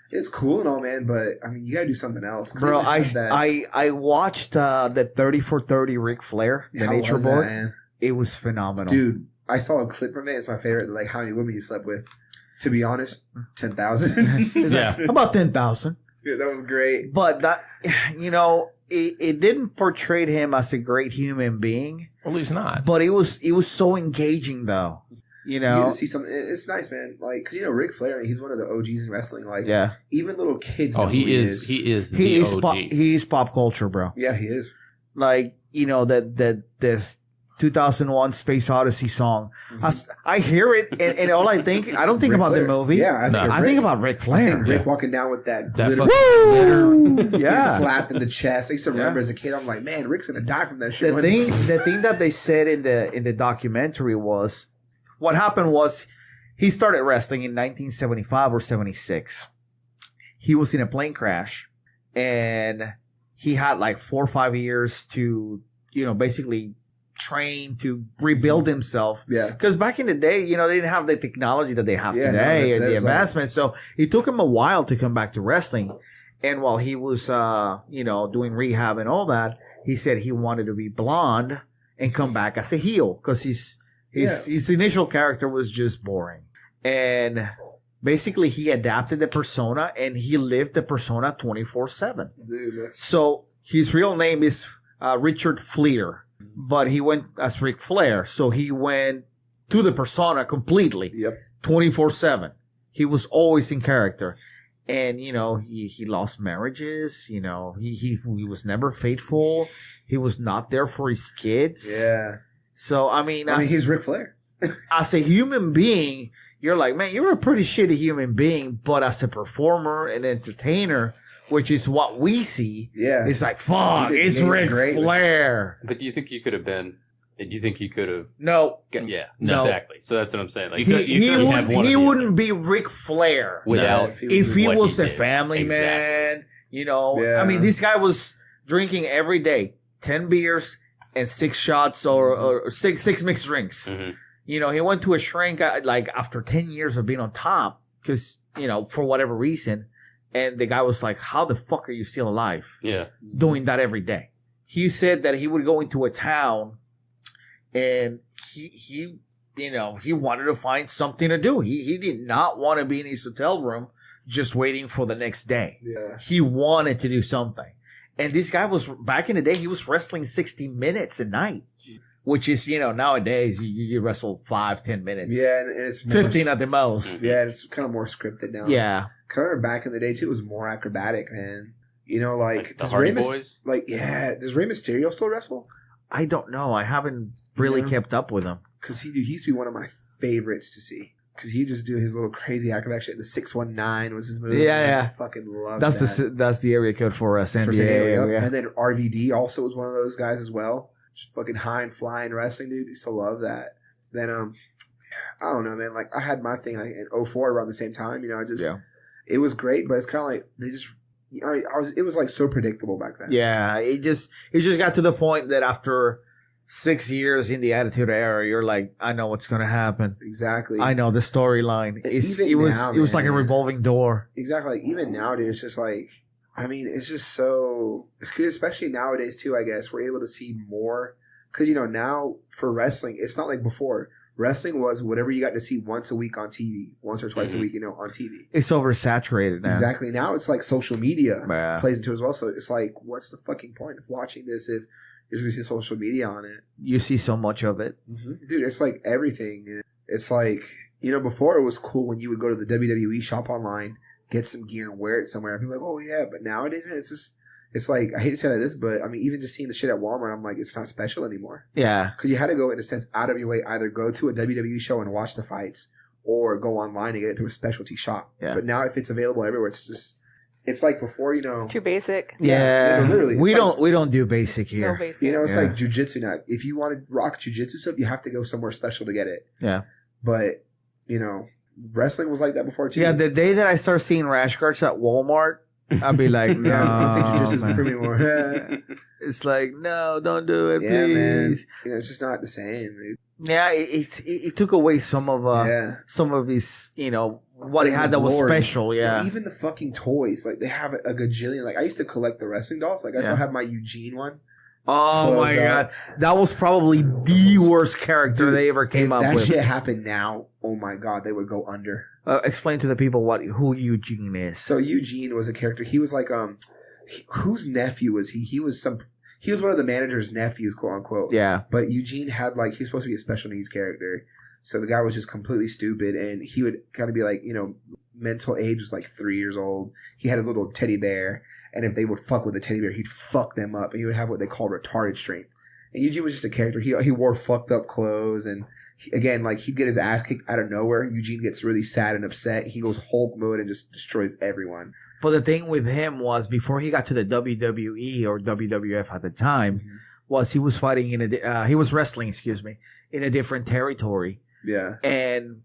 it's cool and all, man. But I mean, you gotta do something else, bro. I watched the 30 for 30 Ric Flair, the Nature Boy. Man? It was phenomenal, dude. I saw a clip from it. It's my favorite. Like how many women you slept with. To be honest, 10,000. Yeah, about 10,000. Dude, that was great. But that, you know, it didn't portray him as a great human being. Well, he's not. But it was so engaging, though. You know, you get to see something. It's nice, man. Like, cause you know, Ric Flair, he's one of the OGs in wrestling. Like, even little kids. Oh, he is. He is the OG. He's pop culture, bro. Yeah, he is. Like, you know, this 2001 Space Odyssey song. Mm-hmm. I hear it, and all I don't think about the movie. Yeah, I think about Ric Flair. Rick walking down with that glitter. Yeah, slapped in the chest. I used to remember as a kid. I'm like, man, Rick's gonna die from that shit. The thing that they said in the documentary was, what happened was, he started wrestling in 1975 or 76. He was in a plane crash, and he had like 4 or 5 years to, you know, basically train to rebuild himself. Yeah. Because back in the day, you know, they didn't have the technology that they have today and the advancement. So it took him a while to come back to wrestling. And while he was, you know, doing rehab and all that, he said he wanted to be blonde and come back as a heel because his initial character was just boring. And basically he adapted the persona and he lived the persona 24/7. Dude, so his real name is Richard Fleer. But he went as Ric Flair, so he went to the persona completely. Yep. 24/7. He was always in character. And, you know, he lost marriages, you know, he was never faithful. He was not there for his kids. Yeah. So, I mean, he's Ric Flair. As a human being, you're like, man, you're a pretty shitty human being, but as a performer and entertainer, which is what we see. Yeah. It's like, fuck, it's Ric Flair. But do you think you could have been? Do you think you could have? No. Yeah, no. Exactly. So that's what I'm saying. Like, he wouldn't be Ric Flair without if he was a family man. You know, I mean, this guy was drinking every day 10 beers and 6 shots or six mixed drinks. Mm-hmm. You know, he went to a shrink like after 10 years of being on top because, you know, for whatever reason. And the guy was like, how the fuck are you still alive? Yeah. Doing that every day. He said that he would go into a town and he you know, he wanted to find something to do. He did not want to be in his hotel room just waiting for the next day. Yeah. He wanted to do something. And this guy was, back in the day, he was wrestling 60 minutes a night. Which is, you know, nowadays you wrestle 5-10 minutes. Yeah, and it's 15 at the most. Yeah, and it's kind of more scripted now. Yeah. Kind of back in the day too, it was more acrobatic, man. You know, like the Hardy Boys. Like, yeah, does Rey Mysterio still wrestle? I don't know. I haven't really kept up with him because he used to be one of my favorites to see. Because he just do his little crazy acrobatic shit. The 619 was his movie. Yeah. I fucking love that. That's the area code for San Diego. Yeah. And then RVD also was one of those guys as well. Just fucking high and flying wrestling, dude. Used to love that. Then, I don't know, man. Like, I had my thing like in 04 around the same time. You know, it was great, but it's kind of like they just. It was like so predictable back then. Yeah, it just got to the point that after 6 years in the Attitude Era, you're like, I know what's gonna happen. Exactly. I know the storyline. It was like a revolving door. Exactly. Like, even now, dude, it's just like, I mean, it's just so, especially nowadays too. I guess we're able to see more because now for wrestling, it's not like before. Wrestling was whatever you got to see once a week on TV, once or twice a week, on TV. It's oversaturated now. Exactly. Now it's like social media Yeah. plays into it as well. So it's like, what's the fucking point of watching this if you're going to see social media on it? You see so much of it. Mm-hmm. Dude, it's like everything. It's like, before it was cool when you would go to the WWE shop online, get some gear and wear it somewhere. People are like, oh yeah. But nowadays, man, it's like, I hate to say like this, but I mean, even just seeing the shit at Walmart, I'm like, it's not special anymore. Yeah. Because you had to go, in a sense, out of your way, either go to a WWE show and watch the fights or go online and get it through a specialty shop. Yeah. But now if it's available everywhere, it's like before, It's too basic. Yeah. Literally. We don't do basic here. No basic. It's like jujitsu now. If you want to rock jujitsu stuff, you have to go somewhere special to get it. Yeah. But, wrestling was like that before too. Yeah, the day that I start seeing rash guards at Walmart, I'll be like, no, I don't think jujitsu man. is for me anymore. It's like, no, don't do it, Yeah, man. please. It's just not the same, dude. Yeah, it took away some of his, what he had that was Lord. special. Yeah. Even the fucking toys, like they have a gajillion. Like I used to collect the wrestling dolls. Like I still have my Eugene one. Oh my god, that was probably the worst character they ever came up if with. that shit happened now, oh my god, they would go under. Explain to the people who Eugene is. So Eugene was a character. He was like whose nephew was he? He was one of the manager's nephews, quote unquote. Yeah. But Eugene had he was supposed to be a special needs character. So the guy was just completely stupid, and he would kind of be like, mental age was like 3 years old. He had his little teddy bear, and if they would fuck with the teddy bear, he'd fuck them up, and he would have what they call retarded strength. And Eugene was just a character. He wore fucked up clothes, and again, he'd get his ass kicked out of nowhere. Eugene gets really sad and upset. He goes Hulk mode and just destroys everyone. But the thing with him was before he got to the WWE or WWF at the time, was he was fighting he was wrestling, in a different territory. Yeah. And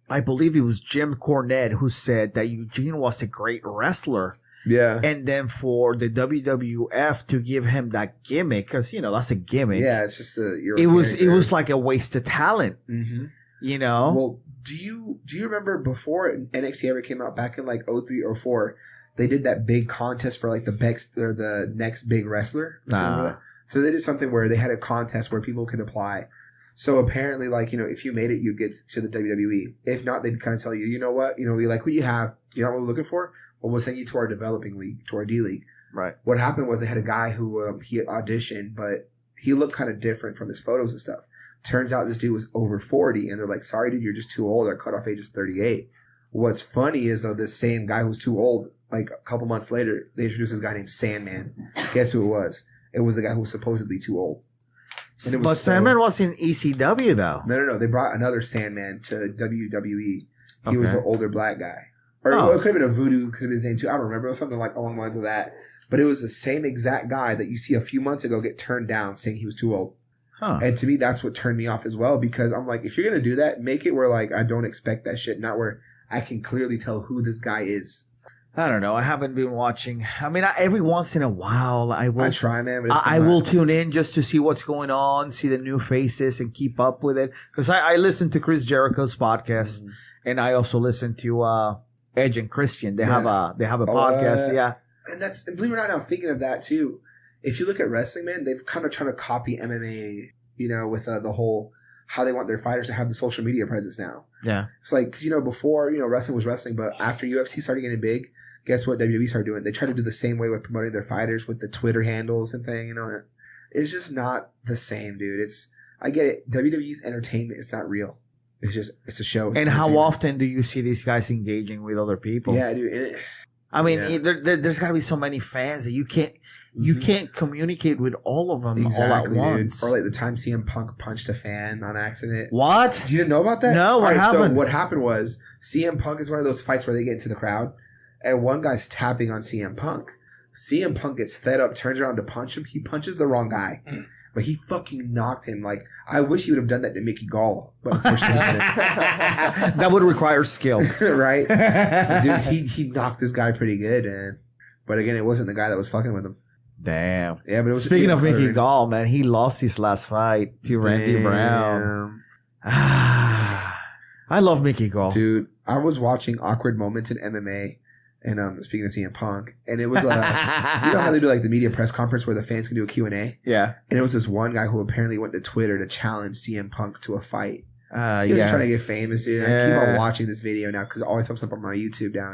I believe it was Jim Cornette who said that Eugene was a great wrestler. Yeah. And then for the WWF to give him that gimmick, because, that's a gimmick. Yeah, it's just it was like a waste of talent. Mm-hmm. Well, do you remember before NXT ever came out back in 03 or 04, they did that big contest for the next big wrestler? Nah. So they did something where they had a contest where people could apply. So apparently, if you made it, you'd get to the WWE. If not, they'd kind of tell you, you know what? We like what you have. You're not what we're looking for. Well, we'll send you to our developing league, to our D League. Right. What happened was they had a guy who he auditioned, but he looked kind of different from his photos and stuff. Turns out this dude was over 40, and they're like, sorry, dude, you're just too old. Our cutoff age is 38. What's funny is, though, this same guy who's too old, a couple months later, they introduced this guy named Sandman. Guess who it was? It was the guy who was supposedly too old. But Sandman was in ECW, though. No. They brought another Sandman to WWE. He was an older black guy. Or it could have been a Voodoo, could have been his name too. I don't remember. It was something along the lines of that. But it was the same exact guy that you see a few months ago get turned down saying he was too old. Huh. And to me, that's what turned me off as well, because I'm like, if you're going to do that, make it where I don't expect that shit, not where I can clearly tell who this guy is. I don't know. I haven't been watching. I mean, every once in a while, I try, man. But I will tune in just to see what's going on, see the new faces, and keep up with it. Because I listen to Chris Jericho's podcast, and I also listen to Edge and Christian. They have a podcast. Yeah, and that's, believe it or not, now thinking of that too. If you look at wrestling, man, they've kind of trying to copy MMA. With the whole how they want their fighters to have the social media presence now. Yeah, it's like, because before wrestling was wrestling, but after UFC started getting big. Guess what WWE started doing? They try to do the same way with promoting their fighters with the Twitter handles and thing, It's just not the same, dude. I get it. WWE's entertainment is not real. It's a show. And how often do you see these guys engaging with other people? Yeah, dude. There's got to be so many fans that you can't communicate with all of them all at once. Dude. Or the time CM Punk punched a fan on accident. What? You didn't know about that? No, what happened? So what happened was CM Punk is one of those fights where they get into the crowd. And one guy's tapping on CM Punk. CM Punk gets fed up, turns around to punch him. He punches the wrong guy. but he fucking knocked him. Like, I wish he would have done that to Mickey Gall, but unfortunately he didn't. That would require skill. Right? But dude, he knocked this guy pretty good, man. But again, it wasn't the guy that was fucking with him. Damn. Yeah, but it was Speaking of Mickey Gall, man, he lost his last fight to Randy Brown. I love Mickey Gall. Dude, I was watching Awkward Moments in MMA, and speaking of CM Punk, and it was you know how they do like the media press conference where the fans can do a Q&A? Yeah. And it was this one guy who apparently went to Twitter to challenge CM Punk to a fight. He was yeah. trying to get famous, dude. I keep on watching this video now because it always comes up on my YouTube now.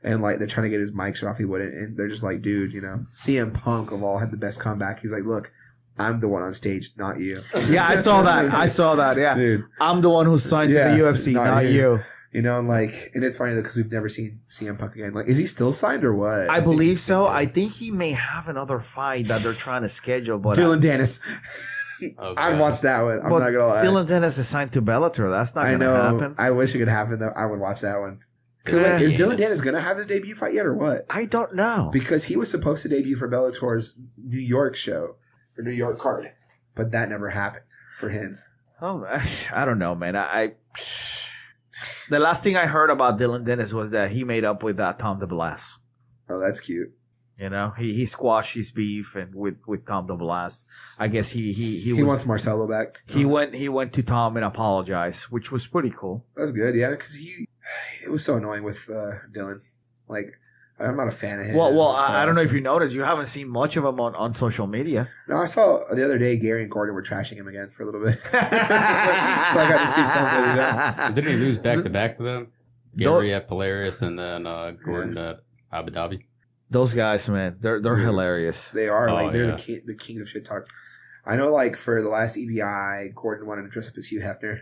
And like they're trying to get his mic shut off, he wouldn't, and they're just like, dude, you know, CM Punk of all had the best comeback. He's like, look, I'm the one on stage, not you. Yeah, I saw that. Yeah, dude, I'm the one who signed to the UFC, not you. You know, and it's funny because we've never seen CM Punk again. Like, is he still signed or what? I believe so. I think he may have another fight that they're trying to schedule. But Dylan Dennis. Oh, I'd watch that one. I'm not gonna lie. Dylan Dennis is signed to Bellator. That's not going to happen. I wish it could happen though. I would watch that one. Is Dylan Dennis gonna have his debut fight yet or what? I don't know. Because he was supposed to debut for Bellator's New York show or New York card, but that never happened for him. Oh, I don't know, man. The last thing I heard about Dylan Dennis was that he made up with Tom DeBlas. Oh, that's cute. You know, he squashed his beef and with Tom DeBlas. I guess he wants Marcelo back. He went to Tom and apologized, which was pretty cool. That's good, yeah, because it was so annoying with Dylan. Like, I'm not a fan of him. Well, I don't know if you noticed, you haven't seen much of him on social media. No, I saw the other day Gary and Gordon were trashing him again for a little bit. So I got to see something. You know? Didn't he lose back to back to them? Gary at Polaris and then Gordon at Abu Dhabi. Those guys, man, they're hilarious. They are they're the kings of shit talk. I know, like, for the last EBI, Gordon wanted to dress up as Hugh Hefner.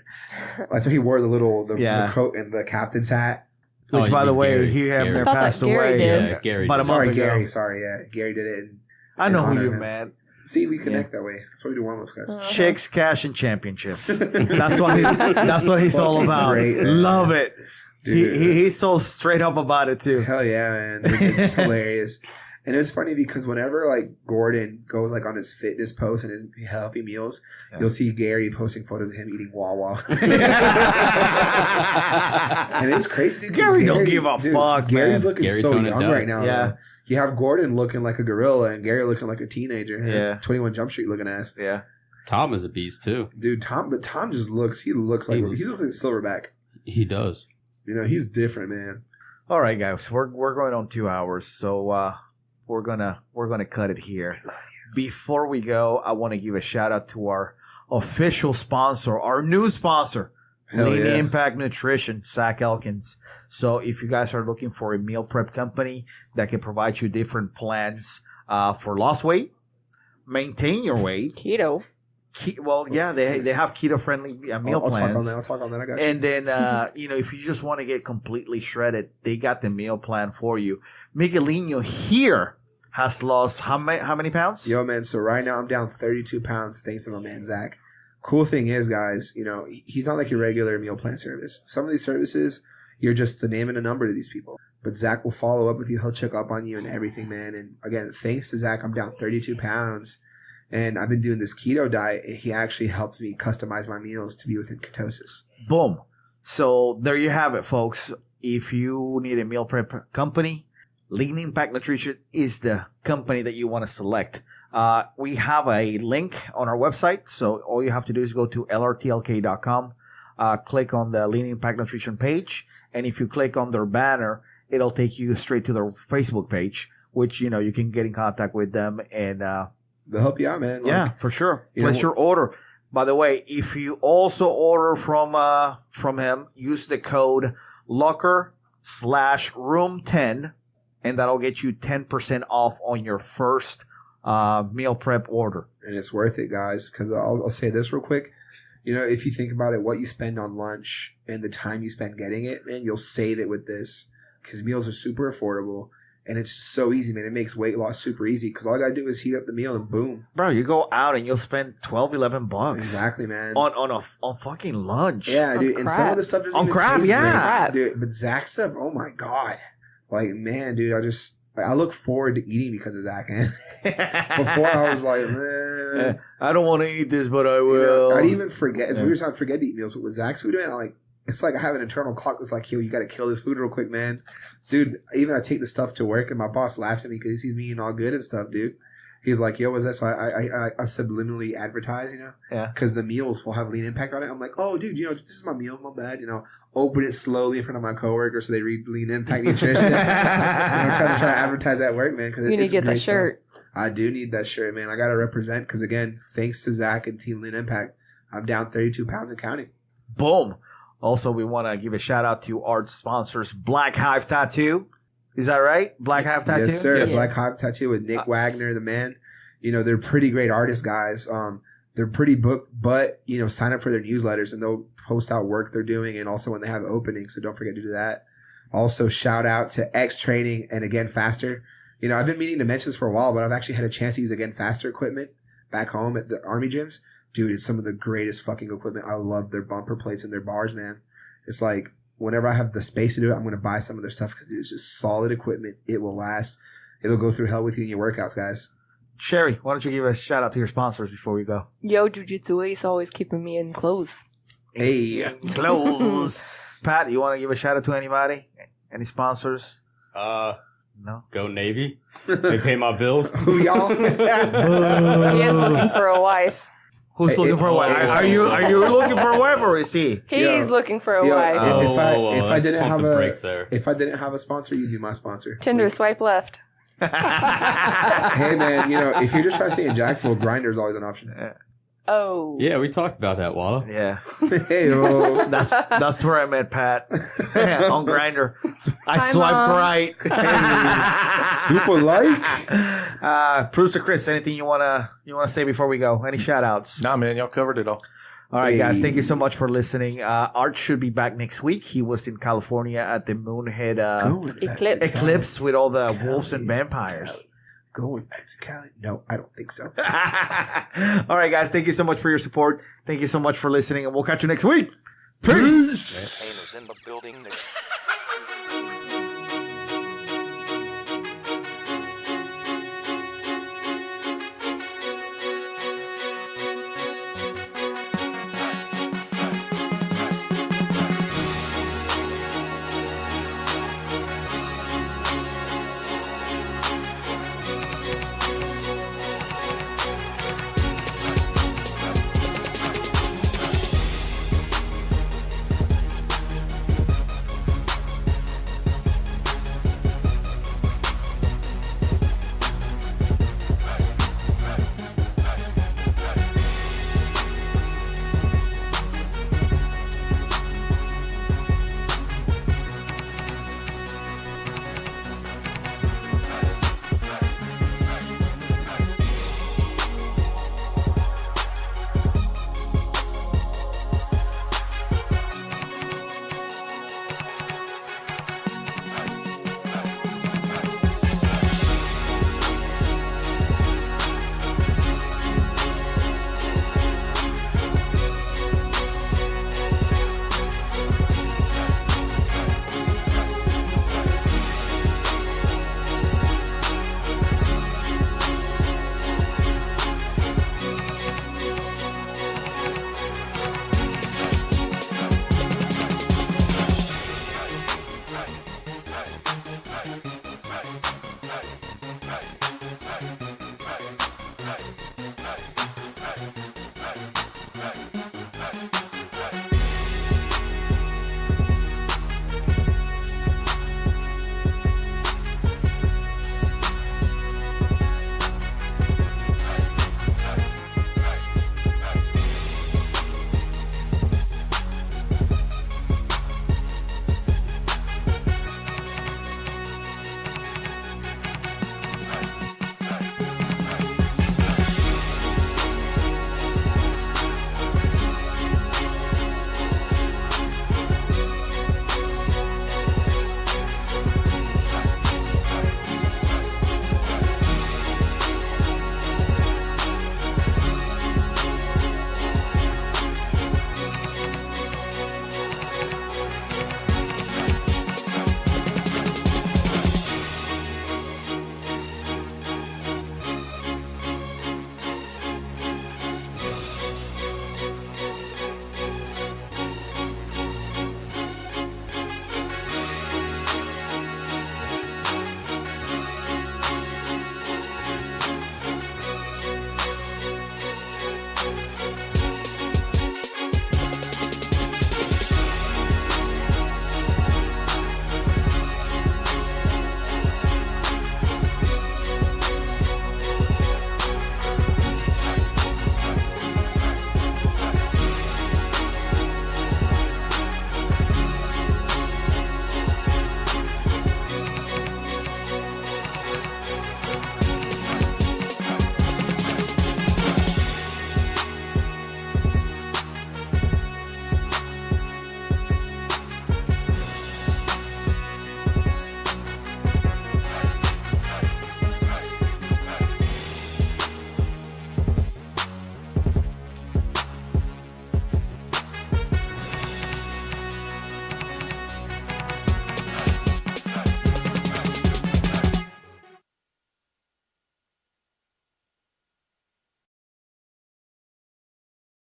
That's why he wore the coat and the captain's hat. Which, by the way, Hugh Hefner passed away. Yeah, Gary. About a month ago. Gary. Sorry, yeah, Gary did it. I know who you, man. See, we connect that way. That's why we do warm-ups, guys. Chicks, cash, and championships. That's what he's all about. Great, love it. Dude, he's so straight up about it too. Hell yeah, man! It's just hilarious. And it's funny because whenever like Gordon goes like on his fitness post and his healthy meals, you'll see Gary posting photos of him eating Wawa. And it's crazy. Dude, Gary don't give a fuck. Gary's man. looking so young right now. Yeah. Though. You have Gordon looking like a gorilla and Gary looking like a teenager. Yeah. 21 Jump Street looking ass. Yeah. Tom is a beast too. Dude, Tom just looks he looks like Silverback. He does. You know, he's different, man. All right, guys. We're going on 2 hours, so we're gonna cut it here. Before we go, I want to give a shout out to our official sponsor, our new sponsor, Lean Impact Nutrition, Zach Elkins. So if you guys are looking for a meal prep company that can provide you different plans for lost weight, maintain your weight, keto. They have keto friendly meal plans. I'll talk on that. I got you. And then if you just want to get completely shredded, they got the meal plan for you. Miguelino here has lost how many pounds? Yo, man. So right now I'm down 32 pounds thanks to my man Zach. Cool thing is, guys, you know, he's not like your regular meal plan service. Some of these services, you're just a name and a number to these people. But Zach will follow up with you. He'll check up on you and everything, man. And again, thanks to Zach, I'm down 32 pounds. And I've been doing this keto diet, and he actually helps me customize my meals to be within ketosis. Boom. So there you have it, folks. If you need a meal prep company, Lean Impact Nutrition is the company that you want to select. We have a link on our website. So all you have to do is go to lrtlk.com, click on the Lean Impact Nutrition page. And if you click on their banner, it'll take you straight to their Facebook page, which, you know, you can get in contact with them and, they'll help you out, man. Like, yeah, for sure. Place your order. By the way, if you also order from him, use the code LOCKER/room10, and that'll get you 10% off on your first meal prep order. And it's worth it, guys, because I'll say this real quick. You know, if you think about it, what you spend on lunch and the time you spend getting it, man, you'll save it with this because meals are super affordable. And it's so easy, man. It makes weight loss super easy because all I got to do is heat up the meal and boom. Bro, you go out and you'll spend $12-11 Exactly, man. On fucking lunch. Yeah, dude. And some of the stuff doesn't on even crap, taste yeah. great, dude. But Zach stuff, oh my God. Like, man, dude, I look forward to eating because of Zach. And before I was like, man, I don't want to eat this, but I will. I'd even forget. It's weird. I forget to eat meals, but with Zach's food, man, it's like I have an internal clock that's like, yo, you got to kill this food real quick, man. Dude, even I take the stuff to work and my boss laughs at me because he sees me eating all good and stuff, dude. He's like, yo, what's that? So I subliminally advertise, Yeah. Because the meals will have lean impact on it. I'm like, oh, dude, this is my meal, my bad. Open it slowly in front of my coworkers so they read lean impact nutrition. Trying to advertise at work, man. Cause you need to get that shirt. Stuff. I do need that shirt, man. I got to represent because, again, thanks to Zach and Team Lean Impact, I'm down 32 pounds and counting. Boom. Also, we want to give a shout out to our sponsors, Black Hive Tattoo. Is that right? Black Hive Tattoo? Yes, sir. Yes. Black Hive Tattoo with Nick Wagner, the man. They're pretty great artists, guys. They're pretty booked, but, sign up for their newsletters and they'll post out work they're doing and also when they have openings. So don't forget to do that. Also, shout out to X Training and Again Faster. I've been meaning to mention this for a while, but I've actually had a chance to use Again Faster equipment back home at the Army gyms. Dude, it's some of the greatest fucking equipment. I love their bumper plates and their bars, man. It's like, whenever I have the space to do it, I'm going to buy some of their stuff because it's just solid equipment. It will last. It'll go through hell with you in your workouts, guys. Sherry, why don't you give a shout out to your sponsors before we go? Yo, Jiu-Jitsu Ace always keeping me in clothes. Hey. Close. Pat, you want to give a shout out to anybody? Any sponsors? No. Go Navy. They pay my bills. Who y'all? He is looking for a wife. Who's looking for a wife? Are you looking for a wife or is he? He's looking for a wife. If I didn't have if I didn't have a sponsor, you'd be my sponsor. Tinder, swipe left. Hey man, if you're just trying to stay in Jacksonville, Grindr is always an option. Oh. Yeah, we talked about that, Walla. Yeah. Hey, that's where I met Pat. On Grindr. I swiped right. Super like. Producer Chris, anything you wanna say before we go? Any shout outs? Nah, man, y'all covered it all. All right, guys. Thank you so much for listening. Art should be back next week. He was in California at the Moonhead Eclipse with all the wolves and vampires. Going back to Cali? No, I don't think so. All right, guys. Thank you so much for your support. Thank you so much for listening, and we'll catch you next week. Peace. In the building.